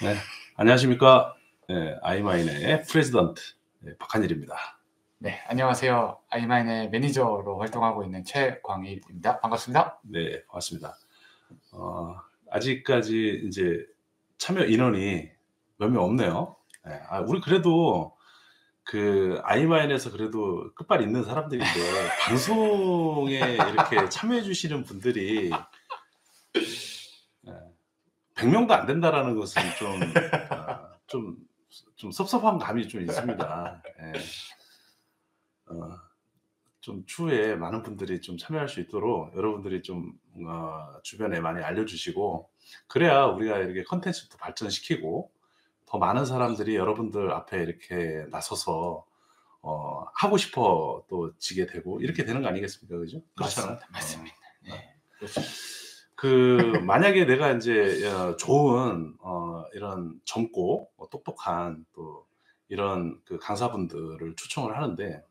네, 안녕하십니까. 네, 아이마인의 프레지던트 박한일입니다. 네, 안녕하세요. 아이마인의 매니저로 활동하고 있는 최광일입니다. 반갑습니다. 네, 반갑습니다. 아직까지 이제 참여 인원이 몇 명 없네요. 네, 우리 그래도 그 아이마인에서 그래도 끝발 있는 사람들인데 방송에 이렇게 참여해 주시는 분들이 100명도 안 된다라는 것은 좀 섭섭한 감이 좀 있습니다. 예. 좀 추후에 많은 분들이 좀 참여할 수 있도록 여러분들이 좀 주변에 많이 알려주시고, 그래야 우리가 이렇게 컨텐츠도 발전시키고 더 많은 사람들이 여러분들 앞에 이렇게 나서서 하고 싶어 또 지게 되고 이렇게 되는 거 아니겠습니까? 그죠? 그렇잖아요. 맞습니다. 네. 만약에 내가 이제 좋은 이런 젊고 똑똑한 또 이런 그 강사분들을 초청을 하는데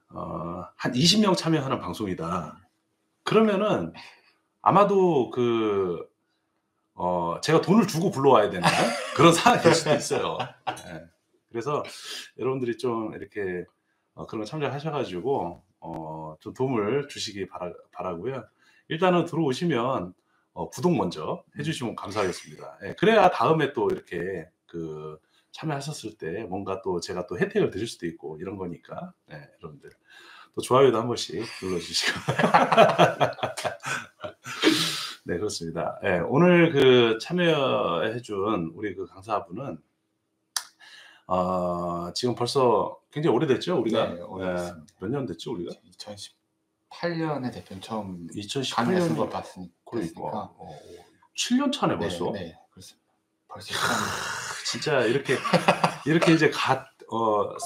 한 20명 참여하는 방송이다. 그러면은 아마도 제가 돈을 주고 불러와야 되는 그런 상황이 될 수도 있어요. 네. 그래서 여러분들이 좀 이렇게 그런 거 참여하셔가지고 좀 도움을 주시기 바라고요. 일단은 들어오시면 구독 먼저 해주시면 감사하겠습니다. 예, 그래야 다음에 또 이렇게 참여하셨을 때 뭔가 또 제가 또 혜택을 드릴 수도 있고 이런 거니까, 예, 여러분들 또 좋아요도 한 번씩 눌러주시고. 네, 그렇습니다. 예, 오늘 참여해준 우리 강사분은 지금 벌써 굉장히 오래됐죠, 우리가? 네, 오래됐습니다. 몇 년 됐죠, 우리가? 2018년에 대표는 처음 2018년 걸 봤으니까 7년 차네 벌써. 네, 그렇습니다. 벌써 진짜 이렇게 이제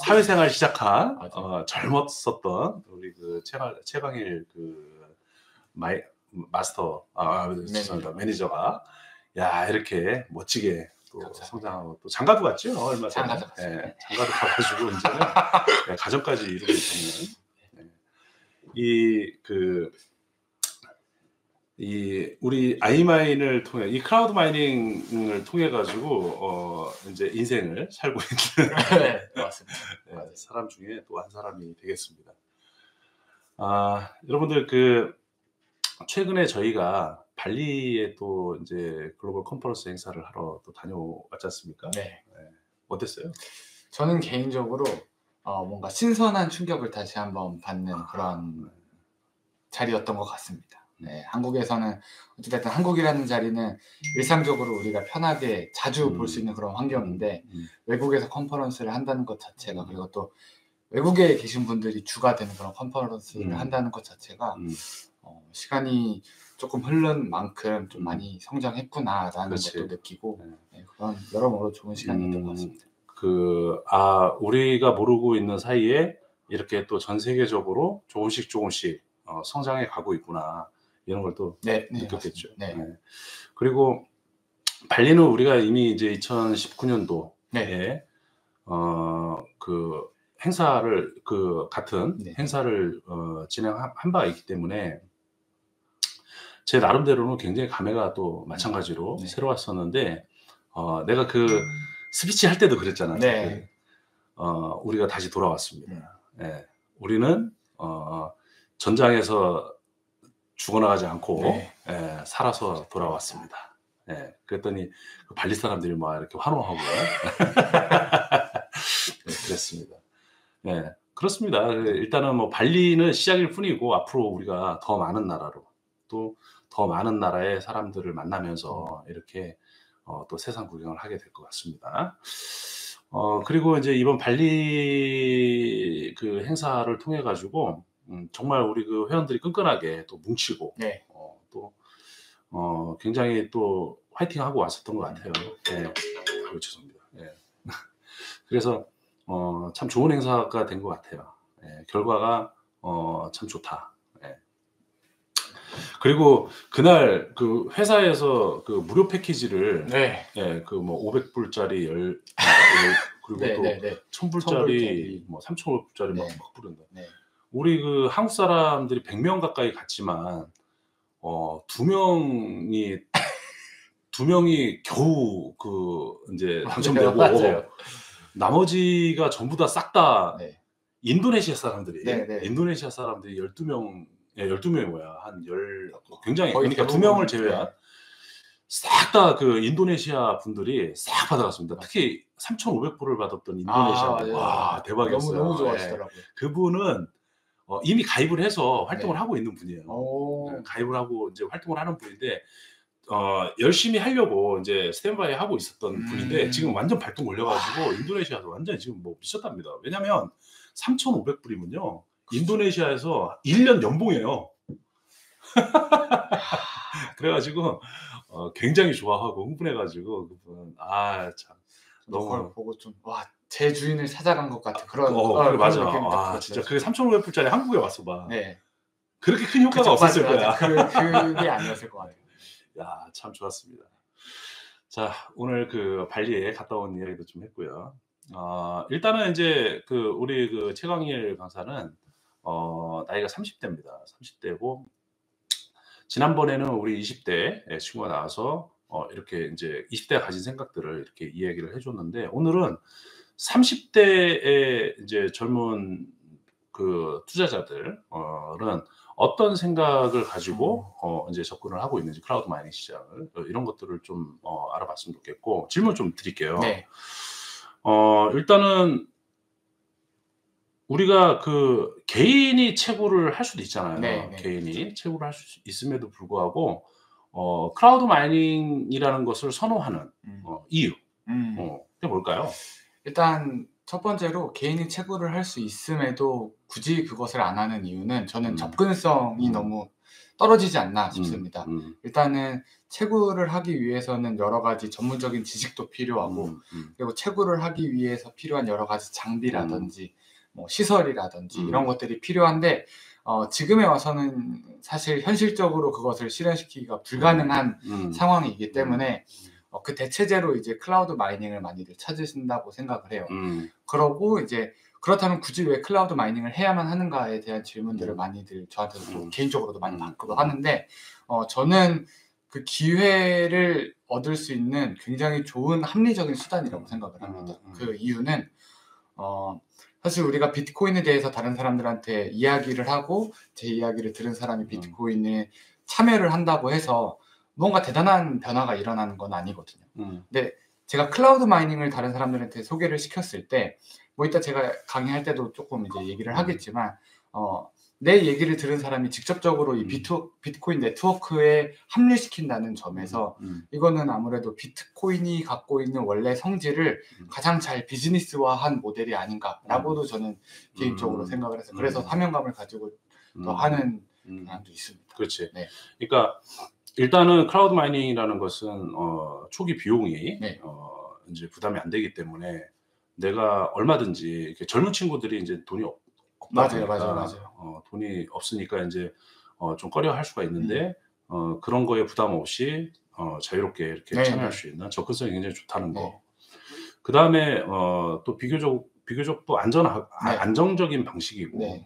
사회생활 시작한 젊었었던 우리 최광일 마스터, 죄송합니다, 매니저가 이렇게 멋지게 또 감사합니다. 성장하고 또 장가도 갔죠, 얼마 전에. 장가도 가가지고 이제는 가정까지 이루고 있는 우리 아이마인을 통해, 이 크라우드 마이닝을 통해 가지고 이제 인생을 살고 있는 네, 맞습니다. 사람 중에 또 한 사람이 되겠습니다. 여러분들 최근에 저희가 발리에 또 이제 글로벌 컨퍼런스 행사를 하러 또 다녀왔지 않습니까? 네. 어땠어요? 저는 개인적으로 뭔가 신선한 충격을 다시 한번 받는 그런 자리였던 것 같습니다. 네, 한국에서는 어쨌든 한국이라는 자리는 일상적으로 우리가 편하게 자주 볼 수 있는 그런 환경인데 외국에서 컨퍼런스를 한다는 것 자체가, 그리고 또 외국에 계신 분들이 주가 되는 그런 컨퍼런스를 한다는 것 자체가 시간이 조금 흐른 만큼 좀 많이 성장했구나라는 것도 느끼고, 네, 그런 여러모로 좋은 시간이었던 것 같습니다. 우리가 모르고 있는 사이에 이렇게 또 전 세계적으로 조금씩 성장해 가고 있구나, 이런 걸 또 느꼈겠죠. 네. 그리고 발리는 우리가 이미 이제 2019년도에 행사를 같은 행사를 진행한 바가 있기 때문에 제 나름대로는 굉장히 감회가 또 마찬가지로 새로웠었는데, 내가 스피치 할 때도 그랬잖아요. 네. 우리가 다시 돌아왔습니다. 네. 우리는 전장에서 죽어나가지 않고 살아서 돌아왔습니다. 네. 그랬더니 발리 사람들이 막 이렇게 환호하고 그랬습니다. 네, 그렇습니다. 일단은 뭐 발리는 시작일 뿐이고 앞으로 우리가 더 많은 나라로, 또 더 많은 나라의 사람들을 만나면서 이렇게 또 세상 구경을 하게 될 것 같습니다. 그리고 이제 이번 발리 행사를 통해 가지고 정말 우리 회원들이 끈끈하게 또 뭉치고 또 굉장히 또 화이팅하고 왔었던 것 같아요. 네. 죄송합니다. 네. 그래서 참 좋은 행사가 된 것 같아요. 결과가 참 좋다. 그리고 그날 회사에서 무료 패키지를 뭐 500불짜리 그리고 또 1000불짜리 뭐 3000불짜리 막 부른다. 우리 한국 사람들이 100명 가까이 갔지만 두 2명이 겨우 그 이제 당첨되고 맞아요. 나머지가 전부 다 싹 다 네. 인도네시아 사람들이 네네. 인도네시아 사람들이 12명, 12명이 뭐야 한 굉장히 거의 그러니까 대부분, 2명을 제외한 싹 다 그 인도네시아 분들이 싹 받아갔습니다. 특히 3,500불을 받았던 인도네시아 분. 맞아요. 와 대박이었어요. 너무 예. 좋아하시더라고요. 그분은 이미 가입을 해서 활동을 네. 하고 있는 분이에요. 오. 가입을 하고 이제 활동을 하는 분인데 열심히 하려고 이제 스탠바이 하고 있었던 분인데 지금 완전 발동 걸려가지고 인도네시아도 완전히 지금 뭐 미쳤답니다. 왜냐면 3,500불이면요 인도네시아에서 1년 연봉이에요. 그래가지고 굉장히 좋아하고 흥분해가지고 그분 참 그걸 너무 보고 좀 와 제 주인을 찾아간 것 같은 그런 그래, 맞아. 느낌이 딱 아 들었어요. 진짜 그게 3,500불짜리 한국에 왔어 봐. 네. 그렇게 큰 효과가 그쵸, 없었을 맞아요. 거야. 그게 아니었을 것 같아요. 야, 참 좋았습니다. 자, 오늘 그 발리에 갔다 온 이야기도 좀 했고요. 일단은 이제 그 우리 그 최광일 강사는 나이가 30대입니다. 30대고 지난번에는 우리 20대 친구가 나와서 이렇게 이제 20대가 가진 생각들을 이렇게 이야기를 해줬는데 오늘은 30대의 이제 젊은 그 투자자들은 어떤 생각을 가지고 이제 접근을 하고 있는지 클라우드 마이닝 시장을 이런 것들을 좀 알아봤으면 좋겠고 질문 좀 드릴게요. 네. 일단은 우리가 그 개인이 채굴을 할 수도 있잖아요. 네. 개인이 채굴을 할 수 있음에도 불구하고 클라우드 마이닝이라는 것을 선호하는 이유 그게 뭘까요? 일단 첫 번째로 개인이 채굴을 할 수 있음에도 굳이 그것을 안 하는 이유는 저는 접근성이 너무 떨어지지 않나 싶습니다. 일단은 채굴을 하기 위해서는 여러 가지 전문적인 지식도 필요하고 그리고 채굴을 하기 위해서 필요한 여러 가지 장비라든지 뭐 시설이라든지 이런 것들이 필요한데 지금에 와서는 사실 현실적으로 그것을 실현시키기가 불가능한 상황이기 때문에 그 대체제로 이제 클라우드 마이닝을 많이들 찾으신다고 생각을 해요. 그러고 이제 그렇다면 굳이 왜 클라우드 마이닝을 해야만 하는가에 대한 질문들을 많이들 저한테도 개인적으로도 많이 받기도 하는데 저는 그 기회를 얻을 수 있는 굉장히 좋은 합리적인 수단이라고 생각을 합니다. 그 이유는 사실 우리가 비트코인에 대해서 다른 사람들한테 이야기를 하고 제 이야기를 들은 사람이 비트코인에 참여를 한다고 해서 뭔가 대단한 변화가 일어나는 건 아니거든요. 근데 제가 클라우드 마이닝을 다른 사람들한테 소개를 시켰을 때 뭐 이따 제가 강의할 때도 조금 이제 얘기를 하겠지만 내 얘기를 들은 사람이 직접적으로 이 비트코인 네트워크에 합류시킨다는 점에서 이거는 아무래도 비트코인이 갖고 있는 원래 성질을 가장 잘 비즈니스화한 모델이 아닌가라고도 저는 개인적으로 생각을 해서 그래서 사명감을 가지고 더 하는 경향도 있습니다. 그렇지. 네. 그러니까 일단은 클라우드 마이닝이라는 것은 초기 비용이 이제 부담이 안 되기 때문에 내가 얼마든지 이렇게 젊은 친구들이 이제 돈이 없다 보니까 맞아요. 돈이 없으니까 이제 좀 꺼려할 수가 있는데 그런 거에 부담 없이 자유롭게 이렇게 참여할 수 있는 접근성이 굉장히 좋다는 거. 그 다음에 또 비교적 또 안정적인 방식이고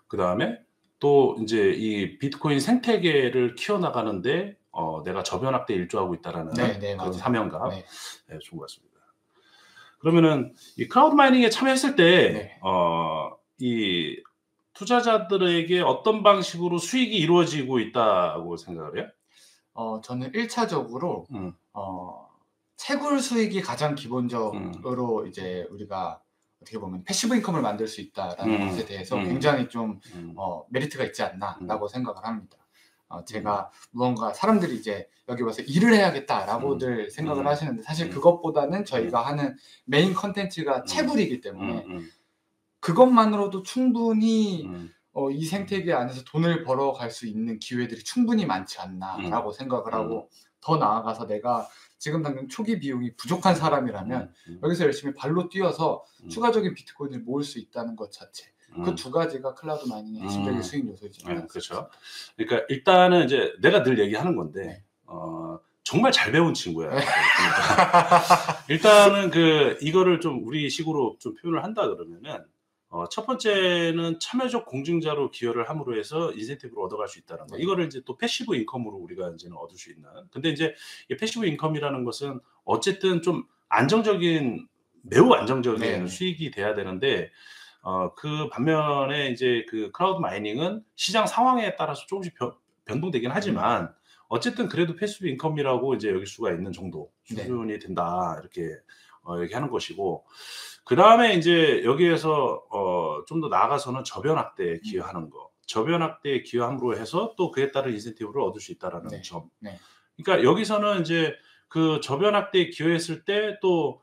그 다음에 또 이제 이 비트코인 생태계를 키워나가는데 내가 저변학대 일조하고 있다라는 그런 사명감 좋은 것 같습니다. 그러면은 이 클라우드 마이닝에 참여했을 때 이 투자자들에게 어떤 방식으로 수익이 이루어지고 있다고 생각을 해요? 저는 1차적으로 채굴 수익이 가장 기본적으로 이제 우리가 어떻게 보면 패시브 인컴을 만들 수 있다라는 것에 대해서 굉장히 좀 메리트가 있지 않나라고 생각을 합니다. 제가 무언가 사람들이 이제 여기 와서 일을 해야겠다라고들 생각을 하시는데 사실 그것보다는 저희가 하는 메인 컨텐츠가 채굴이기 때문에 그것만으로도 충분히 이 생태계 안에서 돈을 벌어갈 수 있는 기회들이 충분히 많지 않나라고 생각을 하고 더 나아가서 내가 지금 당장 초기 비용이 부족한 사람이라면 여기서 열심히 발로 뛰어서 추가적인 비트코인을 모을 수 있다는 것 자체 그 두 가지가 클라우드 마이닝의 핵심적인 수익 요소이지 않습니까? 그렇죠. 그러니까 일단은 이제 내가 늘 얘기하는 건데 정말 잘 배운 친구야. 일단은 이거를 좀 우리 식으로 좀 표현을 한다 그러면은 첫 번째는 참여적 공증자로 기여를 함으로 해서 인센티브를 얻어갈 수 있다는 거. 네. 이거를 이제 또 패시브 인컴으로 우리가 이제는 얻을 수 있는. 근데 이제 이 패시브 인컴이라는 것은 어쨌든 좀 안정적인, 매우 안정적인 네네. 수익이 돼야 되는데, 그 반면에 이제 그 클라우드 마이닝은 시장 상황에 따라서 조금씩 변동되긴 하지만 어쨌든 그래도 패시브 인컴이라고 이제 여길 수가 있는 정도 네. 수준이 된다, 이렇게 얘기하는 것이고, 그다음에 인제 여기에서 좀 더 나아가서는 저변 확대에 기여하는 거. 저변 확대에 기여함으로 해서 또 그에 따른 인센티브를 얻을 수 있다라는 네. 점. 네. 그러니까 여기서는 인제 그 저변 확대에 기여했을 때 또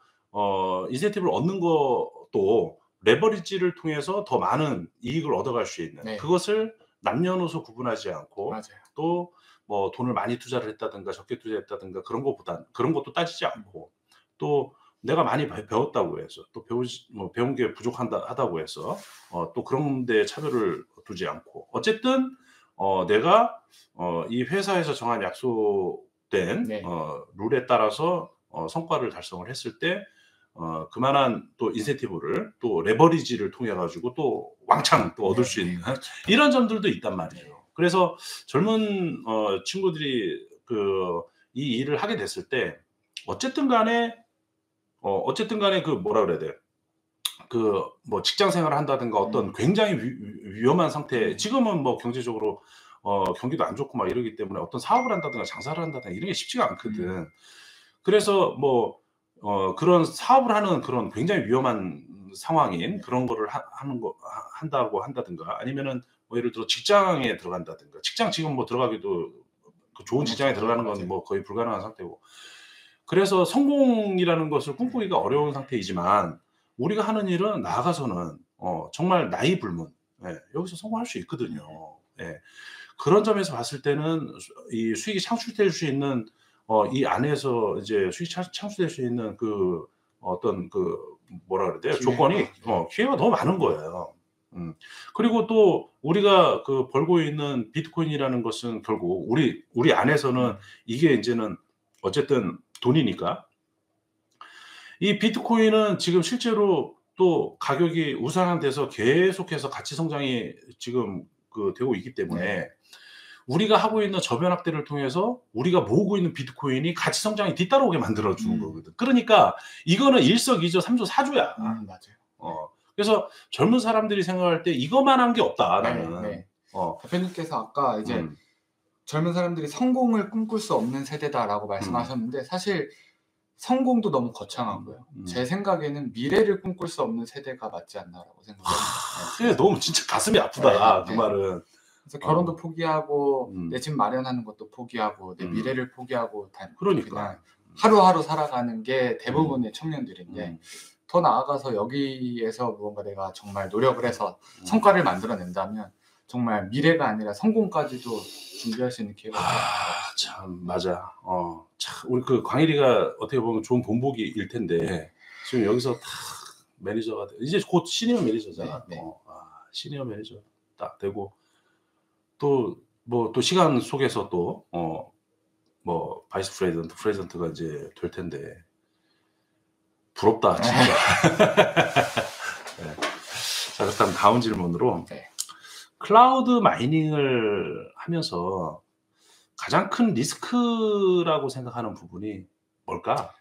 인센티브를 얻는 것도 레버리지를 통해서 더 많은 이익을 얻어갈 수 있는, 네. 그것을 남녀노소 구분하지 않고 맞아요. 또 뭐 돈을 많이 투자를 했다든가 적게 투자했다든가 그런 것도 따지지 않고, 또 내가 많이 배웠다고 해서 또 배운 게 하다고 해서 또 그런 데 차별을 두지 않고, 어쨌든 내가 이 회사에서 정한 약속된 네. 룰에 따라서 성과를 달성을 했을 때 그만한 또 인센티브를, 또 레버리지를 통해 가지고 또 왕창 또 얻을 수 네. 있는 그렇죠. 이런 점들도 있단 네. 말이죠. 그래서 젊은 친구들이 이 일을 하게 됐을 때 어쨌든 간에 그 뭐라 그래야 돼요? 그 뭐 직장 생활을 한다든가 어떤 굉장히 위험한 상태, 지금은 뭐 경제적으로 경기도 안 좋고 막 이러기 때문에 어떤 사업을 한다든가 장사를 한다든가 이런 게 쉽지가 않거든. 그래서 뭐 그런 사업을 하는 그런 굉장히 위험한 상황인 그런 거를 한다고 한다든가, 아니면은 뭐 예를 들어 직장에 들어간다든가, 직장 지금 뭐 들어가기도, 그 좋은 직장에 들어가는 건 맞아요. 뭐 거의 불가능한 상태고, 그래서 성공이라는 것을 꿈꾸기가 어려운 상태이지만 우리가 하는 일은 나아가서는 정말 나이 불문, 예, 여기서 성공할 수 있거든요. 예. 그런 점에서 봤을 때는 이 수익이 창출될 수 있는, 이 안에서 이제 수익이 창출될 수 있는 그 어떤 그 뭐라 그래야 돼요? 기회가, 조건이, 기회가 더 많은 거예요. 그리고 또 우리가 그 벌고 있는 비트코인이라는 것은 결국 우리 안에서는 이게 인제는 어쨌든 돈이니까, 이 비트코인은 지금 실제로 또 가격이 우상향돼서 계속해서 가치 성장이 지금 되고 있기 때문에 네. 우리가 하고 있는 저변 확대를 통해서 우리가 모으고 있는 비트코인이 가치 성장이 뒤따라오게 만들어 주는 거거든. 그러니까 이거는 일석이조 삼조 사조야. 맞아요. 그래서 젊은 사람들이 생각할 때 이것만 한 게 없다, 나는. 네. 대표님께서 아까 이제 음. 젊은 사람들이 성공을 꿈꿀 수 없는 세대다라고 말씀하셨는데 사실 성공도 너무 거창하고요. 제 생각에는 미래를 꿈꿀 수 없는 세대가 맞지 않나라고 생각합니다. 그게 너무 진짜 가슴이 아프다, 그 네. 말은. 그래서 결혼도 포기하고 음. 내 집 마련하는 것도 포기하고 내 미래를 포기하고 그러니까. 그냥 하루하루 살아가는 게 대부분의 청년들인데 더 나아가서 여기에서 무언가 내가 정말 노력을 해서 성과를 만들어낸다면 정말 미래가 아니라 성공까지도 준비할 수 있는 기회가 있을 것 같아요. 참 맞아. 참 우리 그 광일이가 어떻게 보면 좋은 본보기일 텐데 지금 여기서 딱 매니저가 이제 곧 시니어 매니저잖아. 네. 시니어 매니저 딱 되고, 또 뭐 또 시간 속에서 또 뭐 바이스 프레지던트가 이제 될 텐데 부럽다, 진짜. 네. 자, 그렇다면 다음 질문으로, 클라우드 마이닝을 하면서 가장 큰 리스크라고 생각하는 부분이 뭘까?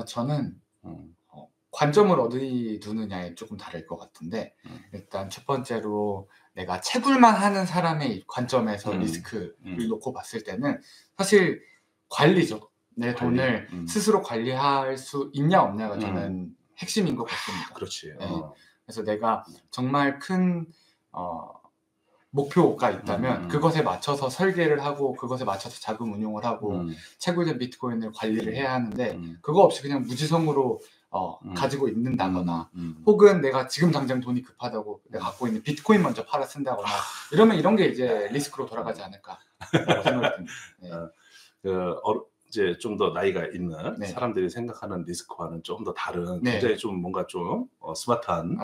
저는 관점을 어디 두느냐에 조금 다를 것 같은데 일단 첫 번째로 내가 채굴만 하는 사람의 관점에서 리스크를 놓고 봤을 때는 사실 관리죠. 내 돈을 스스로 관리할 수 있냐 없냐가 저는 핵심인 것 같습니다. 그렇지. 그래서 내가 정말 큰 목표가 있다면 그것에 맞춰서 설계를 하고 그것에 맞춰서 자금 운용을 하고 채굴된 비트코인을 관리를 해야 하는데 그거 없이 그냥 무지성으로 가지고 있는다거나 혹은 내가 지금 당장 돈이 급하다고 내가 갖고 있는 비트코인 먼저 팔아 쓴다거나 이러면 이런 게 이제 리스크로 돌아가지 않을까라고 생각이 듭니다. 이제 좀 더 나이가 있는 사람들이 생각하는 리스크와는 좀 더 다른, 굉장히 좀 뭔가 좀 스마트한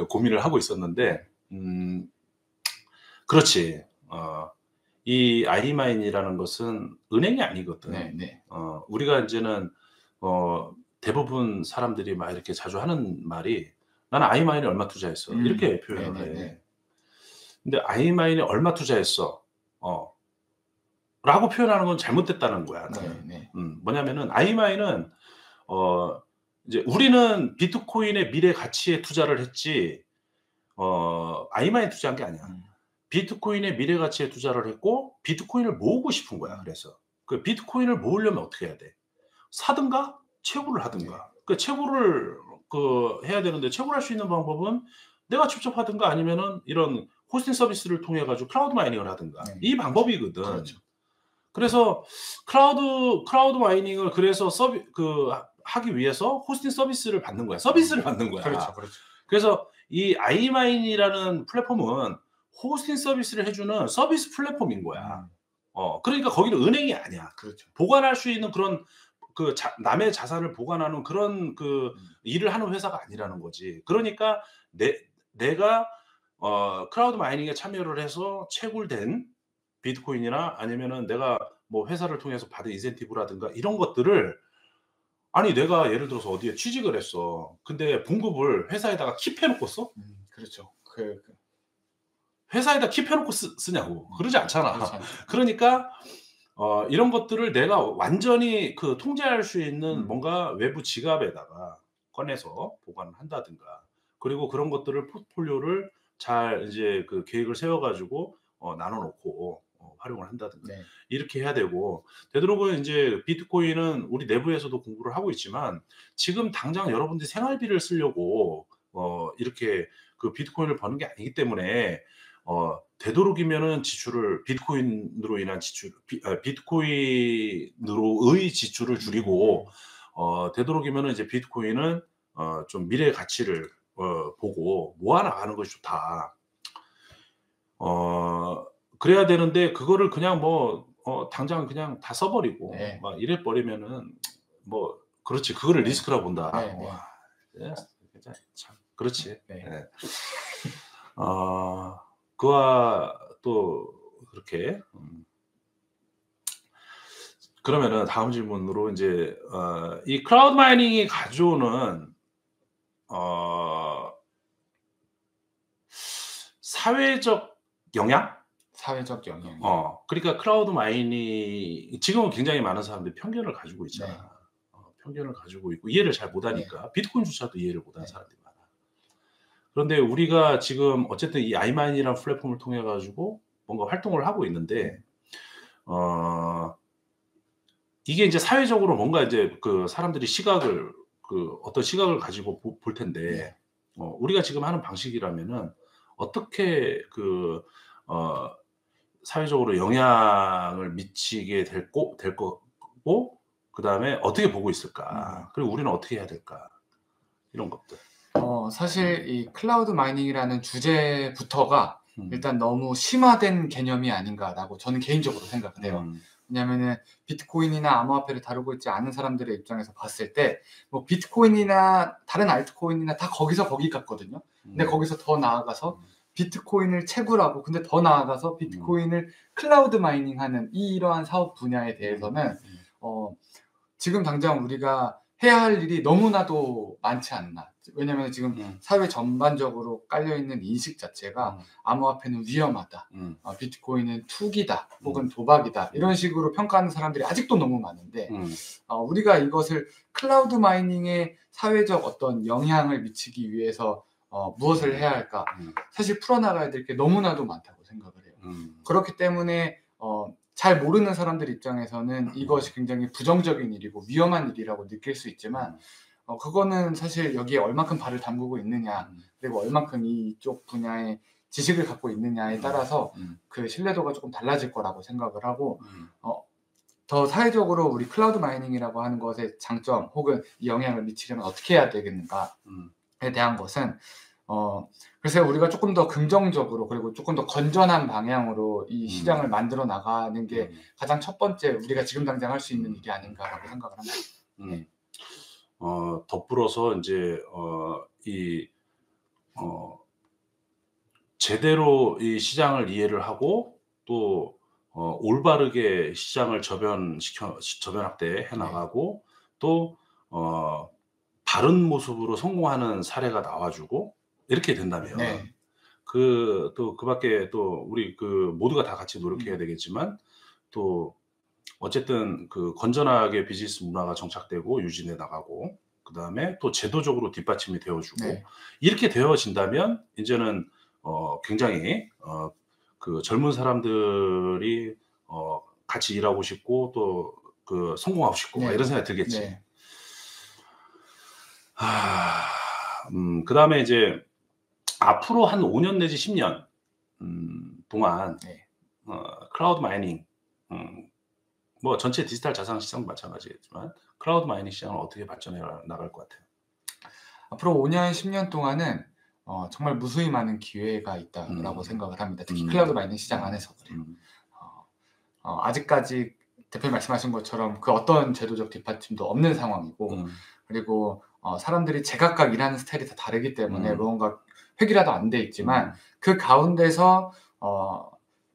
고민을 하고 있었는데, 그렇지. 이 아이마인이라는 것은 은행이 아니거든. 우리가 이제는 대부분 사람들이 막 이렇게 자주 하는 말이 나는 아이마인에 얼마 투자했어. 이렇게 표현을 네네네. 해. 근데 아이마인에 얼마 투자했어. 라고 표현하는 건 잘못됐다는 거야, 나는. 네네. 뭐냐면은 아이마인은 어 이제 우리는 비트코인의 미래 가치에 투자를 했지 아이마인에 투자한 게 아니야. 음. 비트코인의 미래 가치에 투자를 했고 비트코인을 모으고 싶은 거야, 그래서. 그 비트코인을 모으려면 어떻게 해야 돼? 사든가 채굴을 네. 하든가. 그 채굴을 해야 되는데 채굴할 수 있는 방법은 내가 직접 하든가 아니면은 이런 호스팅 서비스를 통해 가지고 클라우드 마이닝을 하든가. 네. 이 방법이거든. 그렇죠. 그래서 클라우드 마이닝을 그래서 하기 위해서 호스팅 서비스를 받는 거야. 서비스를 받는 거야. 그렇죠, 그렇죠. 그래서 이 아이마인이라는 플랫폼은 호스팅 서비스를 해 주는 서비스 플랫폼인 거야. 그러니까 거기는 은행이 아니야. 그렇죠. 보관할 수 있는 그런 남의 자산을 보관하는 그런 일을 하는 회사가 아니라는 거지. 그러니까 내가 클라우드 마이닝에 참여를 해서 채굴된 비트코인이나 아니면은 내가 뭐 회사를 통해서 받은 인센티브라든가 이런 것들을 아니 내가 예를 들어서 어디에 취직을 했어. 근데 봉급을 회사에다가 킵해 놓고 써? 그렇죠. 회사에다 킵해 놓고 쓰냐고. 그러지 않잖아. 그렇지 않죠. 그러니까 이런 것들을 내가 완전히 통제할 수 있는 뭔가 외부 지갑에다가 꺼내서 보관을 한다든가 그리고 그런 것들을 포트폴리오를 잘 이제 계획을 세워 가지고 나눠 놓고 활용을 한다든가 네. 이렇게 해야 되고 되도록은 인제 비트코인은 우리 내부에서도 공부를 하고 있지만 지금 당장 여러분들이 생활비를 쓰려고 이렇게 비트코인을 버는 게 아니기 때문에 되도록이면은 비트코인으로 인한 비트코인으로의 지출을 줄이고 되도록이면은 이제 비트코인은 좀 미래의 가치를 보고 모아 나가는 것이 좋다. 그래야 되는데 그거를 그냥 당장 그냥 다 써 버리고 네. 막 이래 버리면은 그렇지. 그거를 리스크라고 본다. 네네. 와. 예. 진짜 참 그렇지. 네. 예. 그와 또 그렇게 그러면은 다음 질문으로 인제 이 클라우드 마이닝이 가져오는 사회적 영향? 사회적 영향. 그러니까 클라우드 마이닝 지금은 굉장히 많은 사람들이 편견을 가지고 있잖아. 네. 편견을 가지고 있고 이해를 잘 못 하니까 비트코인조차도 이해를 못 하는 네. 사람들이 많아. 그런데 우리가 지금 어쨌든 이 아이마인이라는 플랫폼을 통해 가지고 뭔가 활동을 하고 있는데 이게 인제 사회적으로 뭔가 이제 사람들이 어떤 시각을 가지고 볼 텐데 우리가 지금 하는 방식이라면은 어떻게 사회적으로 영향을 미치게 될 거고 그다음에 어떻게 보고 있을까? 그리고 우리는 어떻게 해야 될까? 이런 것들. 사실 이 클라우드 마이닝이라는 주제부터가 음. 일단 너무 심화된 개념이 아닌가라고 저는 개인적으로 생각을 해요. 왜냐면은 비트코인이나 암호화폐를 다루고 있지 않은 사람들의 입장에서 봤을 때 뭐 비트코인이나 다른 알트코인이나 다 거기 같거든요. 근데 거기서 더 나아가서 비트코인을 채굴하고 근데 더 나아가서 비트코인을 클라우드 마이닝하는 이러한 사업 분야에 대해서는 지금 당장 우리가 해야 할 일이 너무나도 많지 않나. 왜냐면 지금 사회 전반적으로 깔려있는 인식 자체가 암호화폐는 위험하다. 비트코인은 투기다. 혹은 도박이다. 이런 식으로 평가하는 사람들이 아직도 너무 많은데 우리가 이것을 클라우드 마이닝에 사회적 어떤 영향을 미치기 위해서 무엇을 해야 할까? 사실 풀어나가야 될 게 너무나도 많다고 생각을 해요. 그렇기 때문에 잘 모르는 사람들 입장에서는 이것이 굉장히 부정적인 일이고 위험한 일이라고 느낄 수 있지만 그거는 사실 여기에 얼만큼 발을 담그고 있느냐 그리고 얼만큼 이쪽 분야의 지식을 갖고 있느냐에 따라서 그 신뢰도가 조금 달라질 거라고 생각을 하고 더 사회적으로 우리 클라우드 마이닝이라고 하는 것의 장점 혹은 이 영향을 미치려면 어떻게 해야 되겠는가에 대한 것은 그래서 우리가 조금 더 긍정적으로 그리고 조금 더 건전한 방향으로 이 시장을 만들어 나가는 게 가장 첫 번째 우리가 지금 당장 할 수 있는 일이 아닌가라고 생각을 합니다. 덧불어서 인제 제대로 이 시장을 이해를 하고 또 올바르게 시장을 접연 확대해 나가고 또 다른 모습으로 성공하는 사례가 나와주고 이렇게 된다면 네. 또 그밖에 또 우리 모두가 다 같이 노력해야 되겠지만 또 어쨌든 건전하게 비즈니스 문화가 정착되고 유지돼 나가고 그다음에 또 제도적으로 뒷받침이 되어 주고 네. 이렇게 되어진다면 인제는 굉장히 젊은 사람들이 같이 일하고 싶고 또 성공하고 싶고 막 네. 이런 생각이 들겠지. 네. 그다음에 이제 앞으로 한 5년 내지 10년 동안 네. 클라우드 마이닝 뭐 전체 디지털 자산 시장도 마찬가지겠지만 클라우드 마이닝 시장은 어떻게 발전해 나갈 것 같아요? 앞으로 5 년, 10년 동안은 정말 무수히 많은 기회가 있다라고 음. 생각을 합니다. 특히 음. 클라우드 마이닝 시장 안에서 그래요. 아직까지 대표님 말씀하신 것처럼 그 어떤 제도적 뒷받침도 없는 상황이고 그리고 사람들이 제각각 일하는 스타일이 다 다르기 때문에 뭔가 획일화도 안 돼 있지만 그 가운데서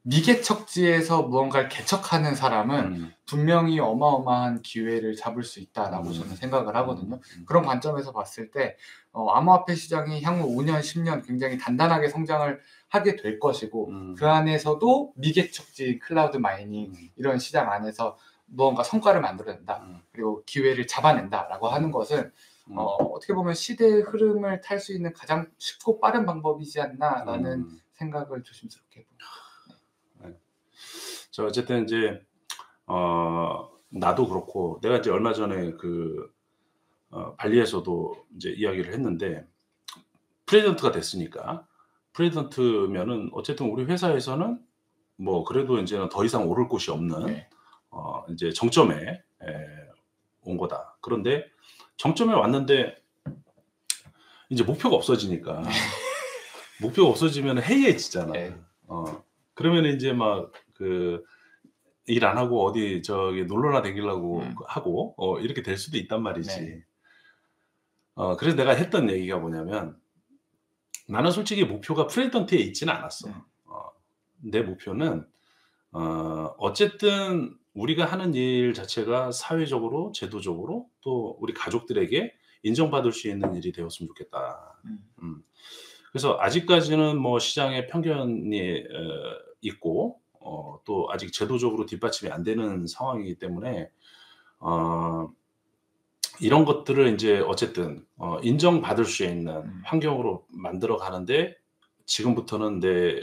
미개척지에서 무언가를 개척하는 사람은 분명히 어마어마한 기회를 잡을 수 있다라고 저는 생각을 하거든요. 그런 관점에서 봤을 때 암호화폐 시장이 향후 5년, 10년 굉장히 단단하게 성장을 하게 될 것이고 그 안에서도 미개척지 클라우드 마이닝 이런 시장 안에서 무언가 성과를 만들어낸다. 그리고 기회를 잡아낸다라고 하는 것은 어떻게 보면 시대의 흐름을 탈 수 있는 가장 쉽고 빠른 방법이지 않나라는 생각을 조심스럽게 해봅니다. 저 어쨌든 이제 나도 그렇고 내가 이제 얼마 전에 발리에서도 이제 이야기를 했는데 프레지던트가 됐으니까 프레지던트면은 어쨌든 우리 회사에서는 뭐 그래도 인제는 더 이상 오를 곳이 없는 네. 인제 정점에 온 거다. 그런데 정점에 왔는데 인제 목표가 없어지니까 목표가 없어지면은 해이해지잖아. 네. 그러면은 인제 막 일 안 하고 어디 놀러나 다니려고 하고 이렇게 될 수도 있단 말이지. 네. 그래서 내가 했던 얘기가 뭐냐면 나는 솔직히 목표가 프레지던트에 있지는 않았어. 내 목표는 어쨌든 우리가 하는 일 자체가 사회적으로 제도적으로 또 우리 가족들에게 인정받을 수 있는 일이 되었으면 좋겠다. 음. 그래서 아직까지는 뭐 시장에 편견이 있고 또 아직 제도적으로 뒷받침이 안 되는 상황이기 때문에 이런 것들을 인제 어쨌든 인정받을 수 있는 환경으로 만들어 가는데 지금부터는 내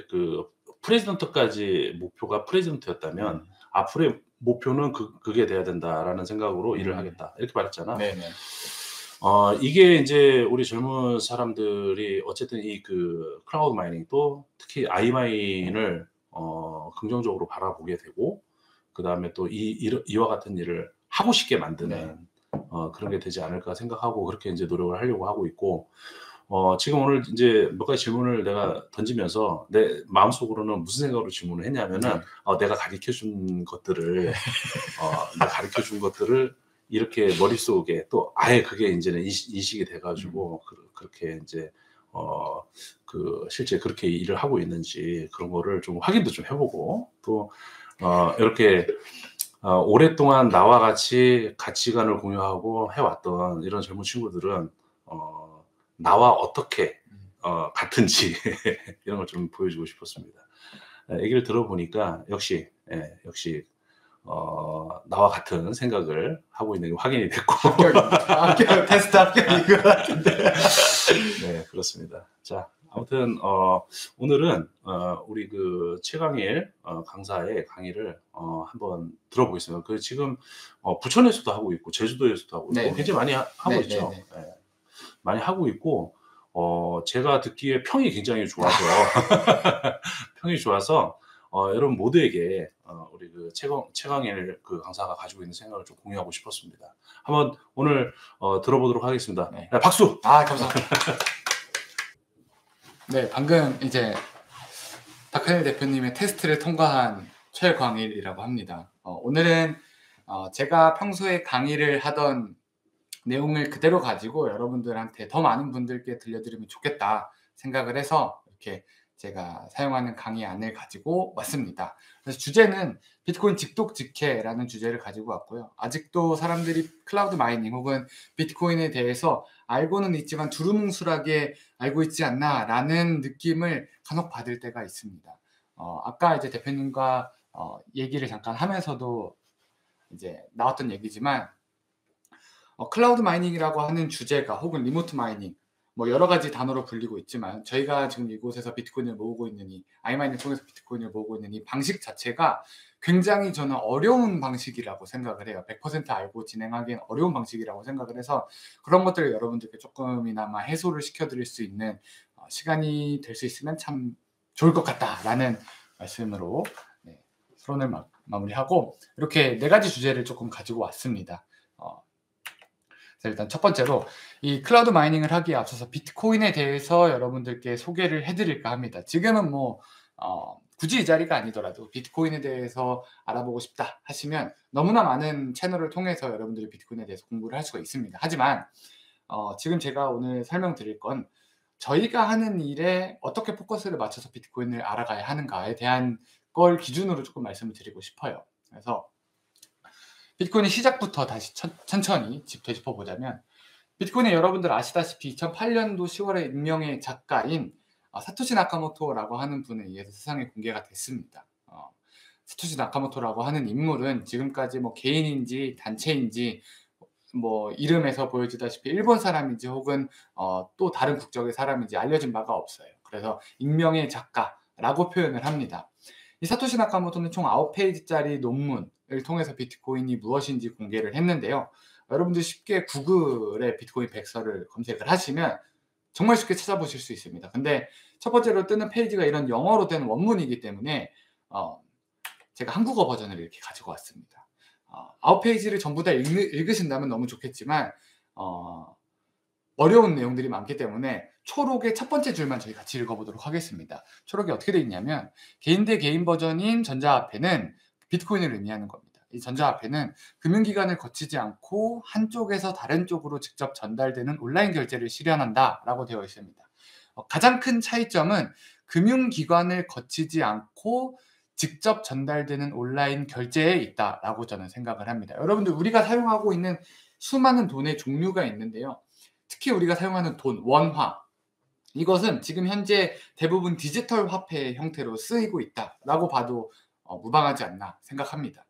프레지던트까지 목표가 프레지던트였다면 '앞으로의 목표는 그게 돼야 된다.'라는 생각으로 '일을 하겠다.' 이렇게 말했잖아. 네네. 이게 인제 우리 젊은 사람들이 어쨌든 클라우드 마이닝 또 특히 아이마인을 긍정적으로 바라보게 되고 그다음에 또 이와 같은 일을 하고 싶게 만드는 그런 게 되지 않을까 생각하고 그렇게 인제 노력을 하려고 하고 있고 지금 오늘 인제 몇 가지 질문을 내가 던지면서 내 마음속으로는 무슨 생각으로 질문을 했냐면은 내가 가르쳐 준 것들을 이렇게 머릿속에 또 아예 그게 인제는 인식이 돼 가지고 그렇게 인제 실제 그렇게 일을 하고 있는지 그런 거를 좀 확인도 좀 해 보고 또 이렇게 오랫동안 나와 같이 가치관을 공유하고 해 왔던 이런 젊은 친구들은 나와 어떻게 같은지 이런 걸 좀 보여주고 싶었습니다. 얘기를 들어보니까 역시 나와 같은 생각을 하고 있는 게 확인이 됐고 합격 테스트 합격인 것 같은데. 네, 그렇습니다. 자, 아무튼 오늘은 우리 최강일 강사의 강의를 한번 들어보겠습니다. 지금 부천에서도 하고 있고 제주도에서도 하고 있고 네네. 굉장히 많이 하고 있죠. 네네네. 네. 많이 하고 있고 제가 듣기에 평이 굉장히 좋아서 평이 좋아서 여러분 모두에게 우리 최강일 강사가 가지고 있는 생각을 좀 공유하고 싶었습니다. 한번 오늘 들어보도록 하겠습니다. 네. 네, 박수. 감사합니다. 네, 방금 이제 박한일 대표님의 테스트를 통과한 최광일이라고 합니다. 오늘은 제가 평소에 강의를 하던 내용을 그대로 가지고 여러분들한테 더 많은 분들께 들려드리면 좋겠다 생각을 해서 이렇게 제가 사용하는 강의안을 가지고 왔습니다. 그래서 주제는 비트코인 직독직해라는 주제를 가지고 왔고요. 아직도 사람들이 클라우드 마이닝 혹은 비트코인에 대해서 알고는 있지만 두루뭉술하게 알고 있지 않나라는 느낌을 간혹 받을 때가 있습니다. 아까 이제 대표님과 얘기를 잠깐 하면서도 이제 나왔던 얘기지만 클라우드 마이닝이라고 하는 주제가 혹은 리모트 마이닝 뭐 여러 가지 단어로 불리고 있지만 저희가 지금 이곳에서 비트코인을 모으고 있는 이 아이마인을 통해서 비트코인을 모으고 있는 이 방식 자체가 굉장히 저는 어려운 방식이라고 생각을 해요. 100% 알고 진행하기엔 어려운 방식이라고 생각을 해서 그런 것들을 여러분들께 조금이나마 해소를 시켜드릴 수 있는 시간이 될 수 있으면 참 좋을 것 같다라는 말씀으로 토론을 마무리하고 이렇게 4가지 주제를 조금 가지고 왔습니다. 일단 첫 번째로 이 클라우드 마이닝을 하기에 앞서서 비트코인에 대해서 여러분들께 소개를 해드릴까 합니다. 지금은 뭐 굳이 이 자리가 아니더라도 비트코인에 대해서 알아보고 싶다 하시면 너무나 많은 채널을 통해서 여러분들이 비트코인에 대해서 공부를 할 수가 있습니다. 하지만 지금 제가 오늘 설명드릴 건 저희가 하는 일에 어떻게 포커스를 맞춰서 비트코인을 알아가야 하는가에 대한 걸 기준으로 조금 말씀을 드리고 싶어요. 그래서 비트코인의 시작부터 다시 천천히 되짚어 보자면 비트코인은 여러분들 아시다시피 2008년도 10월에 익명의 작가인 사토시 나카모토라고 하는 분에 의해서 세상에 공개가 됐습니다. 사토시 나카모토라고 하는 인물은 지금까지 뭐 개인인지 단체인지 뭐 이름에서 보여지다시피 일본 사람인지 혹은 또 다른 국적의 사람인지 알려진 바가 없어요. 그래서 익명의 작가라고 표현을 합니다. 이 사토시 나카모토는 총 9페이지짜리 논문을 통해서 비트코인이 무엇인지 공개를 했는데요. 여러분들 쉽게 구글에 비트코인 백서를 검색을 하시면 정말 쉽게 찾아보실 수 있습니다. 근데 첫 번째로 뜨는 페이지가 이런 영어로 된 원문이기 때문에 제가 한국어 버전을 이렇게 가지고 왔습니다. 9페이지를 전부 다 읽으신다면 너무 좋겠지만 어려운 내용들이 많기 때문에 초록의 첫 번째 줄만 저희 같이 읽어보도록 하겠습니다. 초록이 어떻게 되어 있냐면 개인 대 개인 버전인 전자화폐는 비트코인을 의미하는 겁니다. 이 전자화폐는 금융기관을 거치지 않고 한쪽에서 다른 쪽으로 직접 전달되는 온라인 결제를 실현한다 라고 되어 있습니다. 가장 큰 차이점은 금융기관을 거치지 않고 직접 전달되는 온라인 결제에 있다라고 저는 생각을 합니다. 여러분들 우리가 사용하고 있는 수많은 돈의 종류가 있는데요. 특히 우리가 사용하는 돈, 원화 이것은 지금 현재 대부분 디지털 화폐의 형태로 쓰이고 있다라고 봐도 무방하지 않나 생각합니다.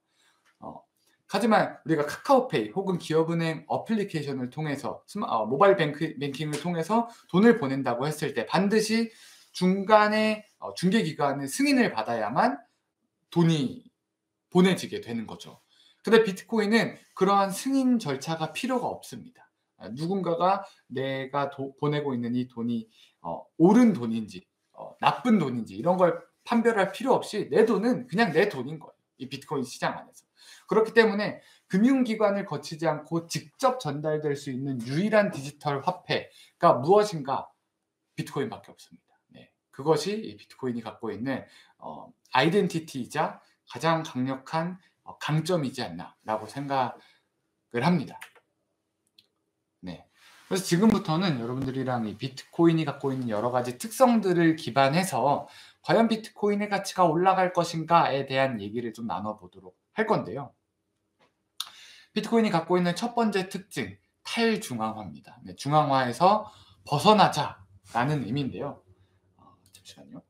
하지만 우리가 카카오페이 혹은 기업은행 어플리케이션을 통해서 모바일 뱅킹을 통해서 돈을 보낸다고 했을 때 반드시 중간에 중개기관의 승인을 받아야만 돈이 보내지게 되는 거죠. 근데 비트코인은 그러한 승인 절차가 필요가 없습니다. 누군가가 내가 보내고 있는 이 돈이 옳은 돈인지 나쁜 돈인지 이런 걸 판별할 필요 없이 내 돈은 그냥 내 돈인 거예요. 이 비트코인 시장 안에서. 그렇기 때문에 금융기관을 거치지 않고 직접 전달될 수 있는 유일한 디지털 화폐가 무엇인가? 비트코인밖에 없습니다. 네. 그것이 이 비트코인이 갖고 있는 아이덴티티이자 가장 강력한 강점이지 않나라고 생각을 합니다. 네. 그래서 지금부터는 여러분들이랑 이 비트코인이 갖고 있는 여러 가지 특성들을 기반해서 과연 비트코인의 가치가 올라갈 것인가에 대한 얘기를 좀 나눠보도록 할 건데요. 비트코인이 갖고 있는 첫 번째 특징, 탈중앙화입니다. 네, 중앙화에서 벗어나자라는 의미인데요. 잠시만요.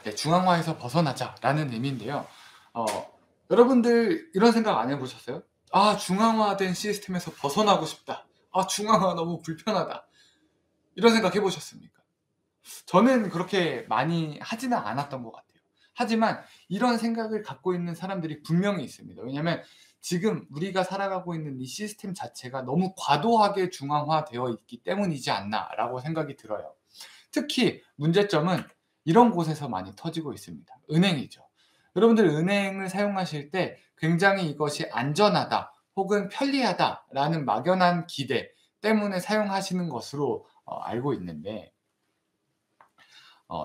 네, 중앙화에서 벗어나자라는 의미인데요. 여러분들 이런 생각 안 해보셨어요? 중앙화된 시스템에서 벗어나고 싶다. 중앙화 너무 불편하다. 이런 생각 해보셨습니까? 저는 그렇게 많이 하지는 않았던 것 같아요. 하지만 이런 생각을 갖고 있는 사람들이 분명히 있습니다. 왜냐하면 지금 우리가 살아가고 있는 이 시스템 자체가 너무 과도하게 중앙화되어 있기 때문이지 않나라고 생각이 들어요. 특히 문제점은 이런 곳에서 많이 터지고 있습니다. 은행이죠. 여러분들 은행을 사용하실 때 굉장히 이것이 안전하다 혹은 편리하다라는 막연한 기대 때문에 사용하시는 것으로 알고 있는데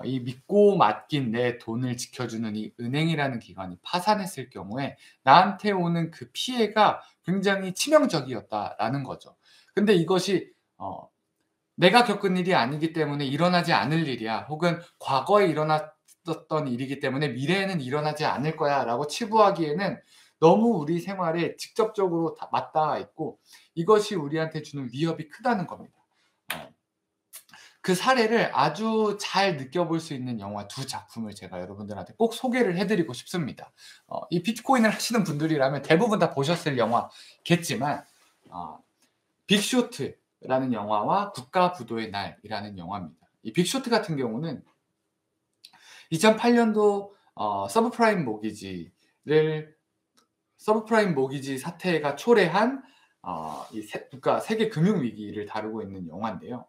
이 믿고 맡긴 내 돈을 지켜주는 이 은행이라는 기관이 파산했을 경우에 나한테 오는 그 피해가 굉장히 치명적이었다라는 거죠. 근데 이것이 내가 겪은 일이 아니기 때문에 일어나지 않을 일이야. 혹은 과거에 일어났던 일이기 때문에 미래에는 일어나지 않을 거야라고 치부하기에는 너무 우리 생활에 직접적으로 다 맞닿아 있고 이것이 우리한테 주는 위협이 크다는 겁니다. 그 사례를 아주 잘 느껴볼 수 있는 영화 두 작품을 제가 여러분들한테 꼭 소개를 해드리고 싶습니다. 이 비트코인을 하시는 분들이라면 대부분 다 보셨을 영화겠지만 빅쇼트라는 영화와 국가부도의 날이라는 영화입니다. 이 빅쇼트 같은 경우는 2008년도 서브프라임 모기지 사태가 초래한 세계 금융 위기를 다루고 있는 영화인데요.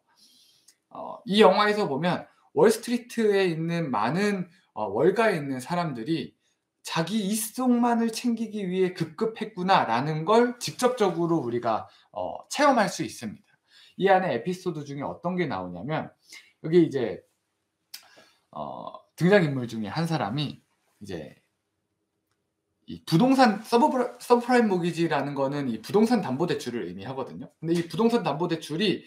이 영화에서 보면 월스트리트에 있는 많은 월가에 있는 사람들이 자기 이속만을 챙기기 위해 급급했구나라는 걸 직접적으로 우리가 체험할 수 있습니다. 이 안에 에피소드 중에 어떤 게 나오냐면 여기 이제 등장인물 중에 한 사람이 이제 이 부동산 서브프라임 모기지라는 거는 이 부동산 담보대출을 의미하거든요. 근데 이 부동산 담보대출이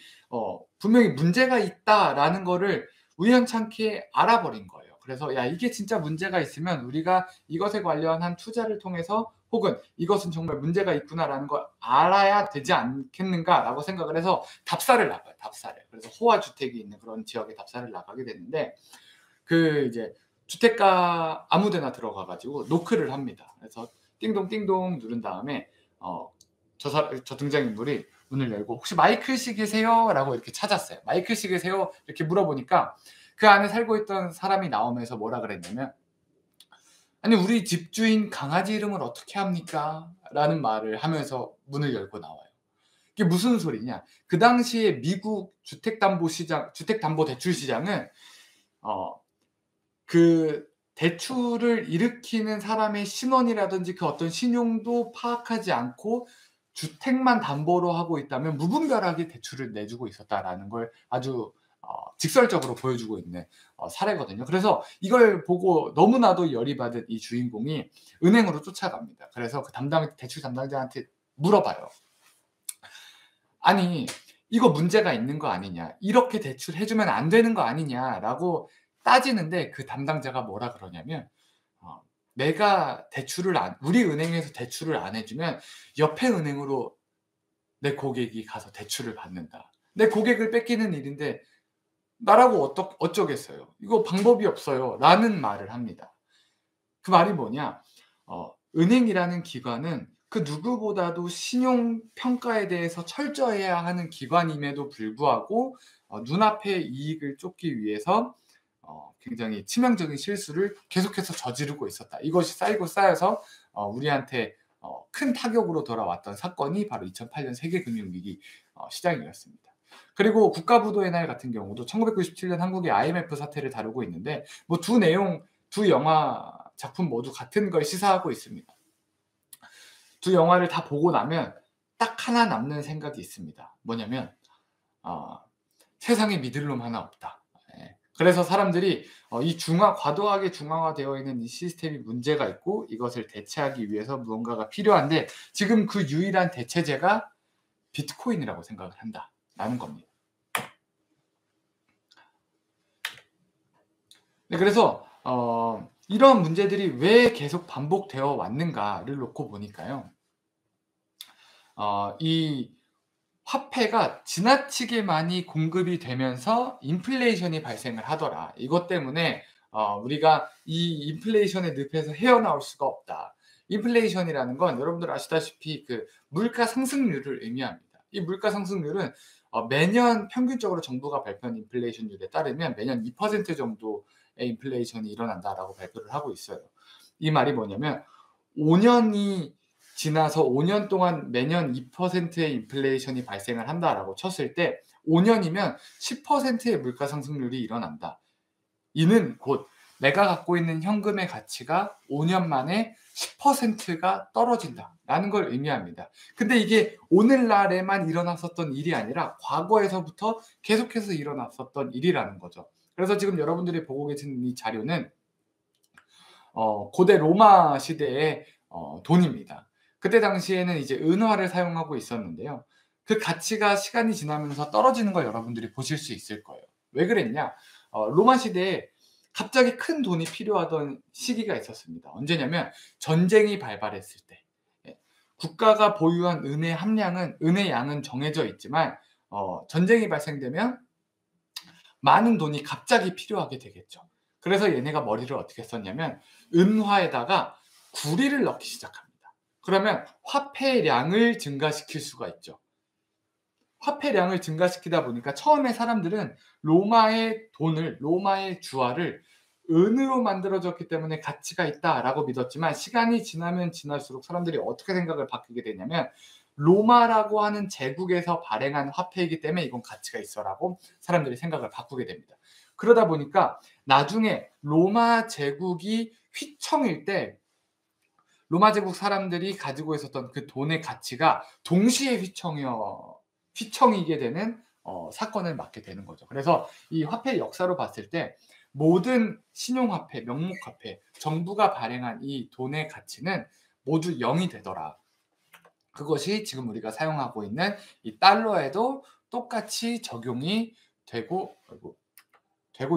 분명히 문제가 있다라는 거를 우연찮게 알아버린 거예요. 그래서 야 이게 진짜 문제가 있으면 우리가 이것에 관련한 투자를 통해서 혹은 이것은 정말 문제가 있구나라는 걸 알아야 되지 않겠는가라고 생각을 해서 답사를 나가요. 답사를. 그래서 호화 주택이 있는 그런 지역에 답사를 나가게 됐는데 그 이제 주택가 아무데나 들어가가지고 노크를 합니다. 그래서 띵동 띵동 누른 다음에 저 등장인물이 문을 열고 혹시 마이클 씨 계세요? 라고 이렇게 찾았어요. 마이클 씨 계세요? 이렇게 물어보니까 그 안에 살고 있던 사람이 나오면서 뭐라 그랬냐면 아니 우리 집주인 강아지 이름을 어떻게 합니까? 라는 말을 하면서 문을 열고 나와요. 이게 무슨 소리냐? 그 당시에 미국 주택담보대출 시장은 그 대출을 일으키는 사람의 신원이라든지 그 어떤 신용도 파악하지 않고 주택만 담보로 하고 있다면 무분별하게 대출을 내주고 있었다라는 걸 아주 직설적으로 보여주고 있는 사례거든요. 그래서 이걸 보고 너무나도 열이 받은 이 주인공이 은행으로 쫓아갑니다. 그래서 그 대출 담당자한테 물어봐요. 아니 이거 문제가 있는 거 아니냐, 이렇게 대출해주면 안 되는 거 아니냐라고 따지는데 그 담당자가 뭐라 그러냐면 내가 우리 은행에서 대출을 안 해주면 옆에 은행으로 내 고객이 가서 대출을 받는다. 내 고객을 뺏기는 일인데 나라고 어쩌겠어요. 이거 방법이 없어요. 라는 말을 합니다. 그 말이 뭐냐? 은행이라는 기관은 그 누구보다도 신용평가에 대해서 철저해야 하는 기관임에도 불구하고 눈앞의 이익을 쫓기 위해서 굉장히 치명적인 실수를 계속해서 저지르고 있었다. 이것이 쌓이고 쌓여서 우리한테 큰 타격으로 돌아왔던 사건이 바로 2008년 세계금융위기 시작이었습니다. 그리고 국가부도의 날 같은 경우도 1997년 한국의 IMF 사태를 다루고 있는데 뭐 두 영화 작품 모두 같은 걸 시사하고 있습니다. 두 영화를 다 보고 나면 딱 하나 남는 생각이 있습니다. 뭐냐면 세상에 믿을 놈 하나 없다. 그래서 사람들이 과도하게 중앙화되어 있는 이 시스템이 문제가 있고 이것을 대체하기 위해서 무언가가 필요한데 지금 그 유일한 대체제가 비트코인이라고 생각을 한다라는 겁니다. 네, 그래서 이런 문제들이 왜 계속 반복되어 왔는가를 놓고 보니까요. 이 화폐가 지나치게 많이 공급이 되면서 인플레이션이 발생을 하더라. 이것 때문에 우리가 이 인플레이션의 늪에서 헤어나올 수가 없다. 인플레이션이라는 건 여러분들 아시다시피 그 물가 상승률을 의미합니다. 이 물가 상승률은 매년 평균적으로 정부가 발표한 인플레이션율에 따르면 매년 2% 정도의 인플레이션이 일어난다라고 발표를 하고 있어요. 이 말이 뭐냐면 5년이 지나서 5년 동안 매년 2%의 인플레이션이 발생을 한다라고 쳤을 때 5년이면 10%의 물가 상승률이 일어난다. 이는 곧 내가 갖고 있는 현금의 가치가 5년 만에 10%가 떨어진다라는 걸 의미합니다. 근데 이게 오늘날에만 일어났었던 일이 아니라 과거에서부터 계속해서 일어났었던 일이라는 거죠. 그래서 지금 여러분들이 보고 계신 이 자료는 고대 로마 시대의 돈입니다. 그때 당시에는 이제 은화를 사용하고 있었는데요. 그 가치가 시간이 지나면서 떨어지는 걸 여러분들이 보실 수 있을 거예요. 왜 그랬냐? 로마 시대에 갑자기 큰 돈이 필요하던 시기가 있었습니다. 언제냐면 전쟁이 발발했을 때. 예. 국가가 보유한 은의 양은 정해져 있지만 전쟁이 발생되면 많은 돈이 갑자기 필요하게 되겠죠. 그래서 얘네가 머리를 어떻게 썼냐면 은화에다가 구리를 넣기 시작합니다. 그러면 화폐량을 증가시킬 수가 있죠. 화폐량을 증가시키다 보니까 처음에 사람들은 로마의 돈을, 로마의 주화를 은으로 만들어졌기 때문에 가치가 있다라고 믿었지만 시간이 지나면 지날수록 사람들이 어떻게 생각을 바뀌게 되냐면 로마라고 하는 제국에서 발행한 화폐이기 때문에 이건 가치가 있어라고 사람들이 생각을 바꾸게 됩니다. 그러다 보니까 나중에 로마 제국이 휘청일 때 로마 제국 사람들이 가지고 있었던 그 돈의 가치가 동시에 휘청이게 되는 사건을 맞게 되는 거죠. 그래서 이 화폐 역사로 봤을 때 모든 신용화폐, 명목화폐, 정부가 발행한 이 돈의 가치는 모두 0이 되더라. 그것이 지금 우리가 사용하고 있는 이 달러에도 똑같이 적용이 되고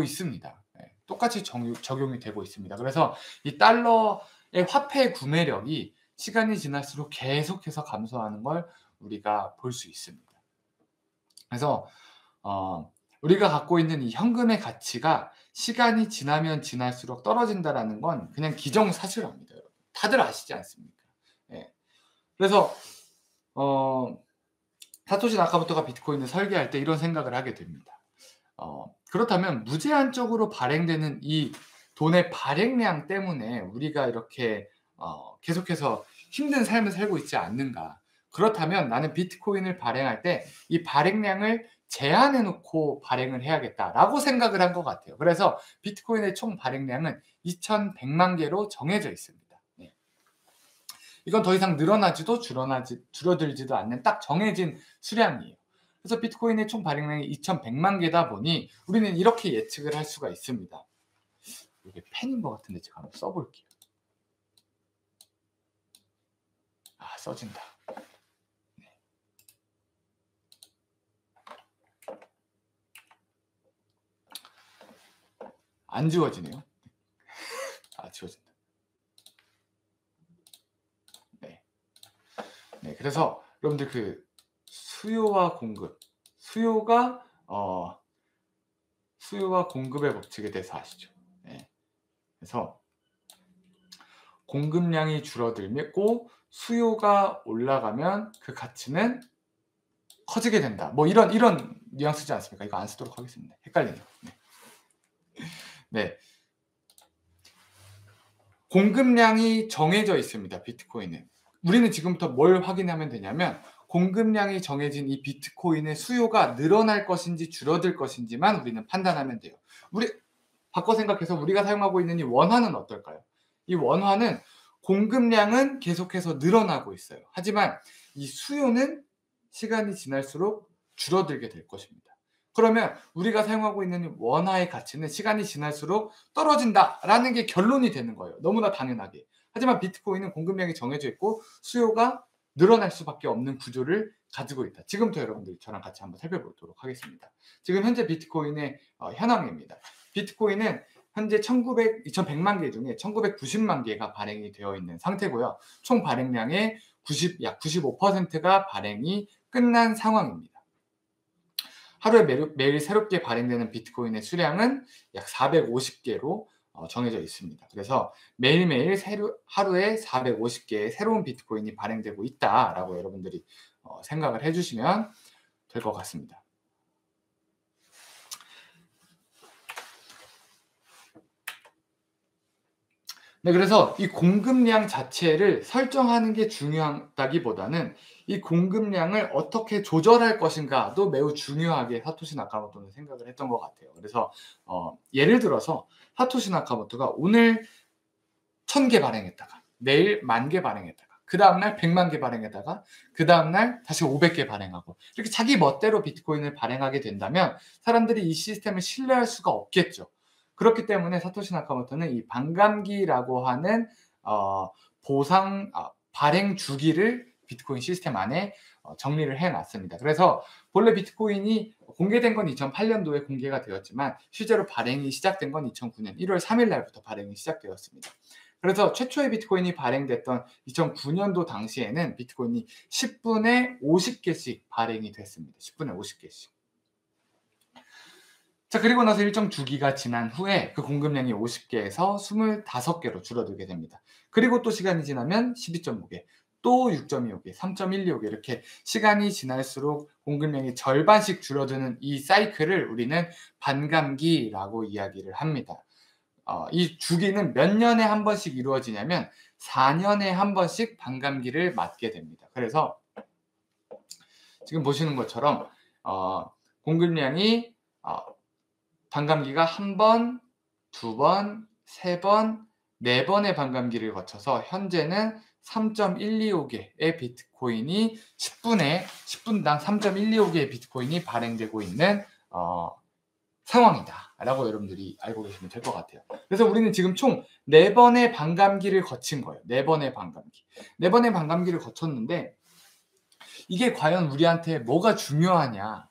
있습니다. 네, 똑같이 적용이 되고 있습니다. 그래서 이 달러의 화폐 구매력이 시간이 지날수록 계속해서 감소하는 걸 우리가 볼 수 있습니다. 그래서 우리가 갖고 있는 이 현금의 가치가 시간이 지나면 지날수록 떨어진다라는 건 그냥 기정사실합니다. 여러분. 다들 아시지 않습니까? 예. 그래서 사토시 나카모토가 비트코인을 설계할 때 이런 생각을 하게 됩니다. 그렇다면 무제한적으로 발행되는 이 돈의 발행량 때문에 우리가 이렇게 계속해서 힘든 삶을 살고 있지 않는가? 그렇다면 나는 비트코인을 발행할 때 이 발행량을 제한해 놓고 발행을 해야겠다라고 생각을 한 것 같아요. 그래서 비트코인의 총 발행량은 2100만 개로 정해져 있습니다. 네. 이건 더 이상 늘어나지도 줄어들지도 않는 딱 정해진 수량이에요. 그래서 비트코인의 총 발행량이 2100만 개다 보니 우리는 이렇게 예측을 할 수가 있습니다. 이게 펜인 것 같은데 제가 한번 써볼게요. 써진다. 네. 안 지워지네요. 지워진다. 네. 그래서 여러분들 그 수요와 공급, 수요와 공급의 법칙에 대해서 아시죠? 네. 그래서 공급량이 줄어들고 수요가 올라가면 그 가치는 커지게 된다. 뭐 이런 뉘앙스지 않습니까? 이거 안 쓰도록 하겠습니다. 헷갈리네요. 네. 공급량이 정해져 있습니다. 비트코인은. 우리는 지금부터 뭘 확인하면 되냐면 공급량이 정해진 이 비트코인의 수요가 늘어날 것인지 줄어들 것인지만 우리는 판단하면 돼요. 바꿔 생각해서 우리가 사용하고 있는 이 원화는 어떨까요? 이 원화는 공급량은 계속해서 늘어나고 있어요. 하지만 이 수요는 시간이 지날수록 줄어들게 될 것입니다. 그러면 우리가 사용하고 있는 원화의 가치는 시간이 지날수록 떨어진다라는 게 결론이 되는 거예요. 너무나 당연하게. 하지만 비트코인은 공급량이 정해져 있고 수요가 늘어날 수밖에 없는 구조를 가지고 있다. 지금부터 여러분들이 저랑 같이 한번 살펴보도록 하겠습니다. 지금 현재 비트코인의 현황입니다. 비트코인은 현재 2100만 개 중에 1990만 개가 발행이 되어 있는 상태고요. 총 발행량의 약 95%가 발행이 끝난 상황입니다. 하루에 매일 새롭게 발행되는 비트코인의 수량은 약 450개로 정해져 있습니다. 그래서 매일매일 하루에 450개의 새로운 비트코인이 발행되고 있다라고 여러분들이 생각을 해주시면 될 것 같습니다. 네, 그래서 이 공급량 자체를 설정하는 게 중요하다기보다는 이 공급량을 어떻게 조절할 것인가도 매우 중요하게 사토시 나카모토는 생각을 했던 것 같아요. 그래서 예를 들어서 사토시 나카모토가 오늘 1000개 발행했다가 내일 10,000개 발행했다가 그 다음날 100만 개 발행에다가 그 다음날 다시 500개 발행하고 이렇게 자기 멋대로 비트코인을 발행하게 된다면 사람들이 이 시스템을 신뢰할 수가 없겠죠. 그렇기 때문에 사토시 나카모토는 이 반감기라고 하는 발행 주기를 비트코인 시스템 안에 정리를 해놨습니다. 그래서 본래 비트코인이 공개된 건 2008년도에 공개가 되었지만 실제로 발행이 시작된 건 2009년 1월 3일 날부터 발행이 시작되었습니다. 그래서 최초의 비트코인이 발행됐던 2009년도 당시에는 비트코인이 10분에 50개씩 발행이 됐습니다. 10분에 50개씩. 자, 그리고 나서 일정 주기가 지난 후에 그 공급량이 50개에서 25개로 줄어들게 됩니다. 그리고 또 시간이 지나면 12.5개, 또 6.25개, 3.125개 이렇게 시간이 지날수록 공급량이 절반씩 줄어드는 이 사이클을 우리는 반감기라고 이야기를 합니다. 이 주기는 몇 년에 한 번씩 이루어지냐면 4년에 한 번씩 반감기를 맞게 됩니다. 그래서 지금 보시는 것처럼 공급량이 반감기가 한 번, 두 번, 세 번, 네 번의 반감기를 거쳐서 현재는 3.125개의 비트코인이 10분당 3.125개의 비트코인이 발행되고 있는 상황이다 라고 여러분들이 알고 계시면 될 것 같아요. 그래서 우리는 지금 총 4번의 반감기를 거친 거예요. 4번의 반감기. 4번의 반감기를 거쳤는데 이게 과연 우리한테 뭐가 중요하냐?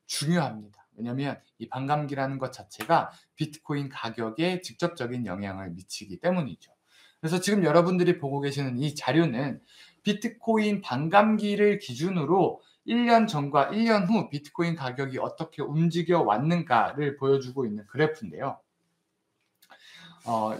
중요합니다. 왜냐하면 이 반감기라는 것 자체가 비트코인 가격에 직접적인 영향을 미치기 때문이죠. 그래서 지금 여러분들이 보고 계시는 이 자료는 비트코인 반감기를 기준으로 1년 전과 1년 후 비트코인 가격이 어떻게 움직여 왔는가를 보여주고 있는 그래프인데요.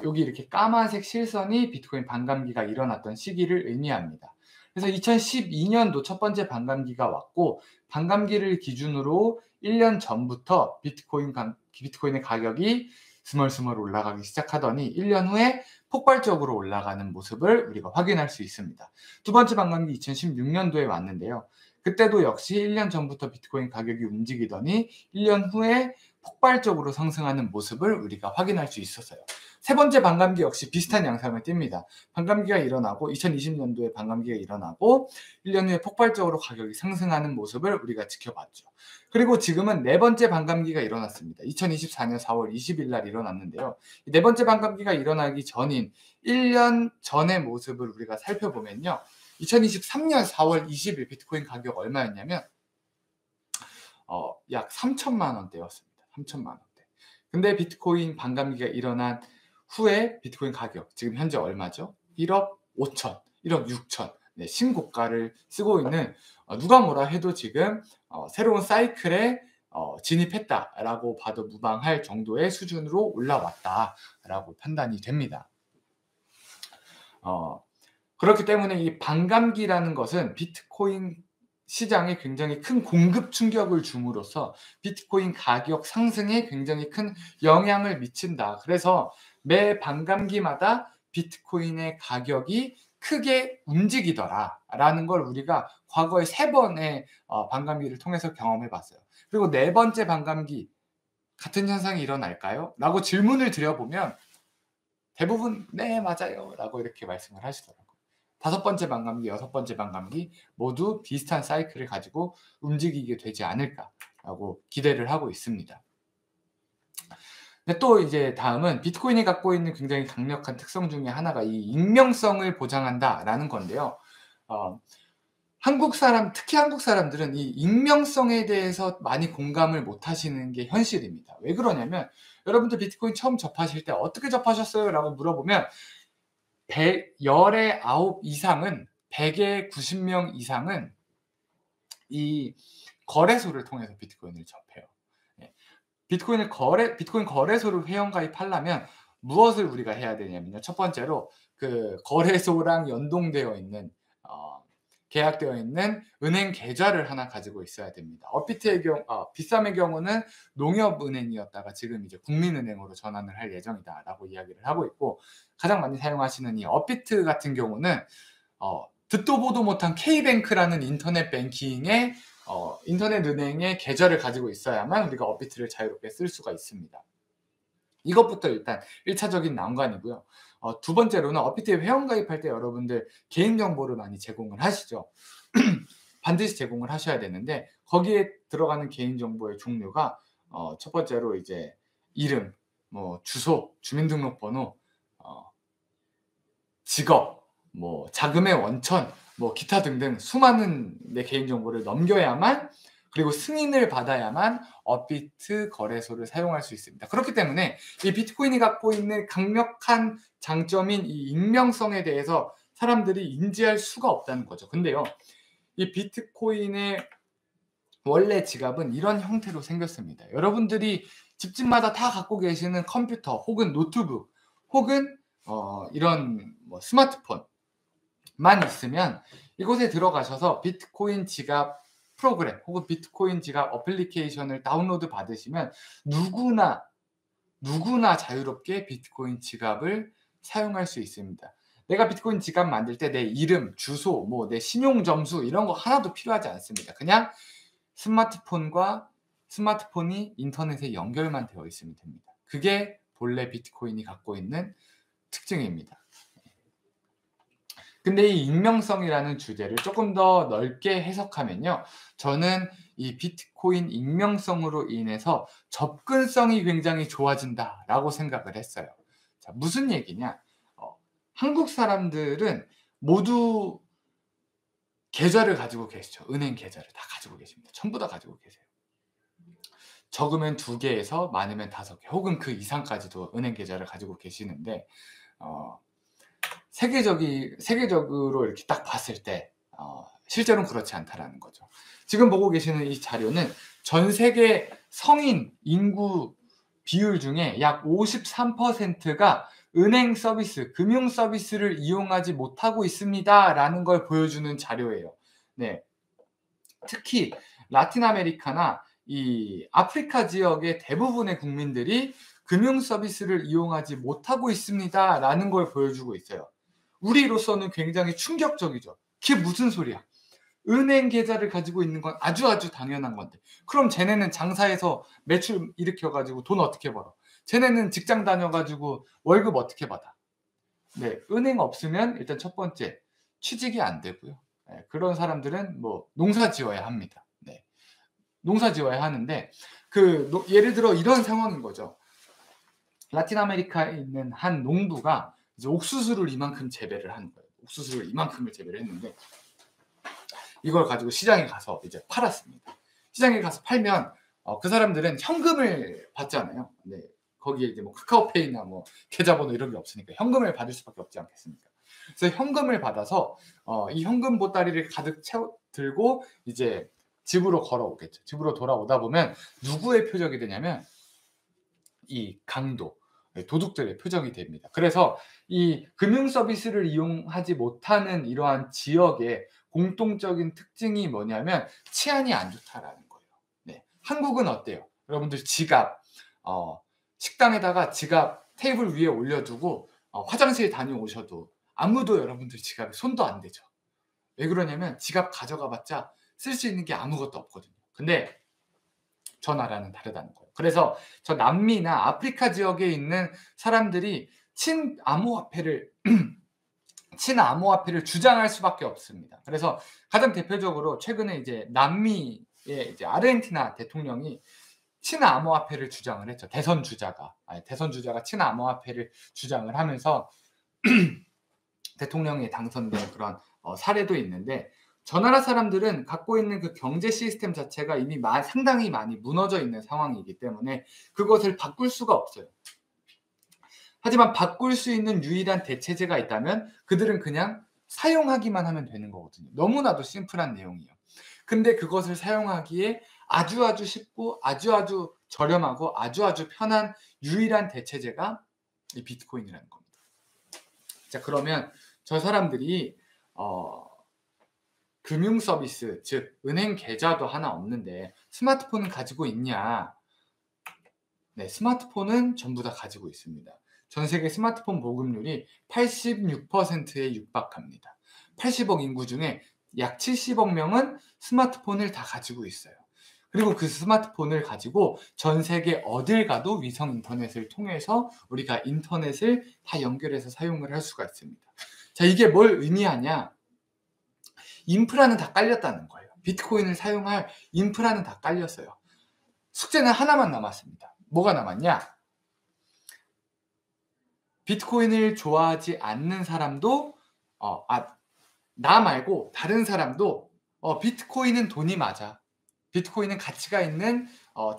여기 이렇게 까만색 실선이 비트코인 반감기가 일어났던 시기를 의미합니다. 그래서 2012년도 첫 번째 반감기가 왔고 반감기를 기준으로 1년 전부터 비트코인의 가격이 스멀스멀 올라가기 시작하더니 1년 후에 폭발적으로 올라가는 모습을 우리가 확인할 수 있습니다. 두 번째 반감기 2016년도에 왔는데요. 그때도 역시 1년 전부터 비트코인 가격이 움직이더니 1년 후에 폭발적으로 상승하는 모습을 우리가 확인할 수 있었어요. 세 번째 반감기 역시 비슷한 양상을 띱니다. 반감기가 일어나고 2020년도에 반감기가 일어나고 1년 후에 폭발적으로 가격이 상승하는 모습을 우리가 지켜봤죠. 그리고 지금은 네 번째 반감기가 일어났습니다. 2024년 4월 20일 날 일어났는데요. 네 번째 반감기가 일어나기 전인 1년 전의 모습을 우리가 살펴보면요. 2023년 4월 20일 비트코인 가격 얼마였냐면 약 3천만 원대였습니다. 3천만 원대. 근데 비트코인 반감기가 일어난 후에 비트코인 가격 지금 현재 얼마죠? 1억 5천, 1억 6천 네, 신고가를 쓰고 있는 누가 뭐라 해도 지금 새로운 사이클에 진입했다라고 봐도 무방할 정도의 수준으로 올라왔다라고 판단이 됩니다. 그렇기 때문에 이 반감기라는 것은 비트코인 시장에 굉장히 큰 공급 충격을 줌으로써 비트코인 가격 상승에 굉장히 큰 영향을 미친다. 그래서 매 반감기마다 비트코인의 가격이 크게 움직이더라라는 걸 우리가 과거에 3번의 반감기를 통해서 경험해 봤어요. 그리고 네 번째 반감기 같은 현상이 일어날까요? 라고 질문을 드려보면 대부분 네 맞아요 라고 이렇게 말씀을 하시더라고요. 다섯 번째 반감기, 여섯 번째 반감기 모두 비슷한 사이클을 가지고 움직이게 되지 않을까라고 기대를 하고 있습니다. 근데 또 이제 다음은 비트코인이 갖고 있는 굉장히 강력한 특성 중에 하나가 이 익명성을 보장한다라는 건데요. 특히 한국 사람들은 이 익명성에 대해서 많이 공감을 못 하시는 게 현실입니다. 왜 그러냐면 여러분들 비트코인 처음 접하실 때 어떻게 접하셨어요? 라고 물어보면 10의 9 이상은 100의 90명 이상은 이 거래소를 통해서 비트코인을 접해요. 비트코인 거래소를 회원가입하려면 무엇을 우리가 해야 되냐면요. 첫 번째로 그 거래소랑 연동되어 있는 계약되어 있는 은행 계좌를 하나 가지고 있어야 됩니다. 비쌈의 경우는 농협은행이었다가 지금 이제 국민은행으로 전환을 할 예정이다라고 이야기를 하고 있고, 가장 많이 사용하시는 이 업비트 같은 경우는 듣도 보도 못한 K뱅크라는 인터넷 뱅킹의 인터넷 은행의 계좌를 가지고 있어야만 우리가 업비트를 자유롭게 쓸 수가 있습니다. 이것부터 일단 1차적인 난관이고요. 두 번째로는 어피트에 회원가입할 때 여러분들 개인정보를 많이 제공을 하시죠. 반드시 제공을 하셔야 되는데 거기에 들어가는 개인정보의 종류가 첫 번째로 이제 이름, 뭐 주소, 주민등록번호, 직업, 뭐 자금의 원천, 뭐 기타 등등 수많은 내 개인정보를 넘겨야만, 그리고 승인을 받아야만 업비트 거래소를 사용할 수 있습니다. 그렇기 때문에 이 비트코인이 갖고 있는 강력한 장점인 이 익명성에 대해서 사람들이 인지할 수가 없다는 거죠. 근데요, 이 비트코인의 원래 지갑은 이런 형태로 생겼습니다. 여러분들이 집집마다 다 갖고 계시는 컴퓨터 혹은 노트북 혹은 이런 뭐 스마트폰만 있으면 이곳에 들어가셔서 비트코인 지갑 프로그램 혹은 비트코인 지갑 어플리케이션을 다운로드 받으시면 누구나 자유롭게 비트코인 지갑을 사용할 수 있습니다. 내가 비트코인 지갑 만들 때 내 이름, 주소, 뭐 내 신용 점수 이런 거 하나도 필요하지 않습니다. 그냥 스마트폰이 인터넷에 연결만 되어 있으면 됩니다. 그게 본래 비트코인이 갖고 있는 특징입니다. 근데 이 익명성이라는 주제를 조금 더 넓게 해석하면요, 저는 이 비트코인 익명성으로 인해서 접근성이 굉장히 좋아진다라고 생각을 했어요. 자, 무슨 얘기냐? 한국 사람들은 모두 계좌를 가지고 계시죠. 은행 계좌를 다 가지고 계십니다. 전부 다 가지고 계세요. 적으면 2개에서 많으면 5개 혹은 그 이상까지도 은행 계좌를 가지고 계시는데 세계적으로 이렇게 딱 봤을 때 실제로는 그렇지 않다라는 거죠. 지금 보고 계시는 이 자료는 전 세계 성인 인구 비율 중에 약 53%가 은행 서비스, 금융 서비스를 이용하지 못하고 있습니다 라는 걸 보여주는 자료예요. 네. 특히 라틴 아메리카나 이 아프리카 지역의 대부분의 국민들이 금융 서비스를 이용하지 못하고 있습니다 라는 걸 보여주고 있어요. 우리로서는 굉장히 충격적이죠. 그게 무슨 소리야? 은행 계좌를 가지고 있는 건 아주 당연한 건데, 그럼 쟤네는 장사해서 매출 일으켜가지고 돈 어떻게 벌어? 쟤네는 직장 다녀가지고 월급 어떻게 받아? 네, 은행 없으면 일단 첫 번째 취직이 안 되고요. 네, 그런 사람들은 뭐 농사 지어야 합니다. 네, 농사 지어야 하는데 예를 들어 이런 상황인 거죠. 라틴 아메리카에 있는 한 농부가 이제 옥수수를 이만큼 재배를 하는 거예요. 옥수수를 이만큼을 재배를 했는데 이걸 가지고 시장에 가서 이제 팔았습니다. 시장에 가서 팔면 그 사람들은 현금을 받잖아요. 네, 거기에 이제 뭐 카카오페이나 뭐 계좌번호 이런 게 없으니까 현금을 받을 수밖에 없지 않겠습니까? 그래서 현금을 받아서 이 현금 보따리를 가득 들고 이제 집으로 걸어오겠죠. 집으로 돌아오다 보면 누구의 표적이 되냐면 이 강도, 도둑들의 표적이 됩니다. 그래서 이 금융 서비스를 이용하지 못하는 이러한 지역의 공통적인 특징이 뭐냐면 치안이 안 좋다라는 거예요. 네. 한국은 어때요? 여러분들 지갑, 식당에다가 지갑 테이블 위에 올려두고 화장실 다녀오셔도 아무도 여러분들 지갑에 손도 안 대죠. 왜 그러냐면 지갑 가져가봤자 쓸 수 있는 게 아무것도 없거든요. 근데 저 나라는 다르다는 거예요. 그래서 저 남미나 아프리카 지역에 있는 사람들이 친암호화폐를 주장할 수밖에 없습니다. 그래서 가장 대표적으로 최근에 이제 남미의 이제 아르헨티나 대통령이 친암호화폐를 주장을 했죠. 대선 주자가 친암호화폐를 주장을 하면서 대통령이 당선된 그런 사례도 있는데, 저 나라 사람들은 갖고 있는 그 경제 시스템 자체가 이미 상당히 많이 무너져 있는 상황이기 때문에 그것을 바꿀 수가 없어요. 하지만 바꿀 수 있는 유일한 대체제가 있다면 그들은 그냥 사용하기만 하면 되는 거거든요. 너무나도 심플한 내용이에요. 근데 그것을 사용하기에 아주 쉽고 아주 저렴하고 아주 편한 유일한 대체제가 이 비트코인이라는 겁니다. 자, 그러면 저 사람들이 금융 서비스, 즉 은행 계좌도 하나 없는데 스마트폰은 가지고 있냐? 네, 스마트폰은 전부 다 가지고 있습니다. 전 세계 스마트폰 보급률이 86%에 육박합니다. 80억 인구 중에 약 70억 명은 스마트폰을 다 가지고 있어요. 그리고 그 스마트폰을 가지고 전 세계 어딜 가도 위성 인터넷을 통해서 우리가 인터넷을 다 연결해서 사용을 할 수가 있습니다. 자, 이게 뭘 의미하냐? 인프라는 다 깔렸다는 거예요. 비트코인을 사용할 인프라는 다 깔렸어요. 숙제는 하나만 남았습니다. 뭐가 남았냐? 비트코인을 좋아하지 않는 사람도 나 말고 다른 사람도 비트코인은 돈이 맞아. 비트코인은 가치가 있는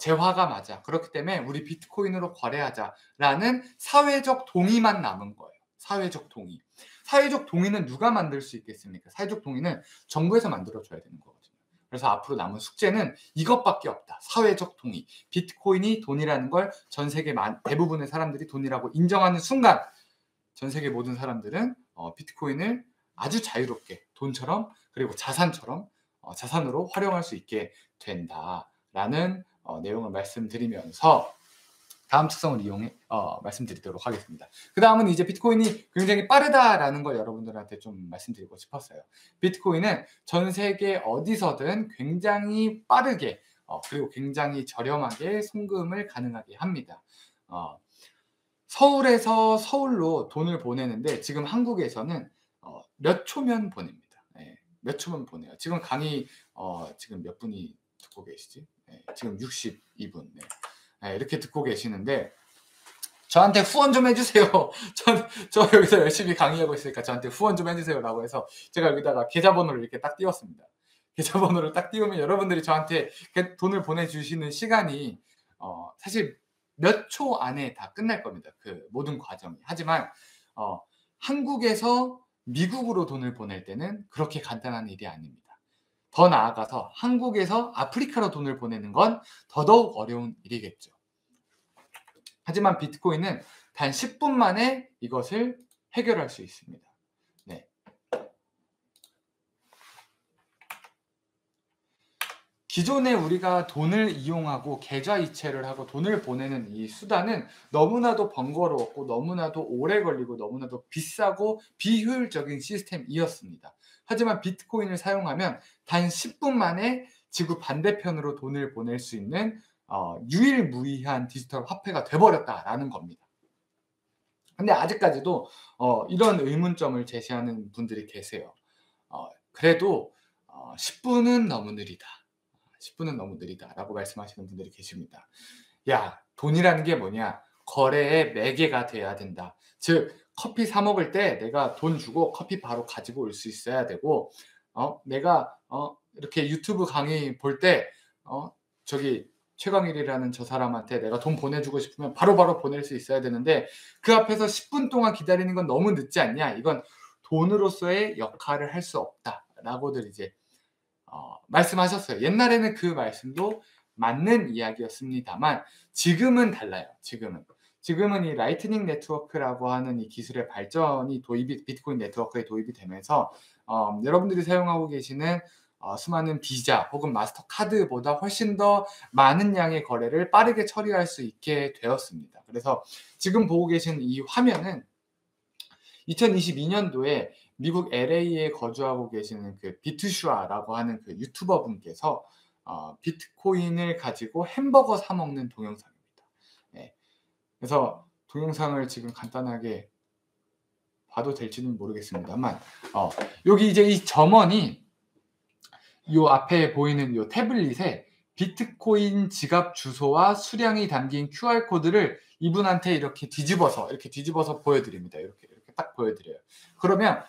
재화가 맞아. 그렇기 때문에 우리 비트코인으로 거래하자라는 사회적 동의만 남은 거예요. 사회적 동의. 사회적 동의는 누가 만들 수 있겠습니까? 사회적 동의는 정부에서 만들어줘야 되는 거거든요. 그래서 앞으로 남은 숙제는 이것밖에 없다. 사회적 동의. 비트코인이 돈이라는 걸 전 세계 대부분의 사람들이 돈이라고 인정하는 순간 전 세계 모든 사람들은 비트코인을 아주 자유롭게 돈처럼 그리고 자산처럼 자산으로 활용할 수 있게 된다라는 내용을 말씀드리면서 다음 특성을 이용해 말씀드리도록 하겠습니다. 그 다음은 이제 비트코인이 굉장히 빠르다라는 걸 여러분들한테 좀 말씀드리고 싶었어요. 비트코인은 전 세계 어디서든 굉장히 빠르게 그리고 굉장히 저렴하게 송금을 가능하게 합니다. 서울에서 서울로 돈을 보내는데 지금 한국에서는 몇 초면 보냅니다. 몇 초면 보내요. 지금 강의 지금 몇 분이 듣고 계시지? 지금 62분. 이렇게 듣고 계시는데 저한테 후원 좀 해주세요. 저 여기서 열심히 강의하고 있으니까 저한테 후원 좀 해주세요 라고 해서 제가 여기다가 계좌번호를 이렇게 딱 띄웠습니다. 계좌번호를 딱 띄우면 여러분들이 저한테 돈을 보내주시는 시간이 사실 몇 초 안에 다 끝날 겁니다. 그 모든 과정이. 하지만 한국에서 미국으로 돈을 보낼 때는 그렇게 간단한 일이 아닙니다. 더 나아가서 한국에서 아프리카로 돈을 보내는 건 더더욱 어려운 일이겠죠. 하지만 비트코인은 단 10분 만에 이것을 해결할 수 있습니다. 기존에 우리가 돈을 이용하고 계좌 이체를 하고 돈을 보내는 이 수단은 너무나도 번거로웠고 너무나도 오래 걸리고 너무나도 비싸고 비효율적인 시스템이었습니다. 하지만 비트코인을 사용하면 단 10분 만에 지구 반대편으로 돈을 보낼 수 있는 유일무이한 디지털 화폐가 돼버렸다라는 겁니다. 근데 아직까지도 이런 의문점을 제시하는 분들이 계세요. 그래도 10분은 너무 느리다. 10분은 너무 느리다라고 말씀하시는 분들이 계십니다. 야, 돈이라는 게 뭐냐? 거래의 매개가 돼야 된다. 즉, 커피 사 먹을 때 내가 돈 주고 커피 바로 가지고 올 수 있어야 되고, 내가 이렇게 유튜브 강의 볼 때 저기 최광일이라는 저 사람한테 내가 돈 보내주고 싶으면 바로바로 보낼 수 있어야 되는데 그 앞에서 10분 동안 기다리는 건 너무 늦지 않냐? 이건 돈으로서의 역할을 할 수 없다라고들 이제 말씀하셨어요. 옛날에는 그 말씀도 맞는 이야기였습니다만 지금은 달라요. 지금은 이 라이트닝 네트워크라고 하는 이 기술의 발전이 비트코인 네트워크에 도입이 되면서 여러분들이 사용하고 계시는 수많은 비자 혹은 마스터카드보다 훨씬 더 많은 양의 거래를 빠르게 처리할 수 있게 되었습니다. 그래서 지금 보고 계신 이 화면은 2022년도에 미국 LA에 거주하고 계시는 그 비트슈아라고 하는 그 유튜버 분께서 비트코인을 가지고 햄버거 사 먹는 동영상입니다. 그래서 동영상을 지금 간단하게 봐도 될지는 모르겠습니다만 여기 이제 이 점원이 요 앞에 보이는 요 태블릿에 비트코인 지갑 주소와 수량이 담긴 QR코드를 이분한테 이렇게 뒤집어서 보여드립니다. 이렇게 딱 보여드려요. 그러면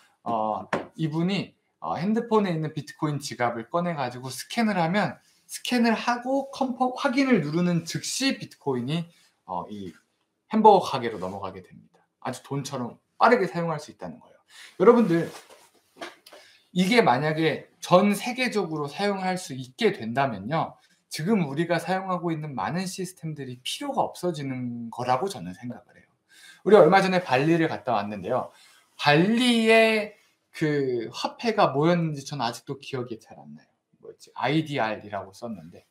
이분이 핸드폰에 있는 비트코인 지갑을 꺼내 가지고 스캔을 하고 컨펌 확인을 누르는 즉시 비트코인이 이 햄버거 가게로 넘어가게 됩니다. 아주 돈처럼 빠르게 사용할 수 있다는 거예요. 여러분들 이게 만약에 전 세계적으로 사용할 수 있게 된다면요. 지금 우리가 사용하고 있는 많은 시스템들이 필요가 없어지는 거라고 저는 생각을 해요. 우리 얼마 전에 발리를 갔다 왔는데요. 발리의 그 화폐가 뭐였는지 저는 아직도 기억이 잘 안 나요. 뭐였지? IDR이라고 썼는데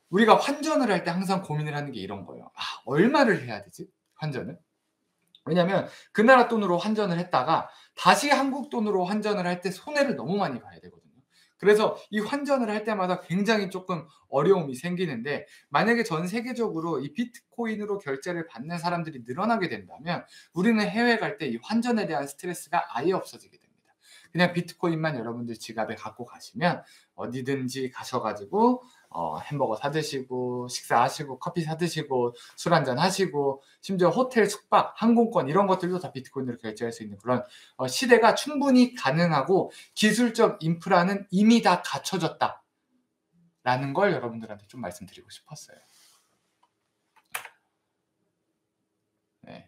우리가 환전을 할 때 항상 고민을 하는 게 이런 거예요. 얼마를 해야 되지? 환전을? 왜냐하면 그 나라 돈으로 환전을 했다가 다시 한국 돈으로 환전을 할 때 손해를 너무 많이 봐야 되거든요. 그래서 이 환전을 할 때마다 굉장히 조금 어려움이 생기는데, 만약에 전 세계적으로 이 비트코인으로 결제를 받는 사람들이 늘어나게 된다면 우리는 해외 갈 때 이 환전에 대한 스트레스가 아예 없어지게 됩니다. 그냥 비트코인만 여러분들 지갑에 갖고 가시면 어디든지 가셔가지고 햄버거 사 드시고 식사하시고 커피 사 드시고 술 한잔 하시고 심지어 호텔 숙박 항공권 이런 것들도 다 비트코인으로 결제할 수 있는 그런 시대가 충분히 가능하고 기술적 인프라는 이미 다 갖춰졌다 라는 걸 여러분들한테 좀 말씀드리고 싶었어요. 네.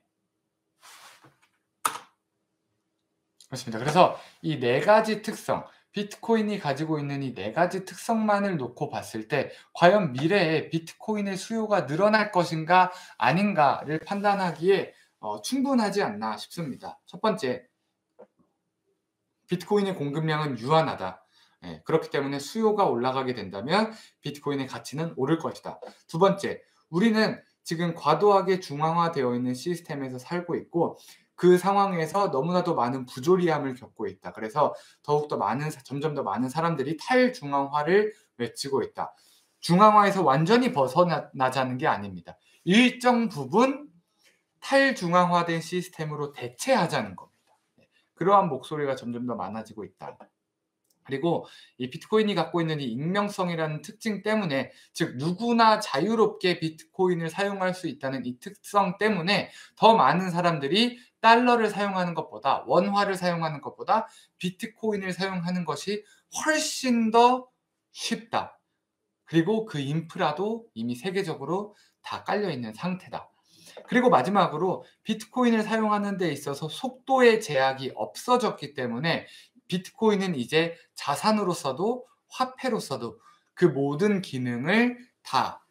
그렇습니다. 그래서 이 네 가지 특성, 비트코인이 가지고 있는 이 네 가지 특성만을 놓고 봤을 때 과연 미래에 비트코인의 수요가 늘어날 것인가 아닌가를 판단하기에 충분하지 않나 싶습니다. 첫 번째, 비트코인의 공급량은 유한하다. 그렇기 때문에 수요가 올라가게 된다면 비트코인의 가치는 오를 것이다. 두 번째, 우리는 지금 과도하게 중앙화되어 있는 시스템에서 살고 있고 그 상황에서 너무나도 많은 부조리함을 겪고 있다. 그래서 더욱더 점점 더 많은 사람들이 탈중앙화를 외치고 있다. 중앙화에서 완전히 벗어나자는 게 아닙니다. 일정 부분 탈중앙화된 시스템으로 대체하자는 겁니다. 그러한 목소리가 점점 더 많아지고 있다. 그리고 이 비트코인이 갖고 있는 이 익명성이라는 특징 때문에, 즉 누구나 자유롭게 비트코인을 사용할 수 있다는 이 특성 때문에 더 많은 사람들이 달러를 사용하는 것보다, 원화를 사용하는 것보다 비트코인을 사용하는 것이 훨씬 더 쉽다. 그리고 그 인프라도 이미 세계적으로 다 깔려 있는 상태다. 그리고 마지막으로 비트코인을 사용하는 데 있어서 속도의 제약이 없어졌기 때문에 비트코인은 이제 자산으로서도 화폐로서도 그 모든 기능을 다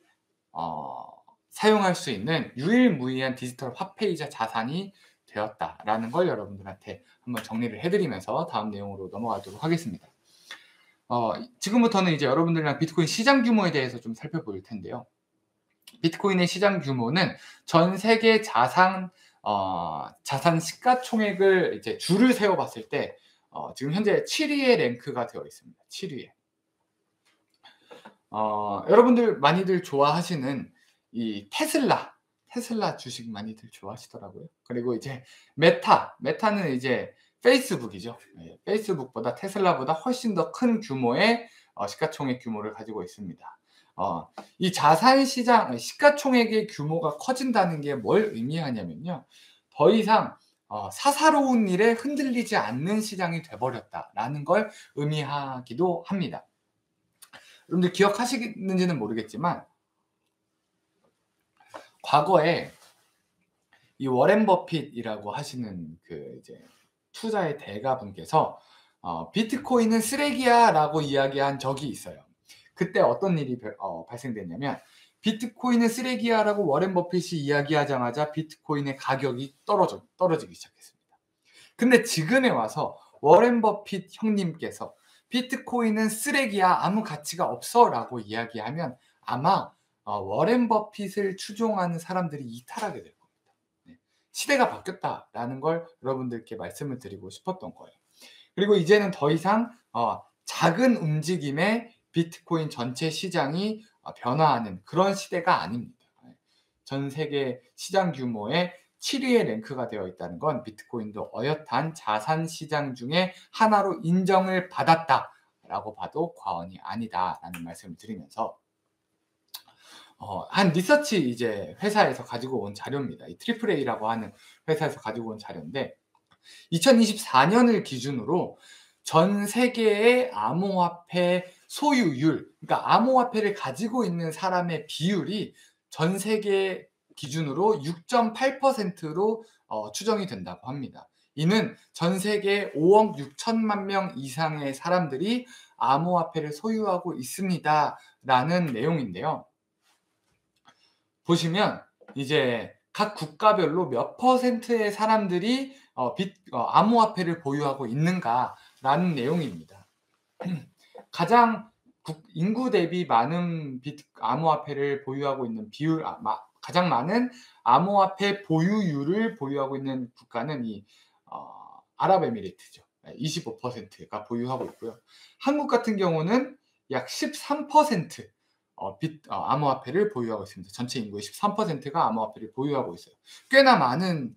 사용할 수 있는 유일무이한 디지털 화폐이자 자산이 되었다라는 걸 여러분들한테 한번 정리를 해드리면서 다음 내용으로 넘어가도록 하겠습니다. 지금부터는 이제 여러분들이랑 비트코인 시장 규모에 대해서 좀 살펴볼 텐데요. 비트코인의 시장 규모는 전 세계 자산 시가총액을 이제 줄을 세워 봤을 때 지금 현재 7위에 랭크가 되어 있습니다. 7위에. 여러분들 많이들 좋아하시는 이 테슬라 주식 많이들 좋아하시더라고요. 그리고 이제 메타는 이제 페이스북이죠. 페이스북보다 테슬라보다 훨씬 더 큰 규모의 시가총액 규모를 가지고 있습니다. 이 자산 시장 시가총액의 규모가 커진다는 게 뭘 의미하냐면요, 더 이상 사사로운 일에 흔들리지 않는 시장이 돼버렸다라는 걸 의미하기도 합니다. 여러분들 기억하시는지는 모르겠지만 과거에 이 워렌 버핏이라고 하시는 그 이제 투자의 대가분께서 비트코인은 쓰레기야라고 이야기한 적이 있어요. 그때 어떤 일이 발생됐냐면, 비트코인은 쓰레기야라고 워렌 버핏이 이야기하자마자 비트코인의 가격이 떨어지기 시작했습니다. 근데 지금에 와서 워렌 버핏 형님께서 비트코인은 쓰레기야, 아무 가치가 없어 라고 이야기하면 아마 워렌 버핏을 추종하는 사람들이 이탈하게 될 겁니다. 시대가 바뀌었다라는 걸 여러분들께 말씀을 드리고 싶었던 거예요. 그리고 이제는 더 이상 작은 움직임에 비트코인 전체 시장이 변화하는 그런 시대가 아닙니다. 전 세계 시장 규모의 7위에 랭크가 되어 있다는 건 비트코인도 어엿한 자산 시장 중에 하나로 인정을 받았다라고 봐도 과언이 아니다라는 말씀을 드리면서 한 리서치 이제 회사에서 가지고 온 자료입니다. 이 트리플 A라고 하는 회사에서 가지고 온 자료인데, 2024년을 기준으로 전 세계의 암호화폐 소유율, 그러니까 암호화폐를 가지고 있는 사람의 비율이 전 세계 기준으로 6.8%로 추정이 된다고 합니다. 이는 전 세계 5억 6천만 명 이상의 사람들이 암호화폐를 소유하고 있습니다라는 내용인데요. 보시면 이제 각 국가별로 몇 퍼센트의 사람들이 암호화폐를 보유하고 있는가라는 내용입니다. 가장 인구 대비 많은 암호화폐를 보유하고 있는 비율, 가장 많은 암호화폐 보유율을 보유하고 있는 국가는 이 아랍에미리트죠. 25%가 보유하고 있고요. 한국 같은 경우는 약 13% 암호화폐를 보유하고 있습니다. 전체 인구의 13%가 암호화폐를 보유하고 있어요. 꽤나 많은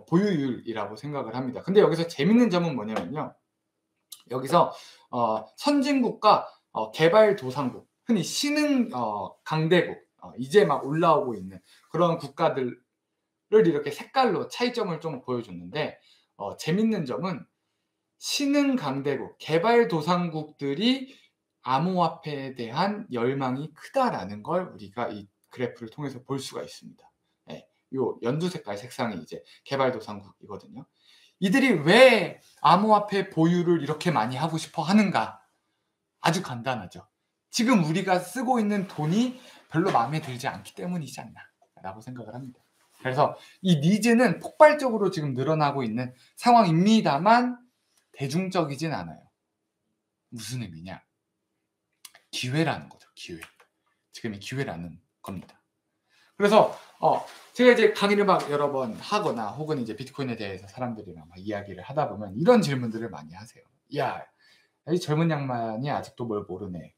보유율이라고 생각을 합니다. 근데 여기서 재밌는 점은 뭐냐면요. 여기서 선진국과 개발도상국, 흔히 신흥 강대국, 이제 막 올라오고 있는 그런 국가들을 이렇게 색깔로 차이점을 좀 보여줬는데, 재밌는 점은 신흥 강대국, 개발도상국들이 암호화폐에 대한 열망이 크다라는 걸 우리가 이 그래프를 통해서 볼 수가 있습니다. 네, 요 연두 색깔 색상이 이제 개발도상국이거든요. 이들이 왜 암호화폐 보유를 이렇게 많이 하고 싶어 하는가? 아주 간단하죠. 지금 우리가 쓰고 있는 돈이 별로 마음에 들지 않기 때문이지 않나 라고 생각을 합니다. 그래서 이 니즈는 폭발적으로 지금 늘어나고 있는 상황입니다만 대중적이진 않아요. 무슨 의미냐? 기회라는 거죠. 기회. 지금이 기회라는 겁니다. 그래서 제가 이제 강의를 막 여러 번 하거나 혹은 이제 비트코인에 대해서 사람들이랑 막 이야기를 하다 보면 이런 질문들을 많이 하세요. 야, 이 젊은 양반이 아직도 뭘 모르네.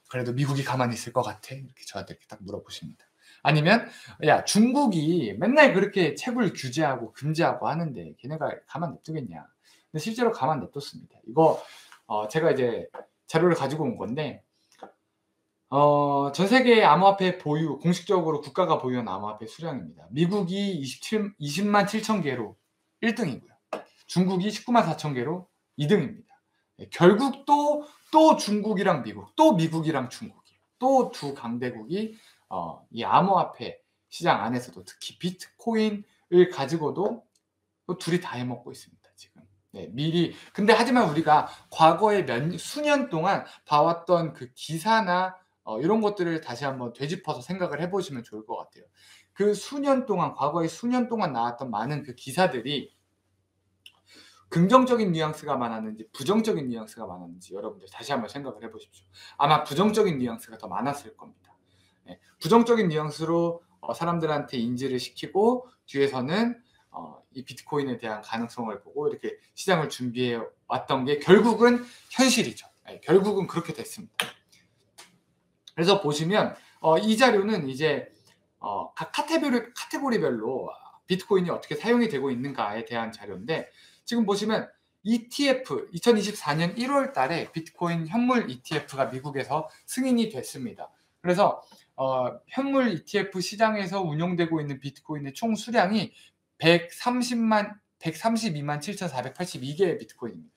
그래도 미국이 가만히 있을 것 같아? 이렇게 저한테 이렇게 딱 물어보십니다. 아니면 야, 중국이 맨날 그렇게 채굴 규제하고 금지하고 하는데 걔네가 가만 냅두겠냐? 근데 실제로 가만 냅뒀습니다. 이거 제가 이제 자료를 가지고 온 건데 전 세계의 암호화폐 보유, 공식적으로 국가가 보유한 암호화폐 수량입니다. 미국이 20만 7천 개로 1등이고요. 중국이 19만 4천 개로 2등입니다. 결국 또 중국이랑 미국, 또 미국이랑 중국이, 또 두 강대국이 이 암호화폐 시장 안에서도 특히 비트코인을 가지고도 또 둘이 다 해먹고 있습니다. 지금. 네, 미리. 근데 하지만 우리가 과거에 수년 동안 봐왔던 그 기사나 이런 것들을 다시 한번 되짚어서 생각을 해보시면 좋을 것 같아요. 그 수년 동안, 과거에 수년 동안 나왔던 많은 그 기사들이 긍정적인 뉘앙스가 많았는지 부정적인 뉘앙스가 많았는지 여러분들 다시 한번 생각을 해보십시오. 아마 부정적인 뉘앙스가 더 많았을 겁니다. 네, 부정적인 뉘앙스로 사람들한테 인지를 시키고 뒤에서는 이 비트코인에 대한 가능성을 보고 이렇게 시장을 준비해 왔던 게 결국은 현실이죠. 네, 결국은 그렇게 됐습니다. 그래서 보시면 이 자료는 이제 각 카테고리별로 비트코인이 어떻게 사용이 되고 있는가에 대한 자료인데 지금 보시면 ETF 2024년 1월 달에 비트코인 현물 ETF가 미국에서 승인이 됐습니다. 그래서 현물 ETF 시장에서 운용되고 있는 비트코인의 총 수량이 132만 7,482개의 비트코인입니다.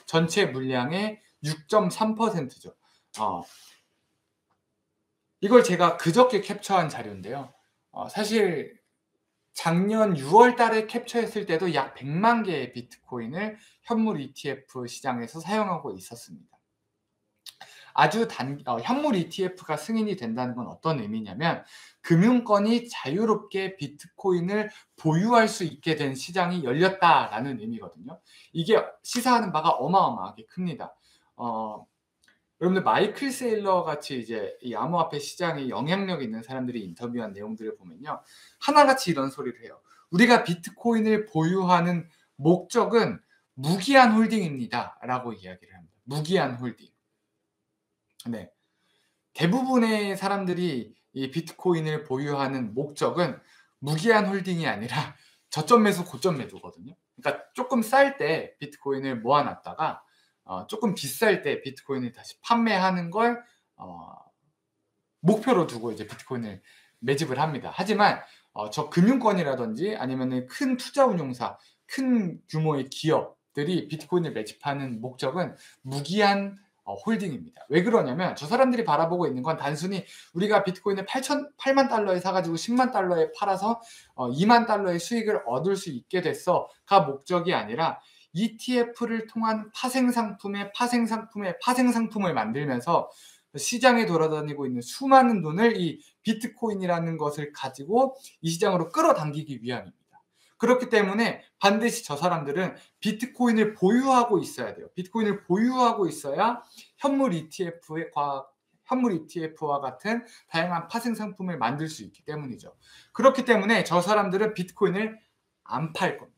전체 물량의 6.3%죠. 이걸 제가 그저께 캡처한 자료인데요. 사실 작년 6월 달에 캡처했을 때도 약 100만 개의 비트코인을 현물 ETF 시장에서 사용하고 있었습니다. 현물 ETF가 승인이 된다는 건 어떤 의미냐면 금융권이 자유롭게 비트코인을 보유할 수 있게 된 시장이 열렸다라는 의미거든요. 이게 시사하는 바가 어마어마하게 큽니다. 여러분들 마이클 세일러 같이 이제 이 암호화폐 시장에 영향력 있는 사람들이 인터뷰한 내용들을 보면요. 하나같이 이런 소리를 해요. 우리가 비트코인을 보유하는 목적은 무기한 홀딩입니다. 라고 이야기를 합니다. 무기한 홀딩. 네. 대부분의 사람들이 이 비트코인을 보유하는 목적은 무기한 홀딩이 아니라 저점 매수, 고점 매도거든요. 그러니까 조금 쌀 때 비트코인을 모아놨다가 조금 비쌀 때 비트코인을 다시 판매하는 걸 목표로 두고 이제 비트코인을 매집을 합니다. 하지만 저 금융권이라든지 아니면 큰 투자 운용사, 큰 규모의 기업들이 비트코인을 매집하는 목적은 무기한 홀딩입니다. 왜 그러냐면 저 사람들이 바라보고 있는 건 단순히 우리가 비트코인을 8만 달러에 사가지고 10만 달러에 팔아서 2만 달러의 수익을 얻을 수 있게 됐어가 목적이 아니라 ETF를 통한 파생상품을 만들면서 시장에 돌아다니고 있는 수많은 돈을 이 비트코인이라는 것을 가지고 이 시장으로 끌어당기기 위함입니다. 그렇기 때문에 반드시 저 사람들은 비트코인을 보유하고 있어야 돼요. 비트코인을 보유하고 있어야 현물 ETF와 같은 다양한 파생상품을 만들 수 있기 때문이죠. 그렇기 때문에 저 사람들은 비트코인을 안 팔 겁니다.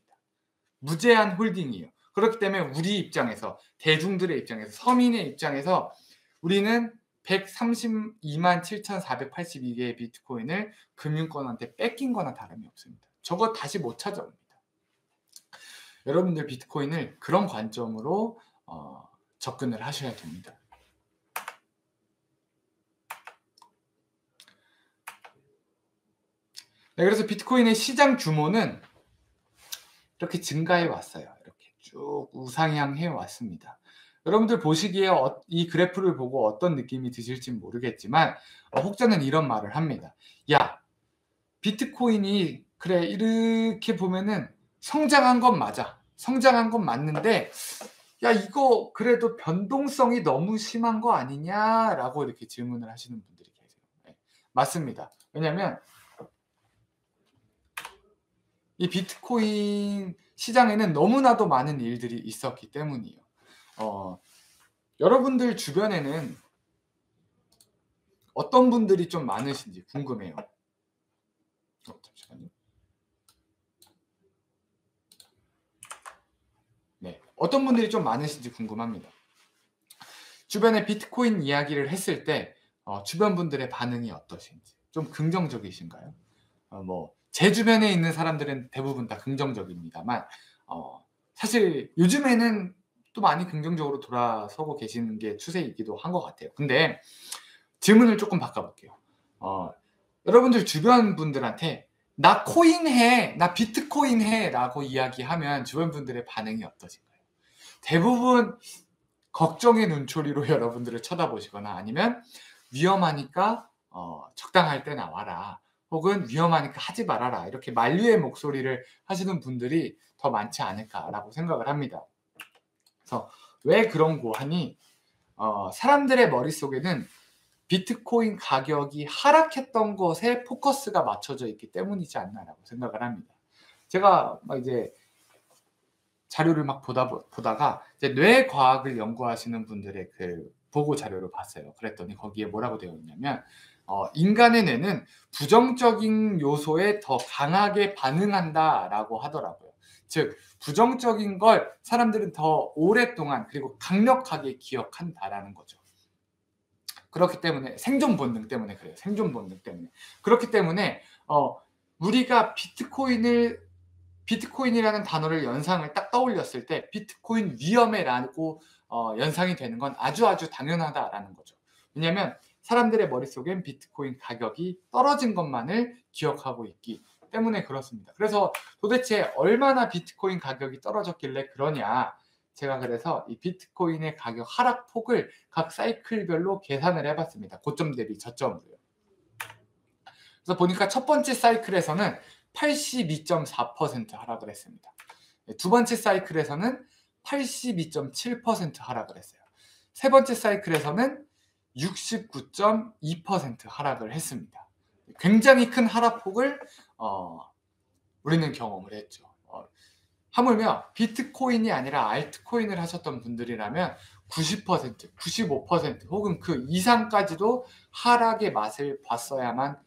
무제한 홀딩이에요. 그렇기 때문에 우리 입장에서, 대중들의 입장에서, 서민의 입장에서 우리는 132만 7,482개의 비트코인을 금융권한테 뺏긴 거나 다름이 없습니다. 저거 다시 못 찾아옵니다. 여러분들 비트코인을 그런 관점으로 접근을 하셔야 됩니다. 네, 그래서 비트코인의 시장 규모는 이렇게 증가해 왔어요. 이렇게 쭉 우상향해 왔습니다. 여러분들 보시기에 이 그래프를 보고 어떤 느낌이 드실지 모르겠지만 혹자는 이런 말을 합니다. 야, 비트코인이 그래 이렇게 보면은 성장한 건 맞아. 성장한 건 맞는데 야, 이거 그래도 변동성이 너무 심한 거 아니냐라고 이렇게 질문을 하시는 분들이 계세요. 네, 맞습니다. 왜냐하면 이 비트코인 시장에는 너무나도 많은 일들이 있었기 때문이에요. 여러분들 주변에는 어떤 분들이 좀 많으신지 궁금해요. 잠시만요. 네, 어떤 분들이 좀 많으신지 궁금합니다. 주변에 비트코인 이야기를 했을 때 주변 분들의 반응이 어떠신지, 좀 긍정적이신가요? 제 주변에 있는 사람들은 대부분 다 긍정적입니다만 사실 요즘에는 또 많이 긍정적으로 돌아서고 계시는 게 추세이기도 한 것 같아요. 근데 질문을 조금 바꿔볼게요. 여러분들 주변 분들한테 나 코인 해, 나 비트코인 해 라고 이야기하면 주변 분들의 반응이 어떠신가요? 대부분 걱정의 눈초리로 여러분들을 쳐다보시거나 아니면 위험하니까 적당할 때 나와라, 혹은 위험하니까 하지 말아라, 이렇게 만류의 목소리를 하시는 분들이 더 많지 않을까라고 생각을 합니다. 그래서 왜 그런고 하니 사람들의 머릿속에는 비트코인 가격이 하락했던 것에 포커스가 맞춰져 있기 때문이지 않나라고 생각을 합니다. 제가 이제 자료를 막 보다가 이제 뇌과학을 연구하시는 분들의 그 보고 자료를 봤어요. 그랬더니 거기에 뭐라고 되어 있냐면 인간의 뇌는 부정적인 요소에 더 강하게 반응한다라고 하더라고요. 즉 부정적인 걸 사람들은 더 오랫동안 그리고 강력하게 기억한다라는 거죠. 그렇기 때문에 생존 본능 때문에 그래요. 생존 본능 때문에. 그렇기 때문에 우리가 비트코인이라는 단어를 연상을 딱 떠올렸을 때 비트코인 위험해라고 연상이 되는 건 아주 당연하다라는 거죠. 왜냐하면 사람들의 머릿속엔 비트코인 가격이 떨어진 것만을 기억하고 있기 때문에 그렇습니다. 그래서 도대체 얼마나 비트코인 가격이 떨어졌길래 그러냐, 제가 그래서 이 비트코인의 가격 하락폭을 각 사이클별로 계산을 해봤습니다. 고점 대비 저점으로요. 그래서 보니까 첫 번째 사이클에서는 82.4% 하락을 했습니다. 두 번째 사이클에서는 82.7% 하락을 했어요. 세 번째 사이클에서는 69.2% 하락을 했습니다. 굉장히 큰 하락폭을 우리는 경험을 했죠. 하물며 비트코인이 아니라 알트코인을 하셨던 분들이라면 90%, 95% 혹은 그 이상까지도 하락의 맛을 봤어야만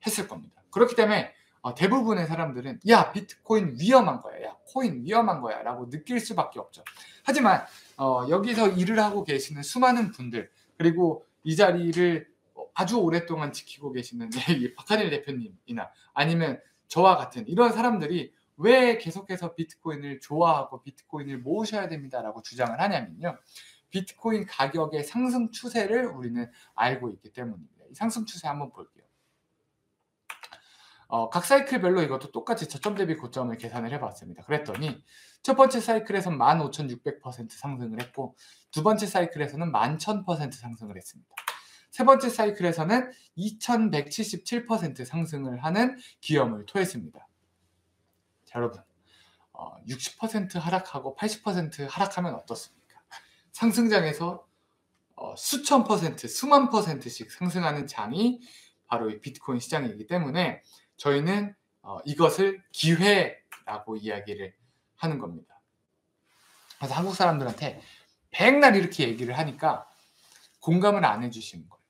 했을 겁니다. 그렇기 때문에 대부분의 사람들은 야, 비트코인 위험한 거야, 야, 코인 위험한 거야 라고 느낄 수밖에 없죠. 하지만 여기서 일을 하고 계시는 수많은 분들, 그리고 이 자리를 아주 오랫동안 지키고 계시는 박한일 대표님이나 아니면 저와 같은 이런 사람들이 왜 계속해서 비트코인을 좋아하고 비트코인을 모으셔야 됩니다라고 주장을 하냐면요, 비트코인 가격의 상승 추세를 우리는 알고 있기 때문입니다. 이 상승 추세 한번 볼게요. 각 사이클별로 이것도 똑같이 저점 대비 고점을 계산을 해봤습니다. 그랬더니 첫 번째 사이클에서는 15,600% 상승을 했고, 두 번째 사이클에서는 11,000% 상승을 했습니다. 세 번째 사이클에서는 2,177% 상승을 하는 기염을 토했습니다. 자, 여러분 60% 하락하고 80% 하락하면 어떻습니까? 상승장에서 수천 퍼센트, 수만 퍼센트씩 상승하는 장이 바로 이 비트코인 시장이기 때문에 저희는 이것을 기회라고 이야기를 하는 겁니다. 그래서 한국 사람들한테 백날 이렇게 얘기를 하니까 공감을 안 해주시는 거예요.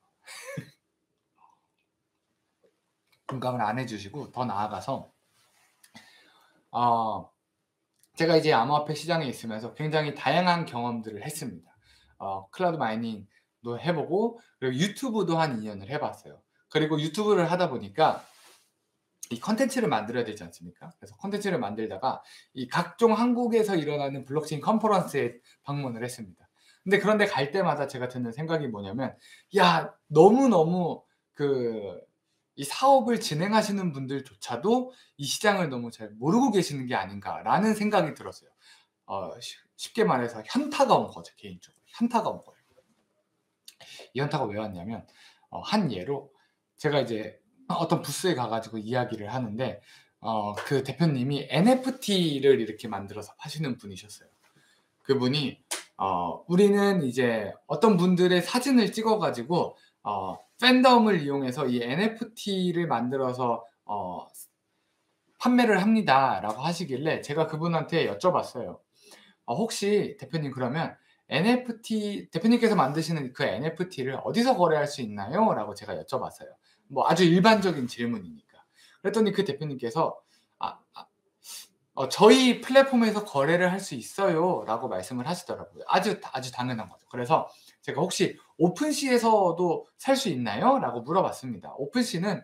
공감을 안 해주시고 더 나아가서 제가 이제 암호화폐 시장에 있으면서 굉장히 다양한 경험들을 했습니다. 클라우드 마이닝도 해 보고 그리고 유튜브도 한 2 년을 해 봤어요. 그리고 유튜브를 하다 보니까 이 콘텐츠를 만들어야 되지 않습니까? 그래서 콘텐츠를 만들다가 이 각종 한국에서 일어나는 블록체인 컨퍼런스에 방문을 했습니다. 근데 그런데 갈 때마다 제가 드는 생각이 뭐냐면 야 너무너무 이 사업을 진행하시는 분들조차도 이 시장을 너무 잘 모르고 계시는 게 아닌가라는 생각이 들었어요. 쉽게 말해서 현타가 온 거죠. 개인적으로 현타가 온 거예요. 이 현타가 왜 왔냐면 한 예로 제가 이제 어떤 부스에 가가지고 이야기를 하는데 그 대표님이 NFT를 이렇게 만들어서 파시는 분이셨어요. 그분이 우리는 이제 어떤 분들의 사진을 찍어가지고 팬덤을 이용해서 이 NFT를 만들어서 판매를 합니다라고 하시길래 제가 그분한테 여쭤봤어요. 혹시 대표님 그러면 대표님께서 만드시는 그 NFT를 어디서 거래할 수 있나요? 라고 제가 여쭤봤어요. 뭐 아주 일반적인 질문이니까. 그랬더니 그 대표님께서 저희 플랫폼에서 거래를 할 수 있어요 라고 말씀을 하시더라고요. 아주 당연한 거죠. 그래서 제가 혹시 오픈시에서도 살 수 있나요? 라고 물어봤습니다. 오픈시는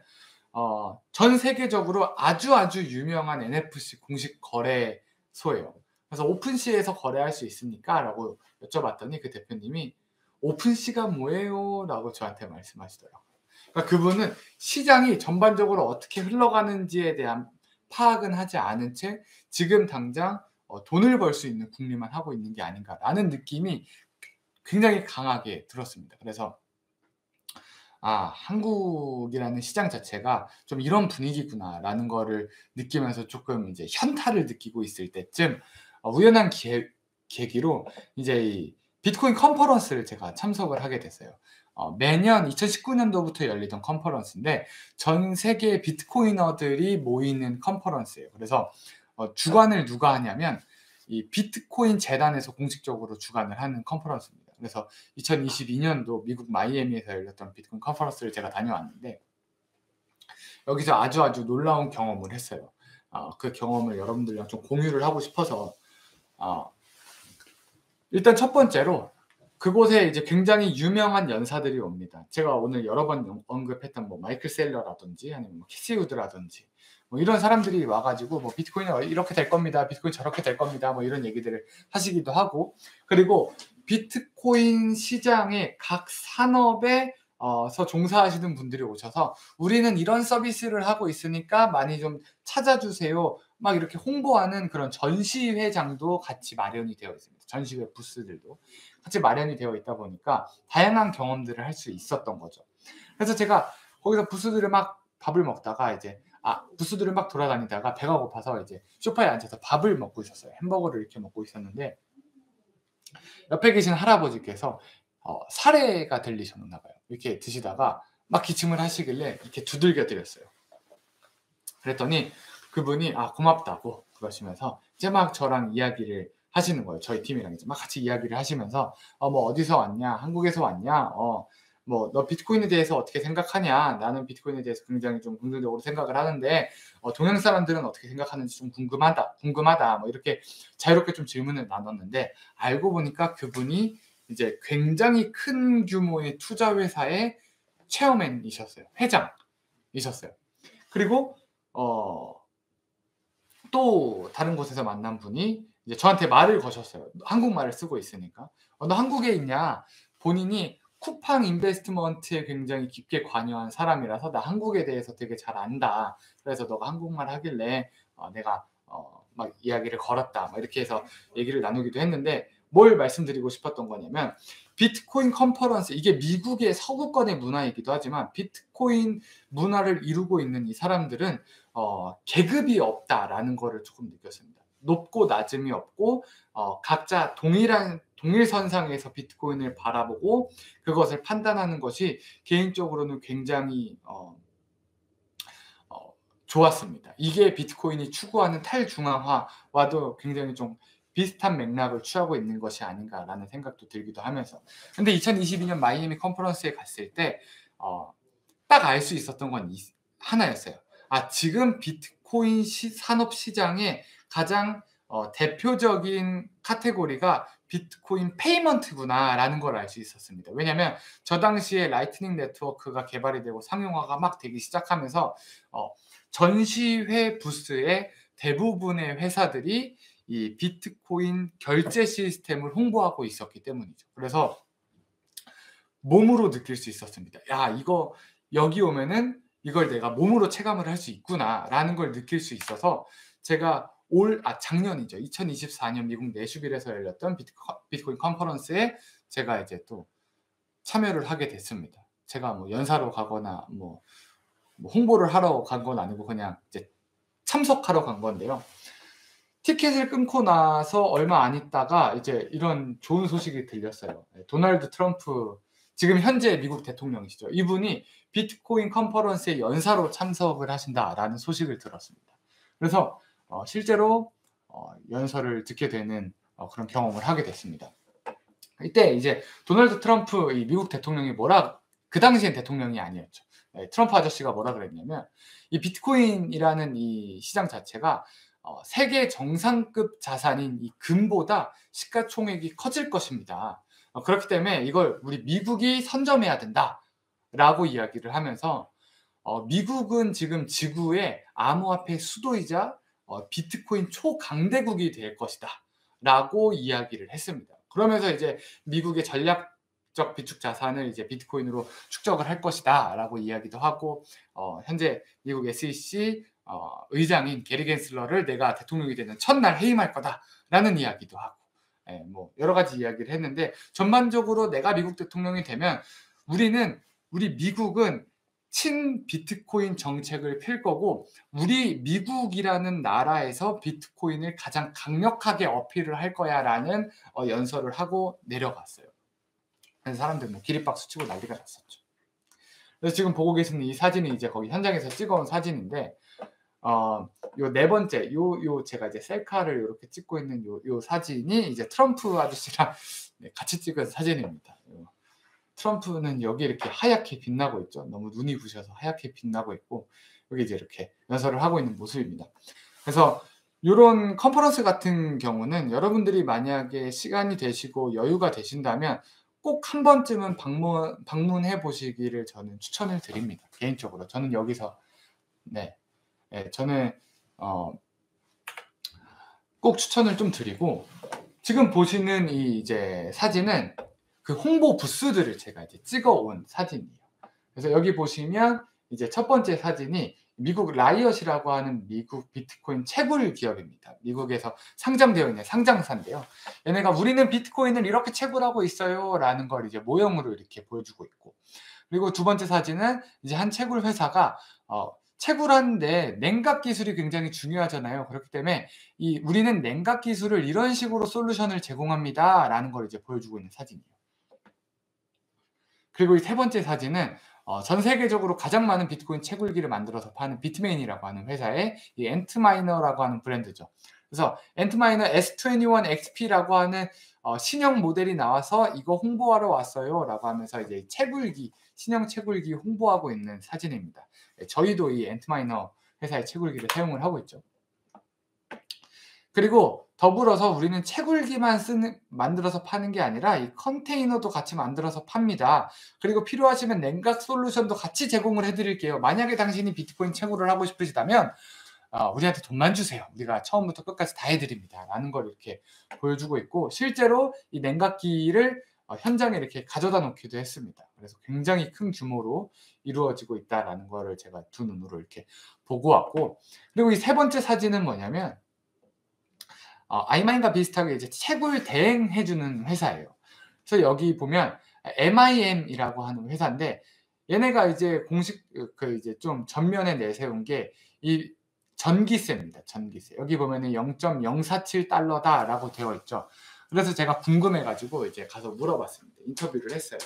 전 세계적으로 아주 유명한 NFC 공식 거래소예요. 그래서 오픈시에서 거래할 수 있습니까? 라고 여쭤봤더니 그 대표님이 오픈시가 뭐예요? 라고 저한테 말씀하시더라고요. 그러니까 그분은 시장이 전반적으로 어떻게 흘러가는지에 대한 파악은 하지 않은 채 지금 당장 돈을 벌 수 있는 궁리만 하고 있는 게 아닌가라는 느낌이 굉장히 강하게 들었습니다. 그래서 한국이라는 시장 자체가 좀 이런 분위기구나라는 거를 느끼면서 조금 이제 현타를 느끼고 있을 때쯤 우연한 계기로 이제 이 비트코인 컨퍼런스를 제가 참석을 하게 됐어요. 매년 2019년도부터 열리던 컨퍼런스인데 전 세계 비트코이너들이 모이는 컨퍼런스예요. 그래서 주관을 누가 하냐면 이 비트코인 재단에서 공식적으로 주관을 하는 컨퍼런스입니다. 그래서 2022년도 미국 마이애미에서 열렸던 비트코인 컨퍼런스를 제가 다녀왔는데 여기서 아주 놀라운 경험을 했어요. 그 경험을 여러분들이랑 좀 공유를 하고 싶어서 일단 첫 번째로 그곳에 이제 굉장히 유명한 연사들이 옵니다. 제가 오늘 여러 번 언급했던 뭐 마이클 셀러라든지 아니면 뭐 캐시 우드라든지 뭐 이런 사람들이 와가지고 뭐 비트코인이 이렇게 될 겁니다. 비트코인 저렇게 될 겁니다. 뭐 이런 얘기들을 하시기도 하고 그리고 비트코인 시장의 각 산업에 서 종사하시는 분들이 오셔서 우리는 이런 서비스를 하고 있으니까 많이 좀 찾아주세요. 막 이렇게 홍보하는 그런 전시회장도 같이 마련이 되어 있습니다. 전시회 부스들도 같이 마련이 되어 있다 보니까 다양한 경험들을 할 수 있었던 거죠. 그래서 제가 거기서 부스들을 막 밥을 먹다가 이제 부스들을 막 돌아다니다가 배가 고파서 이제 소파에 앉아서 밥을 먹고 있었어요. 햄버거를 이렇게 먹고 있었는데 옆에 계신 할아버지께서 사례가 들리셨나 봐요. 이렇게 드시다가 막 기침을 하시길래 이렇게 두들겨 드렸어요. 그랬더니 그분이 고맙다고 그러시면서 이제 막 저랑 이야기를 하시는 거예요. 저희 팀이랑 이제 막 같이 이야기를 하시면서 뭐 어디서 왔냐, 한국에서 왔냐, 뭐 너 비트코인에 대해서 어떻게 생각하냐? 나는 비트코인에 대해서 굉장히 좀 긍정적으로 생각을 하는데 동양 사람들은 어떻게 생각하는지 좀 궁금하다. 뭐 이렇게 자유롭게 좀 질문을 나눴는데 알고 보니까 그분이 이제 굉장히 큰 규모의 투자 회사의 체어맨이셨어요. 회장이셨어요. 그리고 또 다른 곳에서 만난 분이 이제 저한테 말을 거셨어요. 한국말을 쓰고 있으니까. 너 한국에 있냐? 본인이 쿠팡 인베스트먼트에 굉장히 깊게 관여한 사람이라서 나 한국에 대해서 되게 잘 안다. 그래서 너가 한국말 하길래 내가 막 이야기를 걸었다. 막 이렇게 해서 얘기를 나누기도 했는데 뭘 말씀드리고 싶었던 거냐면 비트코인 컨퍼런스 이게 미국의 서구권의 문화이기도 하지만 비트코인 문화를 이루고 있는 이 사람들은 계급이 없다라는 거를 조금 느꼈습니다. 높고 낮음이 없고 각자 동일선상에서 비트코인을 바라보고 그것을 판단하는 것이 개인적으로는 굉장히 좋았습니다. 이게 비트코인이 추구하는 탈중앙화와도 굉장히 좀 비슷한 맥락을 취하고 있는 것이 아닌가라는 생각도 들기도 하면서 근데 2022년 마이애미 컨퍼런스에 갔을 때 딱 알 수 있었던 건 하나였어요. 지금 비트코인 산업 시장에 가장 대표적인 카테고리가 비트코인 페이먼트구나라는 걸 알 수 있었습니다. 왜냐하면 저 당시에 라이트닝 네트워크가 개발이 되고 상용화가 막 되기 시작하면서 전시회 부스에 대부분의 회사들이 이 비트코인 결제 시스템을 홍보하고 있었기 때문이죠. 그래서 몸으로 느낄 수 있었습니다. 야, 이거 여기 오면은 이걸 내가 몸으로 체감을 할 수 있구나라는 걸 느낄 수 있어서 제가 작년이죠. 2024년 미국 내슈빌에서 열렸던 비트코인 컨퍼런스에 제가 이제 또 참여를 하게 됐습니다. 제가 뭐 연사로 가거나 뭐 홍보를 하러 간 건 아니고 그냥 이제 참석하러 간 건데요. 티켓을 끊고 나서 얼마 안 있다가 이제 이런 좋은 소식이 들렸어요. 도널드 트럼프, 지금 현재 미국 대통령이시죠. 이분이 비트코인 컨퍼런스에 연사로 참석을 하신다라는 소식을 들었습니다. 그래서 실제로 연설을 듣게 되는 그런 경험을 하게 됐습니다. 이때 이제 도널드 트럼프, 이 미국 대통령이 그 당시엔 대통령이 아니었죠. 트럼프 아저씨가 뭐라 그랬냐면, 이 비트코인이라는 이 시장 자체가 세계 정상급 자산인 이 금보다 시가총액이 커질 것입니다. 그렇기 때문에 이걸 우리 미국이 선점해야 된다라고 이야기를 하면서 미국은 지금 지구의 암호화폐 수도이자 비트코인 초강대국이 될 것이다 라고 이야기를 했습니다. 그러면서 이제 미국의 전략적 비축 자산을 이제 비트코인으로 축적을 할 것이다 라고 이야기도 하고, 현재 미국 SEC 의장인 게리 겐슬러를 내가 대통령이 되는 첫날 해임할 거다라는 이야기도 하고, 뭐 여러 가지 이야기를 했는데, 전반적으로 내가 미국 대통령이 되면 우리 미국은 친 비트코인 정책을 펼 거고, 우리 미국이라는 나라에서 비트코인을 가장 강력하게 어필을 할 거야 라는 연설을 하고 내려갔어요. 그래서 사람들 뭐 기립박수 치고 난리가 났었죠. 그래서 지금 보고 계시는 이 사진이 이제 거기 현장에서 찍어온 사진인데, 요 네 번째, 제가 이제 셀카를 이렇게 찍고 있는 요 사진이 이제 트럼프 아저씨랑 같이 찍은 사진입니다. 트럼프는 여기 이렇게 하얗게 빛나고 있죠. 너무 눈이 부셔서 하얗게 빛나고 있고, 여기 이제 이렇게 연설을 하고 있는 모습입니다. 그래서 이런 컨퍼런스 같은 경우는 여러분들이 만약에 시간이 되시고 여유가 되신다면 꼭 한 번쯤은 방문해 보시기를 저는 추천을 드립니다. 개인적으로 저는 여기서 저는 꼭 추천을 좀 드리고, 지금 보시는 이 이제 사진은 그 홍보 부스들을 제가 이제 찍어온 사진이에요. 그래서 여기 보시면 이제 첫 번째 사진이 미국 라이엇이라고 하는 미국 비트코인 채굴 기업입니다. 미국에서 상장되어 있는 상장사인데요. 얘네가 우리는 비트코인을 이렇게 채굴하고 있어요 라는 걸 이제 모형으로 이렇게 보여주고 있고, 그리고 두 번째 사진은 이제 한 채굴 회사가 채굴하는데 냉각 기술이 굉장히 중요하잖아요. 그렇기 때문에 우리는 냉각 기술을 이런 식으로 솔루션을 제공합니다 라는 걸 이제 보여주고 있는 사진이에요. 그리고 이 세 번째 사진은 전 세계적으로 가장 많은 비트코인 채굴기를 만들어서 파는 비트메인이라고 하는 회사의 이 엔트마이너라고 하는 브랜드죠. 그래서 엔트마이너 S21XP라고 하는 신형 모델이 나와서 이거 홍보하러 왔어요 라고 하면서 이제 신형 채굴기 홍보하고 있는 사진입니다. 저희도 이 엔트마이너 회사의 채굴기를 사용을 하고 있죠. 그리고 더불어서 우리는 채굴기만 만들어서 파는 게 아니라 이 컨테이너도 같이 만들어서 팝니다. 그리고 필요하시면 냉각 솔루션도 같이 제공을 해드릴게요. 만약에 당신이 비트코인 채굴을 하고 싶으시다면 우리한테 돈만 주세요. 우리가 처음부터 끝까지 다 해드립니다 라는 걸 이렇게 보여주고 있고, 실제로 이 냉각기를 현장에 이렇게 가져다 놓기도 했습니다. 그래서 굉장히 큰 규모로 이루어지고 있다라는 거를 제가 두 눈으로 이렇게 보고 왔고, 그리고 이 세 번째 사진은 뭐냐면 아이마인과 비슷하게 이제 채굴 대행해주는 회사예요. 그래서 여기 보면 MIM이라고 하는 회사인데, 얘네가 이제 이제 좀 전면에 내세운 게 이 전기세입니다. 전기세. 여기 보면은 0.047달러다라고 되어 있죠. 그래서 제가 궁금해가지고 이제 가서 물어봤습니다. 인터뷰를 했어요.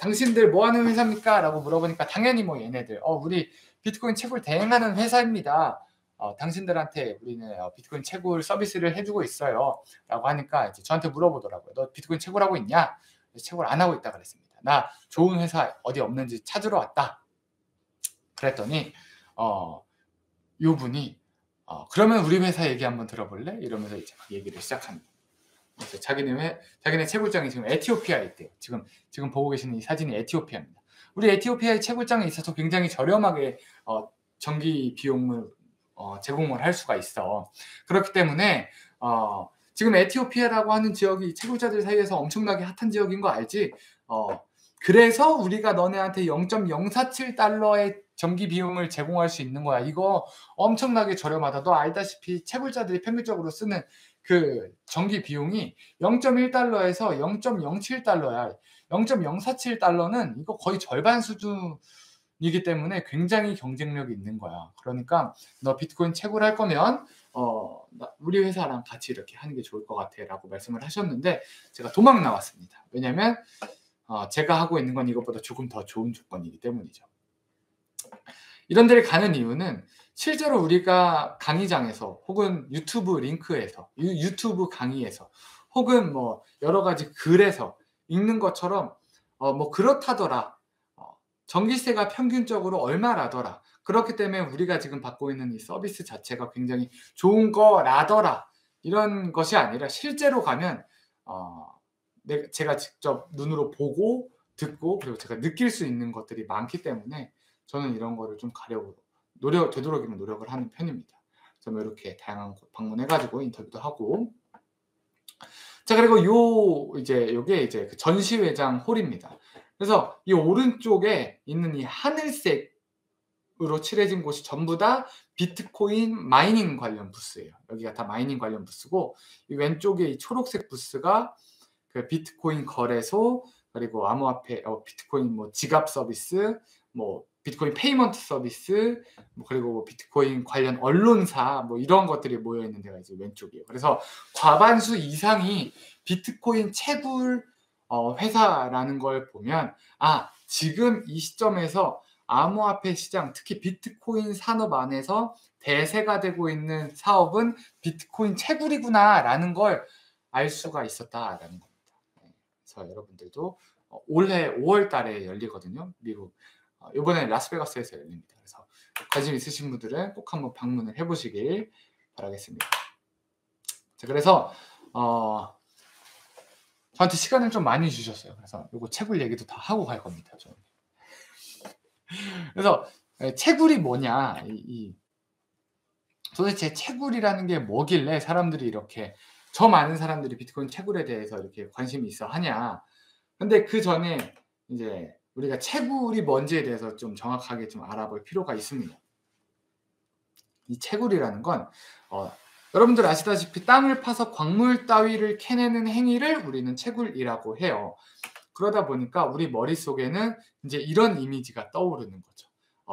당신들 뭐 하는 회사입니까? 라고 물어보니까 당연히 뭐 얘네들 우리 비트코인 채굴 대행하는 회사입니다. 당신들한테 우리는 비트코인 채굴 서비스를 해주고 있어요 라고 하니까 이제 저한테 물어보더라고요. 너 비트코인 채굴하고 있냐? 채굴 안 하고 있다 그랬습니다. 나 좋은 회사 어디 없는지 찾으러 왔다 그랬더니 요 분이 그러면 우리 회사 얘기 한번 들어볼래? 이러면서 이제 막 얘기를 시작합니다. 그래서 자기네 채굴장이 지금 에티오피아에 있대요. 지금 보고 계시는 이 사진이 에티오피아입니다. 우리 에티오피아의 채굴장에 있어서 굉장히 저렴하게 전기 비용을 제공을 할 수가 있어. 그렇기 때문에 지금 에티오피아라고 하는 지역이 채굴자들 사이에서 엄청나게 핫한 지역인 거 알지? 그래서 우리가 너네한테 0.047달러의 전기 비용을 제공할 수 있는 거야. 이거 엄청나게 저렴하다. 너 알다시피 채굴자들이 평균적으로 쓰는 그 전기 비용이 0.1달러에서 0.07달러야. 0.047달러는 이거 거의 절반 수준이기 때문에 굉장히 경쟁력이 있는 거야. 그러니까 너 비트코인 채굴할 거면 우리 회사랑 같이 이렇게 하는 게 좋을 것 같아 라고 말씀을 하셨는데 제가 도망 나왔습니다. 왜냐면 제가 하고 있는 건 이것보다 조금 더 좋은 조건이기 때문이죠. 이런 데를 가는 이유는 실제로 우리가 강의장에서 혹은 유튜브 링크에서 유튜브 강의에서 혹은 뭐 여러 가지 글에서 읽는 것처럼 뭐 그렇다더라. 전기세가 평균적으로 얼마라더라. 그렇기 때문에 우리가 지금 받고 있는 이 서비스 자체가 굉장히 좋은 거라더라. 이런 것이 아니라 실제로 가면 제가 직접 눈으로 보고 듣고 그리고 제가 느낄 수 있는 것들이 많기 때문에 저는 이런 거를 좀 가려고 되도록이면 노력을 하는 편입니다. 그래서 이렇게 다양한 곳 방문해가지고 인터뷰도 하고. 자, 그리고 요게 이제 그 전시회장 홀입니다. 그래서 이 오른쪽에 있는 이 하늘색으로 칠해진 곳이 전부 다 비트코인 마이닝 관련 부스예요. 여기가 다 마이닝 관련 부스고, 이 왼쪽에 이 초록색 부스가 그 비트코인 거래소, 그리고 암호화폐, 비트코인 뭐 지갑 서비스, 뭐 비트코인 페이먼트 서비스, 뭐 그리고 비트코인 관련 언론사, 뭐 이런 것들이 모여 있는 데가 이제 왼쪽이에요. 그래서 과반수 이상이 비트코인 채굴 회사라는 걸 보면 지금 이 시점에서 암호화폐 시장, 특히 비트코인 산업 안에서 대세가 되고 있는 사업은 비트코인 채굴이구나라는 걸 알 수가 있었다라는 겁니다. 그래서 여러분들도 올해 5월 달에 열리거든요. 미국. 이번에 라스베가스에서 열립니다. 그래서 관심 있으신 분들은 꼭 한번 방문을 해보시길 바라겠습니다. 자, 그래서 저한테 시간을 좀 많이 주셨어요. 그래서 이거 채굴 얘기도 다 하고 갈 겁니다. 저는. 그래서 채굴이 뭐냐, 도대체 채굴이라는 게 뭐길래 사람들이 이렇게 저 많은 사람들이 비트코인 채굴에 대해서 이렇게 관심이 있어 하냐. 근데 그 전에 이제 우리가 채굴이 뭔지에 대해서 좀 정확하게 좀 알아볼 필요가 있습니다. 이 채굴이라는 건 여러분들 아시다시피 땅을 파서 광물 따위를 캐내는 행위를 우리는 채굴이라고 해요. 그러다 보니까 우리 머릿속에는 이제 이런 이미지가 떠오르는 거죠.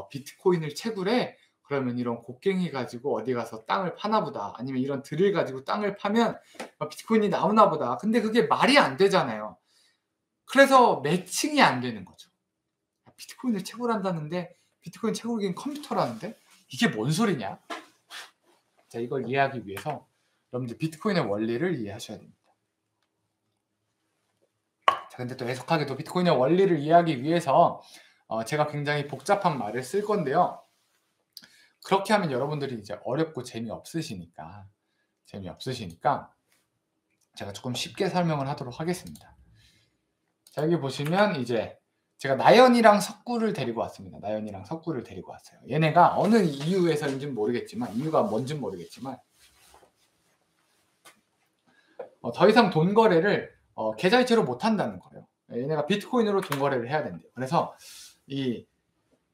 비트코인을 채굴해? 그러면 이런 곡괭이 가지고 어디 가서 땅을 파나 보다. 아니면 이런 드릴 가지고 땅을 파면 비트코인이 나오나 보다. 근데 그게 말이 안 되잖아요. 그래서 매칭이 안 되는 거죠. 비트코인을 채굴한다는데 비트코인 채굴기는 컴퓨터라는데 이게 뭔 소리냐? 자, 이걸 이해하기 위해서 여러분들 비트코인의 원리를 이해하셔야 됩니다. 자, 근데 또 해석하게도 비트코인의 원리를 이해하기 위해서 제가 굉장히 복잡한 말을 쓸 건데요. 그렇게 하면 여러분들이 이제 어렵고 재미없으시니까 제가 조금 쉽게 설명을 하도록 하겠습니다. 자, 여기 보시면 이제 제가 나연이랑 석구를 데리고 왔습니다. 나연이랑 석구를 데리고 왔어요. 얘네가 어느 이유에서인지는 모르겠지만, 이유가 뭔지는 모르겠지만 더 이상 돈 거래를 계좌이체로 못 한다는 거예요. 얘네가 비트코인으로 돈 거래를 해야 된대요. 그래서 이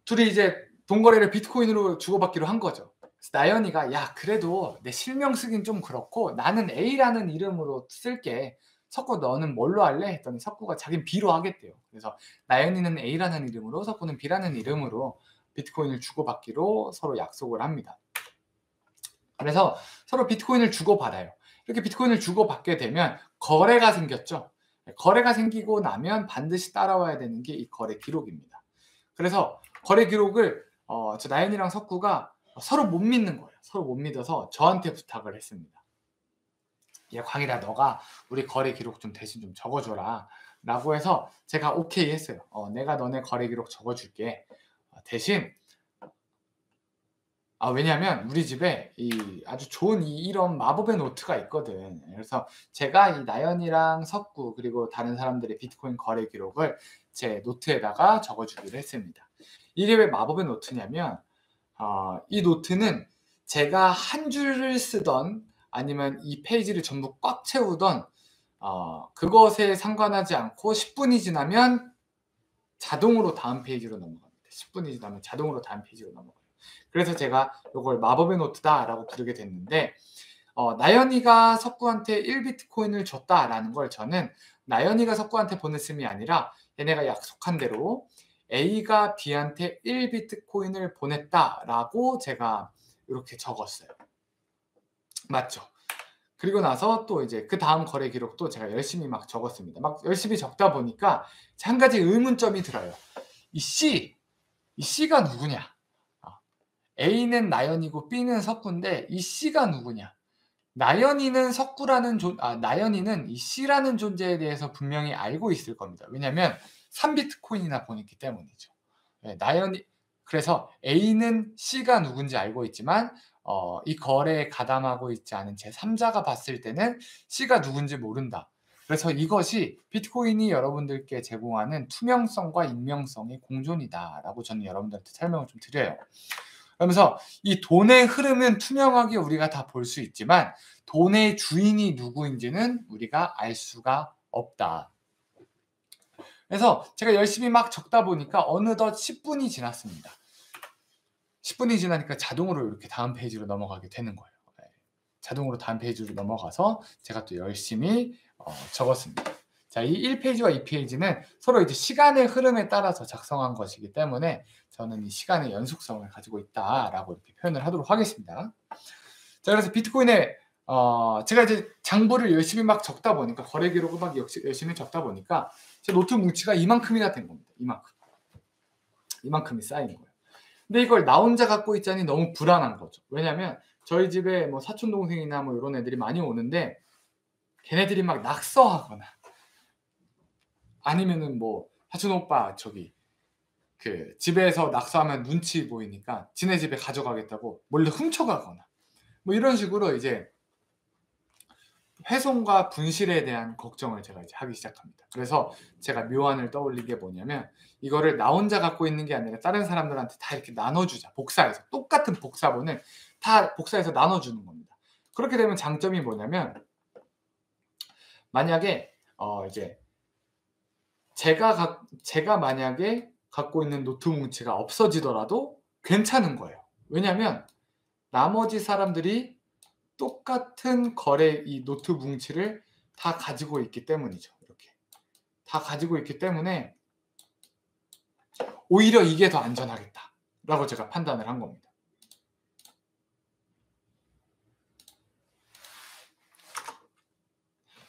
둘이 이제 돈 거래를 비트코인으로 주고받기로 한 거죠. 그래서 나연이가 야, 그래도 내 실명 쓰긴 좀 그렇고 나는 A라는 이름으로 쓸게. 석구 너는 뭘로 할래? 했더니 석구가 자기는 B로 하겠대요. 그래서 나연이는 A라는 이름으로, 석구는 B라는 이름으로 비트코인을 주고받기로 서로 약속을 합니다. 그래서 서로 비트코인을 주고받아요. 이렇게 비트코인을 주고받게 되면 거래가 생겼죠. 거래가 생기고 나면 반드시 따라와야 되는 게 이 거래 기록입니다. 그래서 거래 기록을 저 나연이랑 석구가 서로 못 믿는 거예요. 서로 못 믿어서 저한테 부탁을 했습니다. 야, 광일아, 너가 우리 거래 기록 좀 대신 좀 적어줘라 라고 해서 제가 오케이 했어요. 내가 너네 거래 기록 적어줄게. 대신 왜냐면 우리 집에 아주 좋은 이런 마법의 노트가 있거든. 그래서 제가 이 나연이랑 석구 그리고 다른 사람들의 비트코인 거래 기록을 제 노트에다가 적어주기로 했습니다. 이게 왜 마법의 노트냐면 이 노트는 제가 한 줄을 쓰던 아니면 이 페이지를 전부 꽉 채우던 그것에 상관하지 않고 10분이 지나면 자동으로 다음 페이지로 넘어갑니다. 10분이 지나면 자동으로 다음 페이지로 넘어가요. 그래서 제가 이걸 마법의 노트다라고 부르게 됐는데 나연이가 석구한테 1비트코인을 줬다라는 걸 저는 나연이가 석구한테 보냈음이 아니라 얘네가 약속한 대로 A가 B한테 1비트코인을 보냈다라고 제가 이렇게 적었어요. 맞죠? 그리고 나서 또 이제 그 다음 거래 기록도 제가 열심히 막 적었습니다. 막 열심히 적다 보니까 한 가지 의문점이 들어요. 이 C가 누구냐? A는 나연이고 B는 석구인데 이 C가 누구냐? 나연이는 나연이는 이 C라는 존재에 대해서 분명히 알고 있을 겁니다. 왜냐하면 3비트코인이나 보냈기 때문이죠. 그래서 A는 C가 누군지 알고 있지만 이 거래에 가담하고 있지 않은 제3자가 봤을 때는 C가 누군지 모른다. 그래서 이것이 비트코인이 여러분들께 제공하는 투명성과 익명성의 공존이다라고 저는 여러분들한테 설명을 좀 드려요. 그러면서 이 돈의 흐름은 투명하게 우리가 다 볼 수 있지만 돈의 주인이 누구인지는 우리가 알 수가 없다. 그래서 제가 열심히 막 적다 보니까 어느덧 10분이 지났습니다. 10분이 지나니까 자동으로 이렇게 다음 페이지로 넘어가게 되는 거예요. 자동으로 다음 페이지로 넘어가서 제가 또 열심히 적었습니다. 자, 이 1페이지와 2페이지는 서로 이제 시간의 흐름에 따라서 작성한 것이기 때문에 저는 이 시간의 연속성을 가지고 있다라고 이렇게 표현을 하도록 하겠습니다. 자, 그래서 비트코인에 제가 이제 장부를 열심히 막 적다 보니까 거래 기록을 막 열심히 적다 보니까 제 노트 뭉치가 이만큼이나 된 겁니다. 이만큼이 쌓인 거예요. 근데 이걸 나 혼자 갖고 있자니 너무 불안한 거죠. 왜냐면 저희 집에 뭐 사촌 동생이나 뭐 이런 애들이 많이 오는데 걔네들이 막 낙서하거나 아니면은 뭐 사촌 오빠 그 집에서 낙서하면 눈치 보이니까 지네 집에 가져가겠다고 몰래 훔쳐가거나 뭐 이런 식으로 이제 훼손과 분실에 대한 걱정을 제가 이제 하기 시작합니다. 그래서 제가 묘안을 떠올린 게 뭐냐면 이거를 나 혼자 갖고 있는 게 아니라 다른 사람들한테 다 이렇게 나눠주자. 복사해서 똑같은 복사본을 다 복사해서 나눠주는 겁니다. 그렇게 되면 장점이 뭐냐면 만약에 이제 제가 만약에 갖고 있는 노트 뭉치가 없어지더라도 괜찮은 거예요. 왜냐하면 나머지 사람들이 똑같은 이 노트 뭉치를 다 가지고 있기 때문이죠. 이렇게 다 가지고 있기 때문에 오히려 이게 더 안전하겠다라고 제가 판단을 한 겁니다.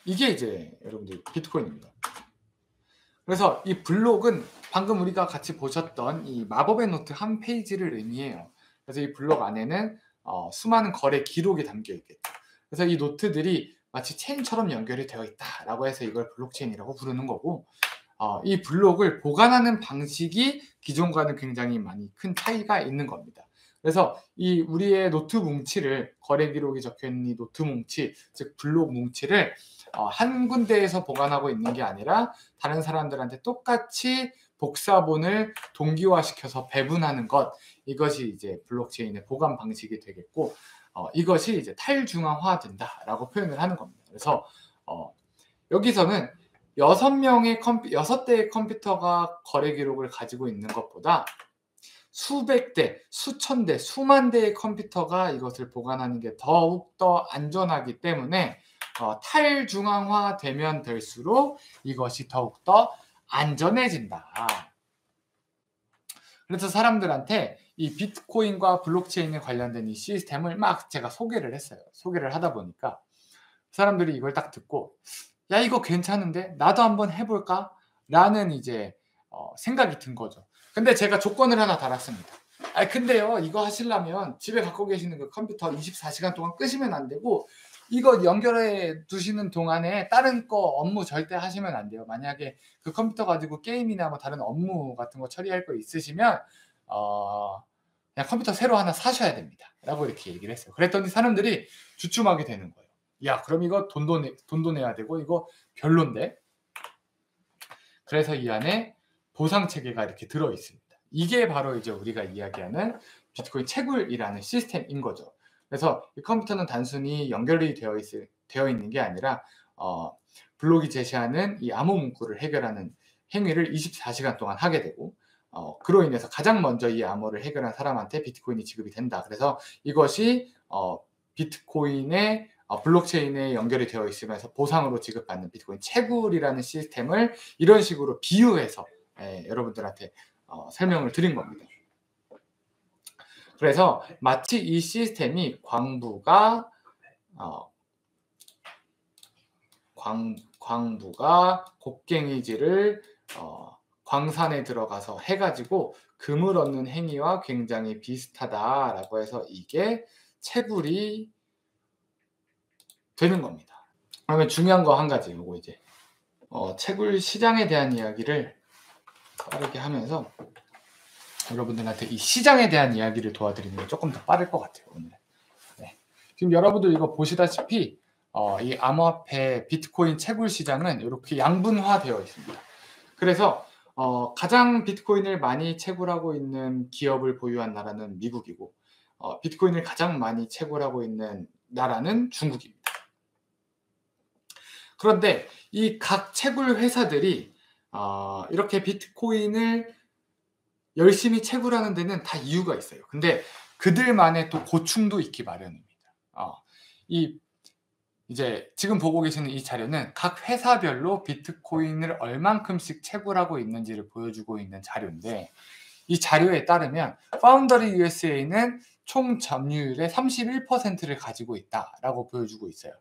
이게 이제 여러분들 비트코인입니다. 그래서 이 블록은 방금 우리가 같이 보셨던 이 마법의 노트 한 페이지를 의미해요. 그래서 이 블록 안에는 수많은 거래 기록이 담겨 있겠죠. 그래서 이 노트들이 마치 체인처럼 연결이 되어 있다라고 해서 이걸 블록체인이라고 부르는 거고 이 블록을 보관하는 방식이 기존과는 굉장히 많이 큰 차이가 있는 겁니다. 그래서 이 우리의 노트 뭉치를 거래 기록이 적혀 있는 이 노트 뭉치, 즉 블록 뭉치를 한 군데에서 보관하고 있는 게 아니라 다른 사람들한테 똑같이 복사본을 동기화시켜서 배분하는 것, 이것이 이제 블록체인의 보관 방식이 되겠고 이것이 이제 탈중앙화된다라고 표현을 하는 겁니다. 그래서 여기서는 6대의 컴퓨터가 거래 기록을 가지고 있는 것보다 수백 대, 수천 대, 수만 대의 컴퓨터가 이것을 보관하는 게 더욱더 안전하기 때문에 탈중앙화 되면 될수록 이것이 더욱더 안전해진다. 그래서 사람들한테 이 비트코인과 블록체인에 관련된 이 시스템을 막 제가 소개를 했어요. 소개를 하다 보니까 사람들이 이걸 딱 듣고 야 이거 괜찮은데 나도 한번 해볼까? 라는 이제 생각이 든 거죠. 근데 제가 조건을 하나 달았습니다. 근데요 이거 하시려면 집에 갖고 계시는 그 컴퓨터 24시간 동안 끄시면 안 되고 이거 연결해 두시는 동안에 다른 거 업무 절대 하시면 안 돼요. 만약에 그 컴퓨터 가지고 게임이나 뭐 다른 업무 같은 거 처리할 거 있으시면 그냥 컴퓨터 새로 하나 사셔야 됩니다. 라고 이렇게 얘기를 했어요. 그랬더니 사람들이 주춤하게 되는 거예요. 야, 그럼 이거 돈도 내야 되고 이거 별론데? 그래서 이 안에 보상 체계가 이렇게 들어 있습니다. 이게 바로 이제 우리가 이야기하는 비트코인 채굴이라는 시스템인 거죠. 그래서 이 컴퓨터는 단순히 연결이 되어 있는 게 아니라 블록이 제시하는 이 암호 문구를 해결하는 행위를 24시간 동안 하게 되고 그로 인해서 가장 먼저 이 암호를 해결한 사람한테 비트코인이 지급이 된다. 그래서 이것이 비트코인의 블록체인에 연결이 되어 있으면서 보상으로 지급받는 비트코인 채굴이라는 시스템을 이런 식으로 비유해서 여러분들한테 설명을 드린 겁니다. 그래서 마치 이 시스템이 광부가 곡괭이질을 광산에 들어가서 해가지고 금을 얻는 행위와 굉장히 비슷하다라고 해서 이게 채굴이 되는 겁니다. 그러면 중요한 거 한 가지, 요거 이제 채굴 시장에 대한 이야기를 빠르게 하면서 여러분들한테 이 시장에 대한 이야기를 도와드리는 게 조금 더 빠를 것 같아요, 오늘. 네. 지금 여러분들 이거 보시다시피 이 암호화폐 비트코인 채굴 시장은 이렇게 양분화되어 있습니다. 그래서 가장 비트코인을 많이 채굴하고 있는 기업을 보유한 나라는 미국이고 비트코인을 가장 많이 채굴하고 있는 나라는 중국입니다. 그런데 이 각 채굴 회사들이 이렇게 비트코인을 열심히 채굴하는 데는 다 이유가 있어요. 근데 그들만의 또 고충도 있기 마련입니다. 이제 지금 보고 계시는 이 자료는 각 회사별로 비트코인을 얼만큼씩 채굴하고 있는지를 보여주고 있는 자료인데 이 자료에 따르면 파운더리 USA는 총 점유율의 31%를 가지고 있다라고 보여주고 있어요.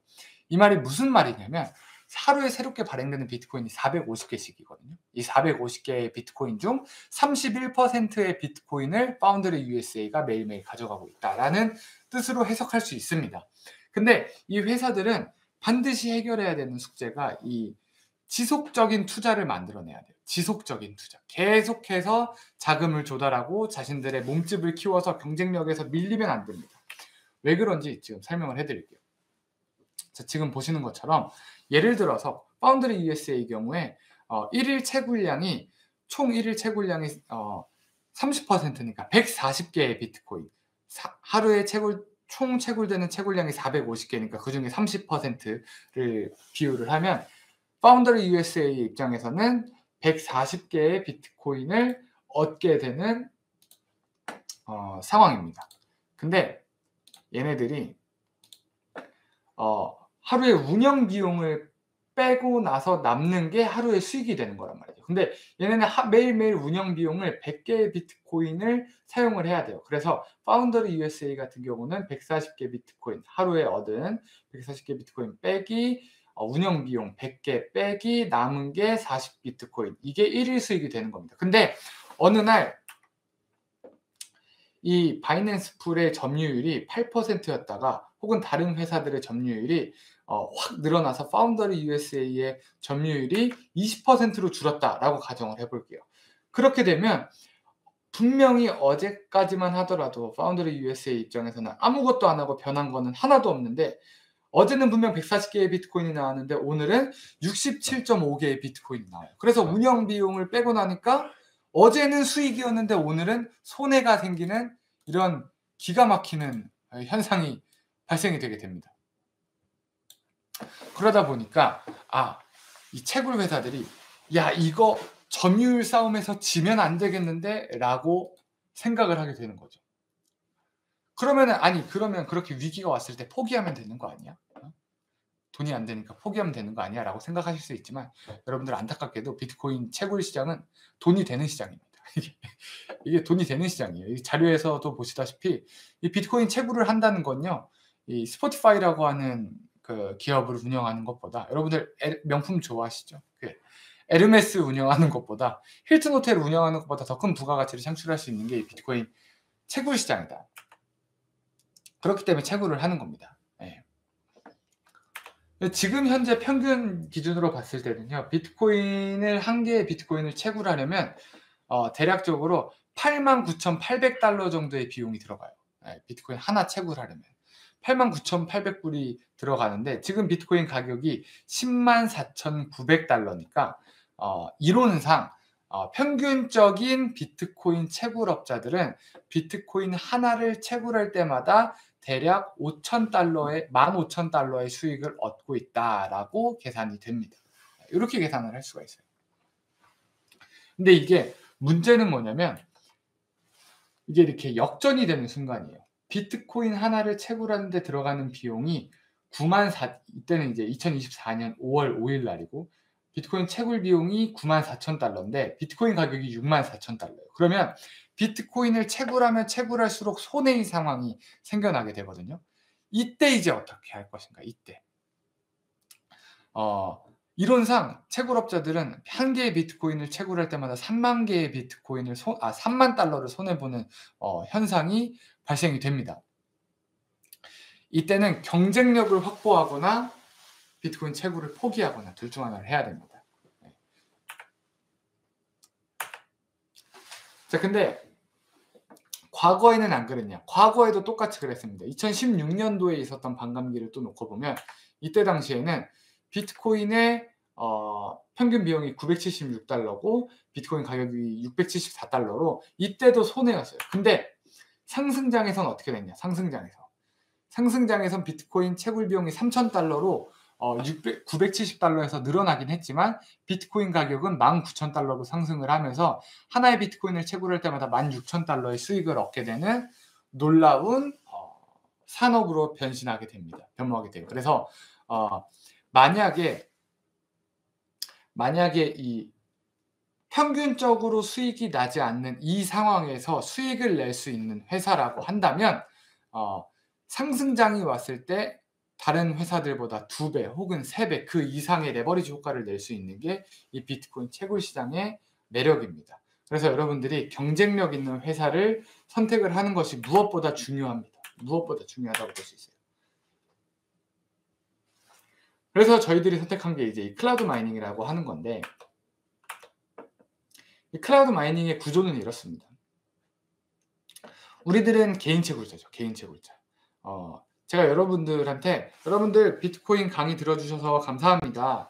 이 말이 무슨 말이냐면 하루에 새롭게 발행되는 비트코인이 450개씩이거든요. 이 450개의 비트코인 중 31%의 비트코인을 파운더리 USA가 매일매일 가져가고 있다라는 뜻으로 해석할 수 있습니다. 근데 이 회사들은 반드시 해결해야 되는 숙제가 이 지속적인 투자를 만들어내야 돼요. 지속적인 투자. 계속해서 자금을 조달하고 자신들의 몸집을 키워서 경쟁력에서 밀리면 안 됩니다. 왜 그런지 지금 설명을 해드릴게요. 자, 지금 보시는 것처럼 예를 들어서 파운드리 USA의 경우에 총 1일 채굴량이 30%니까 140개의 비트코인, 하루에 총 채굴되는 채굴량이 450개니까 그 중에 30%를 비율을 하면 파운더리 USA의 입장에서는 140개의 비트코인을 얻게 되는 상황입니다. 근데 얘네들이 하루에 운영 비용을 빼고 나서 남는 게 하루의 수익이 되는 거란 말이죠. 근데 얘네는 매일매일 운영 비용을 100개의 비트코인을 사용을 해야 돼요. 그래서 파운더리 USA 같은 경우는 140개 비트코인, 하루에 얻은 140개 비트코인 빼기 운영 비용 100개 빼기 남은 게 40 비트코인. 이게 1일 수익이 되는 겁니다. 근데 어느 날 이 바이낸스 풀의 점유율이 8%였다가 혹은 다른 회사들의 점유율이 확 늘어나서 파운더리 USA의 점유율이 20%로 줄었다라고 가정을 해볼게요. 그렇게 되면 분명히 어제까지만 하더라도 파운더리 USA 입장에서는 아무것도 안 하고 변한 거는 하나도 없는데 어제는 분명 140개의 비트코인이 나왔는데 오늘은 67.5개의 비트코인이 나와요. 그래서 운영 비용을 빼고 나니까 어제는 수익이었는데 오늘은 손해가 생기는 이런 기가 막히는 현상이 발생이 되게 됩니다. 그러다 보니까 이 채굴 회사들이 야, 이거 점유율 싸움에서 지면 안 되겠는데 라고 생각을 하게 되는 거죠. 그러면 그렇게 위기가 왔을 때 포기하면 되는 거 아니야? 돈이 안 되니까 포기하면 되는 거 아니야? 라고 생각하실 수 있지만 여러분들 안타깝게도 비트코인 채굴 시장은 돈이 되는 시장입니다. 이게 돈이 되는 시장이에요. 이 자료에서도 보시다시피 이 비트코인 채굴을 한다는 건요, 이 스포티파이라고 하는 그 기업을 운영하는 것보다 여러분들 명품 좋아하시죠? 에르메스 운영하는 것보다 힐튼 호텔을 운영하는 것보다 더 큰 부가가치를 창출할 수 있는 게 이 비트코인 채굴 시장이다. 그렇기 때문에 채굴을 하는 겁니다. 지금 현재 평균 기준으로 봤을 때는요, 한 개의 비트코인을 채굴하려면 대략적으로 $89,800 정도의 비용이 들어가요. 비트코인 하나 채굴하려면 89,800불이 들어가는데 지금 비트코인 가격이 104,900달러니까 이론상 평균적인 비트코인 채굴업자들은 비트코인 하나를 채굴할 때마다 대략 15,000달러의 수익을 얻고 있다라고 계산이 됩니다. 이렇게 계산을 할 수가 있어요. 근데 이게 문제는 뭐냐면 이게 이렇게 역전이 되는 순간이에요. 비트코인 하나를 채굴하는 데 들어가는 비용이 이때는 이제 2024년 5월 5일 날이고 비트코인 채굴 비용이 94,000달러인데 비트코인 가격이 64,000달러예요. 그러면 비트코인을 채굴하면 채굴할수록 손해인 상황이 생겨나게 되거든요. 이때 이제 어떻게 할 것인가? 이때 이론상 채굴업자들은 한 개의 비트코인을 채굴할 때마다 3만 개의 비트코인을 3만 달러를 손해보는 현상이 발생이 됩니다. 이때는 경쟁력을 확보하거나 비트코인 채굴을 포기하거나 둘 중 하나를 해야 됩니다. 자, 근데 과거에는 안 그랬냐? 과거에도 똑같이 그랬습니다. 2016년도에 있었던 반감기를 또 놓고 보면 이때 당시에는 비트코인의 평균 비용이 976달러고 비트코인 가격이 674달러로 이때도 손해였어요. 근데 상승장에선 어떻게 됐냐? 상승장에선 비트코인 채굴 비용이 3,000달러로 970달러에서 늘어나긴 했지만 비트코인 가격은 19,000달러로 상승을 하면서 하나의 비트코인을 채굴할 때마다 16,000달러의 수익을 얻게 되는 놀라운 산업으로 변모하게 돼요. 그래서 만약에 이 평균적으로 수익이 나지 않는 이 상황에서 수익을 낼 수 있는 회사라고 한다면 상승장이 왔을 때 다른 회사들보다 2배 혹은 3배 그 이상의 레버리지 효과를 낼 수 있는 게 이 비트코인 채굴 시장의 매력입니다. 그래서 여러분들이 경쟁력 있는 회사를 선택을 하는 것이 무엇보다 중요합니다. 무엇보다 중요하다고 볼 수 있어요. 그래서 저희들이 선택한 게 이제 이 클라우드 마이닝이라고 하는 건데 이 클라우드 마이닝의 구조는 이렇습니다. 우리들은 개인 채굴자죠. 제가 여러분들 비트코인 강의 들어주셔서 감사합니다.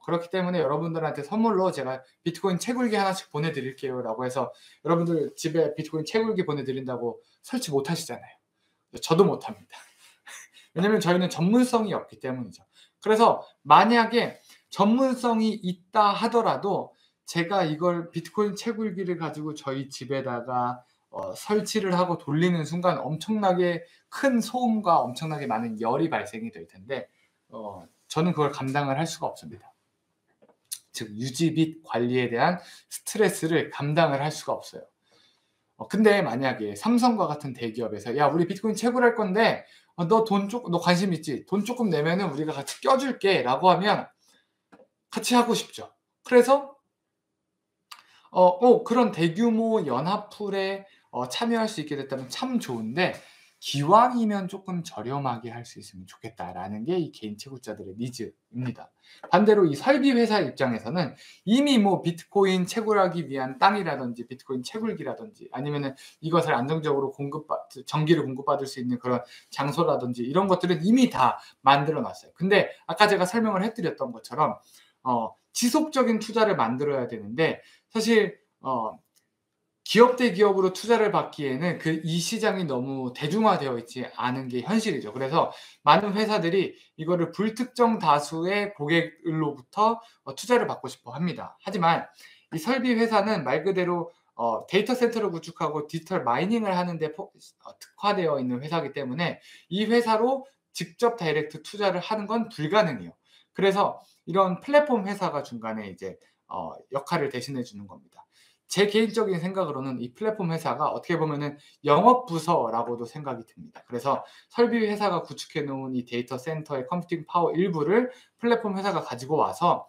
그렇기 때문에 여러분들한테 선물로 제가 비트코인 채굴기 하나씩 보내드릴게요 라고 해서 여러분들 집에 비트코인 채굴기 보내드린다고 설치 못 하시잖아요. 저도 못 합니다. 왜냐면 저희는 전문성이 없기 때문이죠. 그래서 만약에 전문성이 있다 하더라도 제가 이걸 비트코인 채굴기를 가지고 저희 집에다가 설치를 하고 돌리는 순간 엄청나게 큰 소음과 엄청나게 많은 열이 발생이 될 텐데 저는 그걸 감당을 할 수가 없습니다. 즉 유지 및 관리에 대한 스트레스를 감당을 할 수가 없어요. 근데 만약에 삼성과 같은 대기업에서 야 우리 비트코인 채굴할 건데 너 관심 있지? 돈 조금 내면은 우리가 같이 껴줄게 라고 하면 같이 하고 싶죠. 그래서 그런 대규모 연합풀에 참여할 수 있게 됐다면 참 좋은데 기왕이면 조금 저렴하게 할 수 있으면 좋겠다라는 게 이 개인 채굴자들의 니즈입니다. 반대로 이 설비 회사 입장에서는 이미 뭐 비트코인 채굴하기 위한 땅이라든지 비트코인 채굴기라든지 아니면은 이것을 안정적으로 전기를 공급받을 수 있는 그런 장소라든지 이런 것들은 이미 다 만들어 놨어요. 근데 아까 제가 설명을 해드렸던 것처럼 지속적인 투자를 만들어야 되는데 사실 기업 대 기업으로 투자를 받기에는 이 시장이 너무 대중화되어 있지 않은 게 현실이죠. 그래서 많은 회사들이 이거를 불특정 다수의 고객들로부터 투자를 받고 싶어 합니다. 하지만 이 설비 회사는 말 그대로 데이터 센터를 구축하고 디지털 마이닝을 하는데 특화되어 있는 회사이기 때문에 이 회사로 직접 다이렉트 투자를 하는 건 불가능해요. 그래서 이런 플랫폼 회사가 중간에 이제 역할을 대신해 주는 겁니다. 제 개인적인 생각으로는 이 플랫폼 회사가 어떻게 보면은 영업부서라고도 생각이 듭니다. 그래서 설비 회사가 구축해 놓은 이 데이터 센터의 컴퓨팅 파워 일부를 플랫폼 회사가 가지고 와서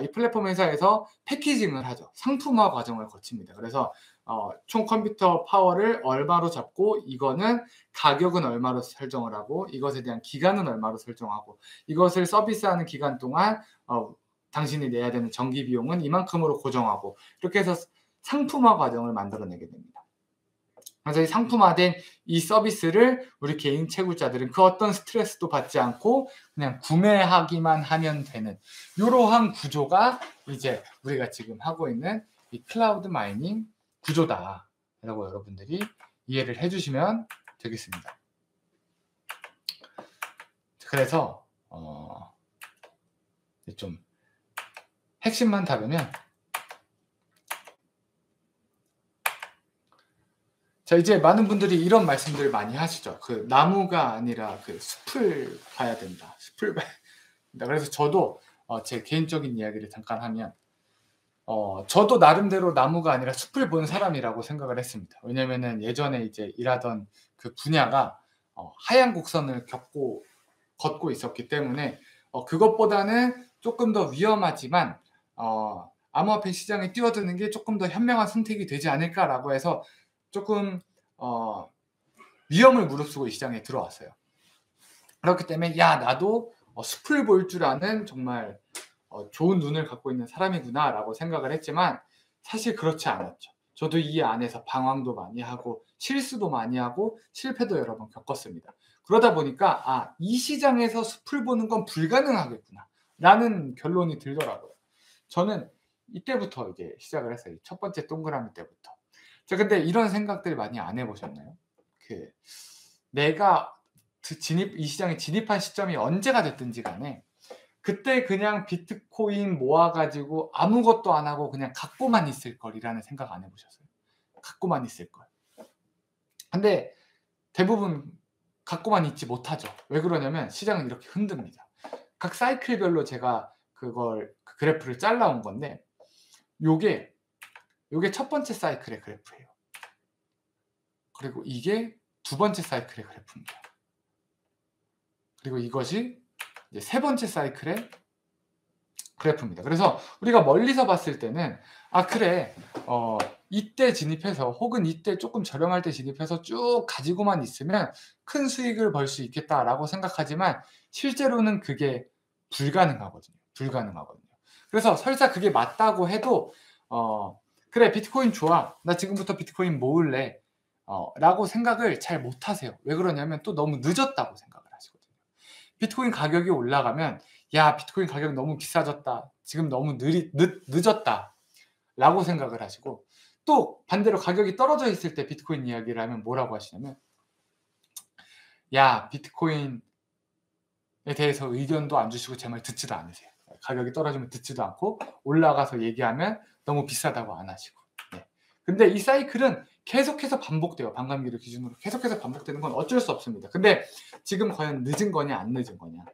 이 플랫폼 회사에서 패키징을 하죠. 상품화 과정을 거칩니다. 그래서 총 컴퓨터 파워를 얼마로 잡고 이거는 가격은 얼마로 설정을 하고 이것에 대한 기간은 얼마로 설정하고 이것을 서비스하는 기간 동안 당신이 내야 되는 전기 비용은 이만큼으로 고정하고 이렇게 해서 상품화 과정을 만들어내게 됩니다. 그래서 이 상품화된 이 서비스를 우리 개인 채굴자들은 그 어떤 스트레스도 받지 않고 그냥 구매하기만 하면 되는 이러한 구조가 이제 우리가 지금 하고 있는 이 클라우드 마이닝 구조다라고 여러분들이 이해를 해주시면 되겠습니다. 그래서 좀 핵심만 다루면, 자, 이제 많은 분들이 이런 말씀들을 많이 하시죠. 그 나무가 아니라 그 숲을 봐야 된다. 숲을 봐야 된다. 그래서 저도 제 개인적인 이야기를 잠깐 하면, 저도 나름대로 나무가 아니라 숲을 본 사람이라고 생각을 했습니다. 왜냐면은 예전에 이제 일하던 그 분야가 하얀 곡선을 걷고 있었기 때문에 그것보다는 조금 더 위험하지만 암호화폐 시장에 뛰어드는 게 조금 더 현명한 선택이 되지 않을까라고 해서 조금 위험을 무릅쓰고 이 시장에 들어왔어요. 그렇기 때문에 야, 나도 숲을 볼 줄 아는 정말 좋은 눈을 갖고 있는 사람이구나 라고 생각을 했지만 사실 그렇지 않았죠. 저도 이 안에서 방황도 많이 하고 실수도 많이 하고 실패도 여러 번 겪었습니다. 그러다 보니까 이 시장에서 숲을 보는 건 불가능하겠구나 라는 결론이 들더라고요. 저는 이때부터 이제 시작을 했어요. 첫 번째 동그라미 때부터. 자, 근데 이런 생각들 많이 안 해보셨나요? 내가 이 시장에 진입한 시점이 언제가 됐든지 간에 그때 그냥 비트코인 모아가지고 아무것도 안 하고 그냥 갖고만 있을 걸이라는 생각 안 해보셨어요? 갖고만 있을 걸. 근데 대부분 갖고만 있지 못하죠. 왜 그러냐면 시장은 이렇게 흔듭니다. 각 사이클별로 제가 그 그래프를 잘라온 건데 요게 첫 번째 사이클의 그래프예요. 그리고 이게 두 번째 사이클의 그래프입니다. 그리고 이것이 이제 세 번째 사이클의 그래프입니다. 그래서 우리가 멀리서 봤을 때는 그래 이때 진입해서 혹은 이때 조금 저렴할 때 진입해서 쭉 가지고만 있으면 큰 수익을 벌 수 있겠다라고 생각하지만 실제로는 그게 불가능하거든요. 그래서 설사 그게 맞다고 해도 그래 비트코인 좋아, 나 지금부터 비트코인 모을래 라고 생각을 잘 못하세요. 왜 그러냐면 또 너무 늦었다고 생각을 하시거든요. 비트코인 가격이 올라가면 야, 비트코인 가격이 너무 비싸졌다, 지금 너무 늦었다 라고 생각을 하시고, 또 반대로 가격이 떨어져 있을 때 비트코인 이야기를 하면 뭐라고 하시냐면 야, 비트코인에 대해서 의견도 안 주시고 제 말 듣지도 않으세요. 가격이 떨어지면 듣지도 않고 올라가서 얘기하면 너무 비싸다고 안 하시고. 근데 이 사이클은 계속해서 반복돼요. 반감기를 기준으로 계속해서 반복되는 건 어쩔 수 없습니다. 근데 지금 과연 늦은 거냐 안 늦은 거냐.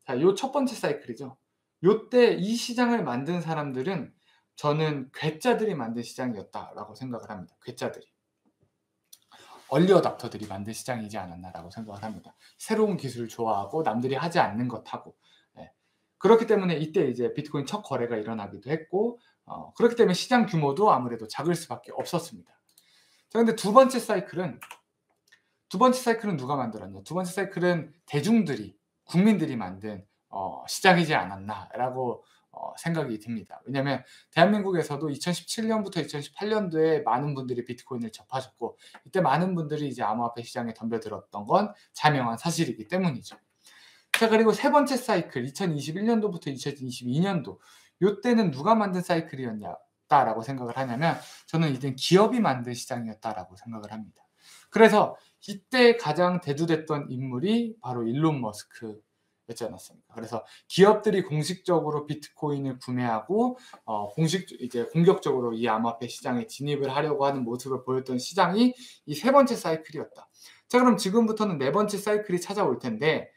자, 요 첫 번째 사이클이죠. 요때 이 시장을 만든 사람들은 저는 괴짜들이 만든 시장이었다라고 생각을 합니다. 괴짜들이. 얼리 어답터들이 만든 시장이지 않았나라고 생각을 합니다. 새로운 기술을 좋아하고 남들이 하지 않는 것 하고. 그렇기 때문에 이때 이제 비트코인 첫 거래가 일어나기도 했고 그렇기 때문에 시장 규모도 아무래도 작을 수밖에 없었습니다. 자, 근데 두 번째 사이클은 누가 만들었냐? 두 번째 사이클은 대중들이, 국민들이 만든 시장이지 않았나라고 생각이 듭니다. 왜냐하면 대한민국에서도 2017년부터 2018년도에 많은 분들이 비트코인을 접하셨고 이때 많은 분들이 이제 암호화폐 시장에 덤벼들었던 건 자명한 사실이기 때문이죠. 자, 그리고 세 번째 사이클 2021년도부터 2022년도 이때는 누가 만든 사이클이었다라고 생각을 하냐면 저는 이때는 기업이 만든 시장이었다라고 생각을 합니다. 그래서 이때 가장 대두됐던 인물이 바로 일론 머스크였지 않았습니까? 그래서 기업들이 공식적으로 비트코인을 구매하고 공격적으로 이 암호화폐 시장에 진입을 하려고 하는 모습을 보였던 시장이 이 세 번째 사이클이었다. 자, 그럼 지금부터는 네 번째 사이클이 찾아올 텐데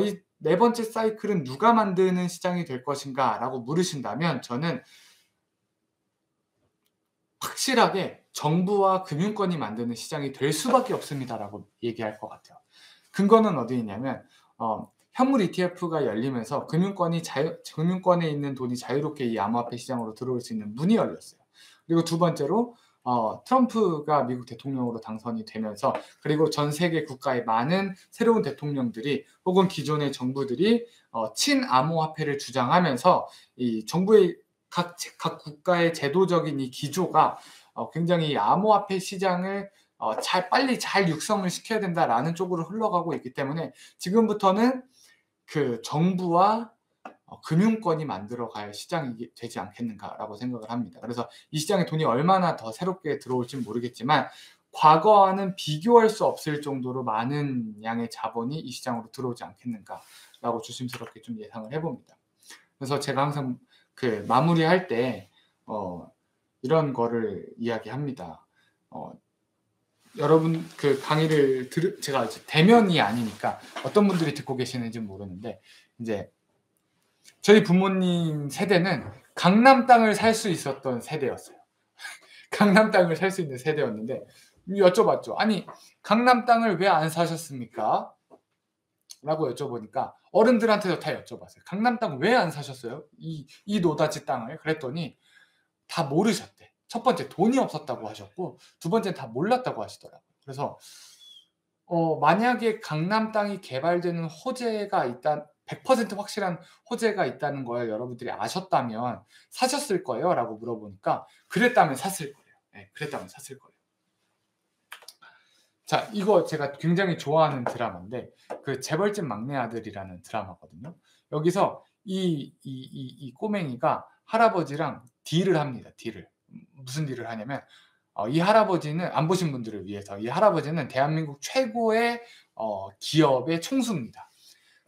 이 네 번째 사이클은 누가 만드는 시장이 될 것인가 라고 물으신다면 저는 확실하게 정부와 금융권이 만드는 시장이 될 수밖에 없습니다라고 얘기할 것 같아요. 근거는 어디 있냐면 현물 ETF가 열리면서 금융권에 있는 돈이 자유롭게 이 암호화폐 시장으로 들어올 수 있는 문이 열렸어요. 그리고 두 번째로 트럼프가 미국 대통령으로 당선이 되면서 그리고 전 세계 국가의 많은 새로운 대통령들이 혹은 기존의 정부들이 친암호화폐를 주장하면서 이 정부의 각 국가의 제도적인 이 기조가 굉장히 이 암호화폐 시장을 빨리 잘 육성을 시켜야 된다라는 쪽으로 흘러가고 있기 때문에 지금부터는 그 정부와 금융권이 만들어갈 시장이 되지 않겠는가라고 생각을 합니다. 그래서 이 시장에 돈이 얼마나 더 새롭게 들어올지 모르겠지만 과거와는 비교할 수 없을 정도로 많은 양의 자본이 이 시장으로 들어오지 않겠는가라고 조심스럽게 좀 예상을 해봅니다. 그래서 제가 항상 그 마무리할 때 이런 거를 이야기합니다. 여러분 그 강의를 제가 대면이 아니니까 어떤 분들이 듣고 계시는지 모르는데 이제 저희 부모님 세대는 강남 땅을 살 수 있었던 세대였어요. 강남 땅을 살 수 있는 세대였는데 여쭤봤죠. 아니 강남 땅을 왜 안 사셨습니까? 라고 여쭤보니까 어른들한테도 다 여쭤봤어요. 강남 땅 왜 안 사셨어요? 이 노다지 땅을. 그랬더니 다 모르셨대. 첫 번째 돈이 없었다고 하셨고 두 번째는 다 몰랐다고 하시더라고요. 그래서 만약에 강남 땅이 개발되는 호재가 있다, 100% 확실한 호재가 있다는 걸 여러분들이 아셨다면 사셨을 거예요? 라고 물어보니까 그랬다면 샀을 거예요. 네, 그랬다면 샀을 거예요. 자, 이거 제가 굉장히 좋아하는 드라마인데 그 재벌집 막내 아들이라는 드라마거든요. 여기서 이 꼬맹이가 할아버지랑 딜을 합니다. 딜을. 무슨 딜을 하냐면 이 할아버지는, 안 보신 분들을 위해서, 이 할아버지는 대한민국 최고의 기업의 총수입니다.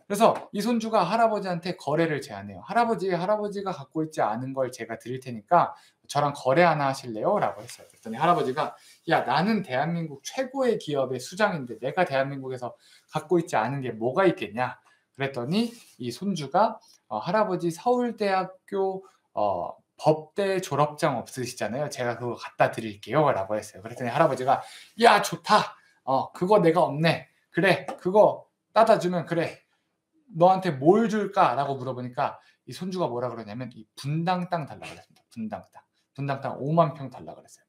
그래서 이 손주가 할아버지한테 거래를 제안해요. 할아버지가 갖고 있지 않은 걸 제가 드릴 테니까 저랑 거래 하나 하실래요? 라고 했어요. 그랬더니 할아버지가 야, 나는 대한민국 최고의 기업의 수장인데 내가 대한민국에서 갖고 있지 않은 게 뭐가 있겠냐? 그랬더니 이 손주가 할아버지 서울대학교 법대 졸업장 없으시잖아요. 제가 그거 갖다 드릴게요. 라고 했어요. 그랬더니 할아버지가 야, 좋다. 그거 내가 없네. 그래, 그거 따다 주면 그래. 너한테 뭘 줄까? 라고 물어보니까 이 손주가 뭐라 그러냐면 이 분당 땅 달라고 그랬습니다. 분당 땅 5만 평 달라고 그랬어요.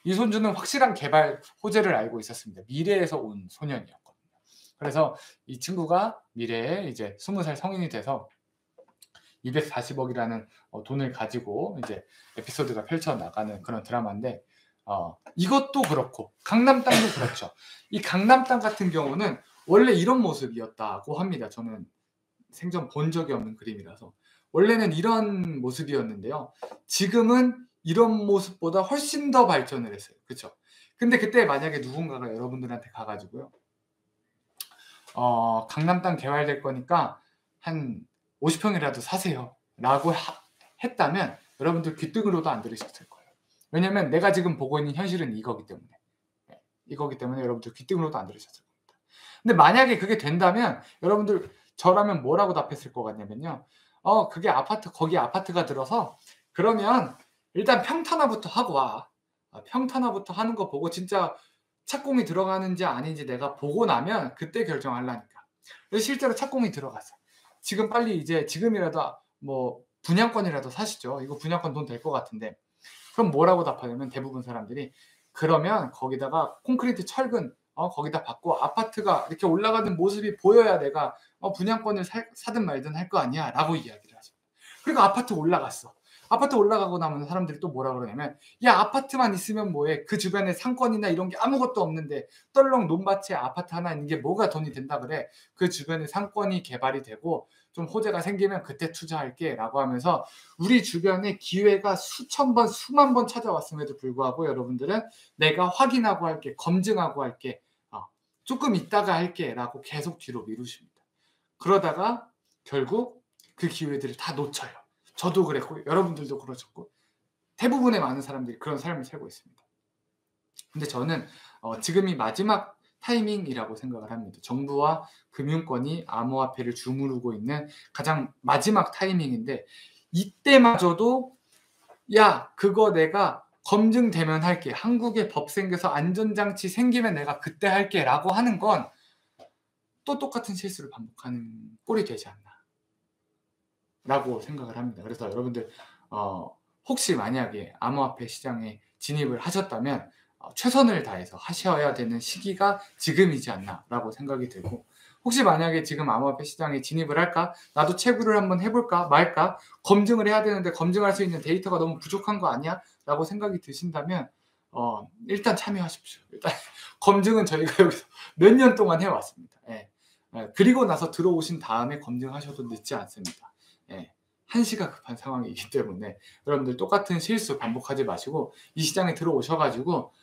이 손주는 확실한 개발 호재를 알고 있었습니다. 미래에서 온 소년이었거든요. 그래서 이 친구가 미래에 이제 20살 성인이 돼서 240억이라는 돈을 가지고 이제 에피소드가 펼쳐나가는 그런 드라마인데 이것도 그렇고 강남 땅도 그렇죠. 이 강남 땅 같은 경우는 원래 이런 모습이었다고 합니다. 저는 생전 본 적이 없는 그림이라서 원래는 이런 모습이었는데요. 지금은 이런 모습보다 훨씬 더 발전을 했어요. 그렇죠? 근데 그때 만약에 누군가가 여러분들한테 가가지고요. 강남 땅 개발될 거니까 한 50평이라도 사세요. 라고 했다면 여러분들 귀등으로도 안 들으셨을 거예요. 왜냐면 내가 지금 보고 있는 현실은 이거기 때문에. 이거기 때문에 여러분들 귀등으로도 안 들으셨을 겁니다. 근데 만약에 그게 된다면 여러분들 저라면 뭐라고 답했을 것 같냐면요. 그게 거기 아파트가 들어서 그러면 일단 평탄화부터 하고 와. 평탄화부터 하는 거 보고 진짜 착공이 들어가는지 아닌지 내가 보고 나면 그때 결정하려니까. 그래서 실제로 착공이 들어갔어요. 지금 빨리 이제 지금이라도 뭐 분양권이라도 사시죠. 이거 분양권 돈 될 것 같은데. 그럼 뭐라고 답하냐면 대부분 사람들이 그러면 거기다가 콘크리트 철근 거기다 받고 아파트가 이렇게 올라가는 모습이 보여야 내가 분양권을 사든 말든 할 거 아니야 라고 이야기를 하죠. 그리고 아파트 올라갔어. 아파트 올라가고 나면 사람들이 또 뭐라 그러냐면 야, 아파트만 있으면 뭐해. 그 주변에 상권이나 이런 게 아무것도 없는데 떨렁 논밭에 아파트 하나 있는 게 뭐가 돈이 된다 그래. 그 주변에 상권이 개발이 되고 좀 호재가 생기면 그때 투자할게 라고 하면서 우리 주변에 기회가 수천 번 수만 번 찾아왔음에도 불구하고 여러분들은 내가 확인하고 할게, 검증하고 할게, 조금 있다가 할게 라고 계속 뒤로 미루십니다. 그러다가 결국 그 기회들을 다 놓쳐요. 저도 그랬고 여러분들도 그러셨고 대부분의 많은 사람들이 그런 삶을 살고 있습니다. 근데 저는 지금이 마지막 타이밍이라고 생각을 합니다. 정부와 금융권이 암호화폐를 주무르고 있는 가장 마지막 타이밍인데 이때마저도 야, 그거 내가 검증되면 할게. 한국에 법 생겨서 안전장치 생기면 내가 그때 할게 라고 하는 건 또 똑같은 실수를 반복하는 꼴이 되지 않나 라고 생각을 합니다. 그래서 여러분들 혹시 만약에 암호화폐 시장에 진입을 하셨다면 최선을 다해서 하셔야 되는 시기가 지금이지 않나 라고 생각이 들고 혹시 만약에 지금 암호화폐 시장에 진입을 할까? 나도 채굴을 한번 해볼까 말까? 검증을 해야 되는데 검증할 수 있는 데이터가 너무 부족한 거 아니야? 라고 생각이 드신다면 일단 참여하십시오. 일단 검증은 저희가 여기서 몇 년 동안 해왔습니다. 예. 그리고 나서 들어오신 다음에 검증하셔도 늦지 않습니다. 예. 한시가 급한 상황이기 때문에 여러분들 똑같은 실수 반복하지 마시고 이 시장에 들어오셔가지고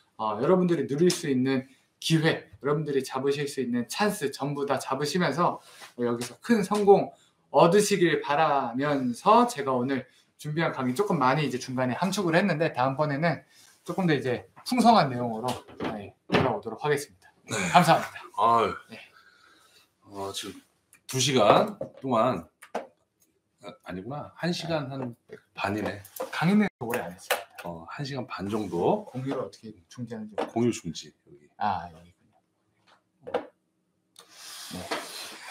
여러분들이 누릴 수 있는 기회, 여러분들이 잡으실 수 있는 찬스 전부 다 잡으시면서 여기서 큰 성공 얻으시길 바라면서 제가 오늘 준비한 강의 조금 많이 이제 중간에 함축을 했는데 다음번에는 조금 더 이제 풍성한 내용으로 돌아오도록 하겠습니다. 감사합니다. 네. 지금 2시간 동안 아니구나. 1시간 한 반이네. 강의는 오래 안 했어요. 1시간 반 정도. 공유를 어떻게 중지하는지. 공유 중지 여기. 여기군요. 네.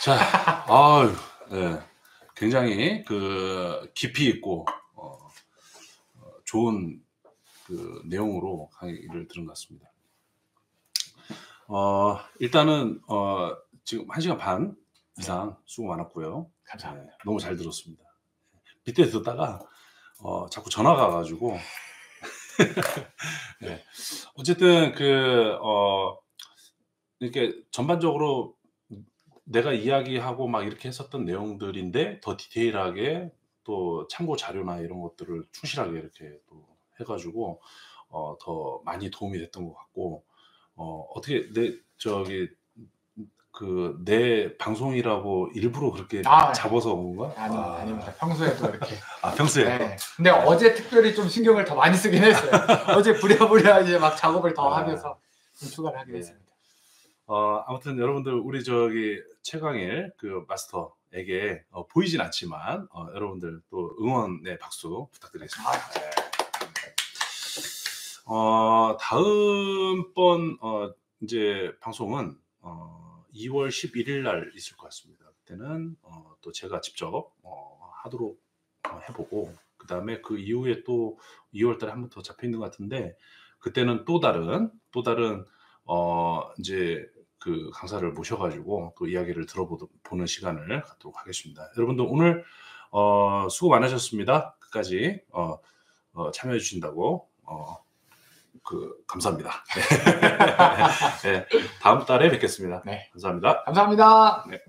자, 네. 굉장히 그 깊이 있고 좋은 그 내용으로 강의를 들은 것 같습니다. 일단은 지금 1시간 반 이상 수고 많았고요. 감사합니다. 네, 너무 잘 들었습니다. 밑에 듣다가 자꾸 전화가 와가지고 네. 어쨌든 이렇게 전반적으로 내가 이야기하고 막 이렇게 했었던 내용들인데 더 디테일하게 또 참고 자료나 이런 것들을 충실하게 이렇게 또 해가지고 더 많이 도움이 됐던 것 같고 어떻게 내 방송이라고 일부러 그렇게 잡아서 온 건가? 아닙니다. 평소에도 이렇게. 평소에. 네. 근데 어제 특별히 좀 신경을 더 많이 쓰긴 했어요. 어제 부랴부랴 이제 막 작업을 더 하면서 좀 추가를 하긴 했습니다. 아무튼 여러분들 우리 최강일 그 마스터에게 보이진 않지만 여러분들 또 응원의 박수 부탁드리겠습니다. 네. 다음번 이제 방송은 2월 11일 날 있을 것 같습니다. 그때는 또 제가 직접 하도록 해보고 그 다음에 그 이후에 또 2월 달에 한 번 더 잡혀 있는 것 같은데 그때는 또 다른 이제 그 강사를 모셔가지고 또 이야기를 들어보는 시간을 갖도록 하겠습니다. 여러분들 오늘 수고 많으셨습니다. 끝까지 참여해 주신다고 감사합니다. 네, 다음 달에 뵙겠습니다. 네. 감사합니다. 감사합니다. 네.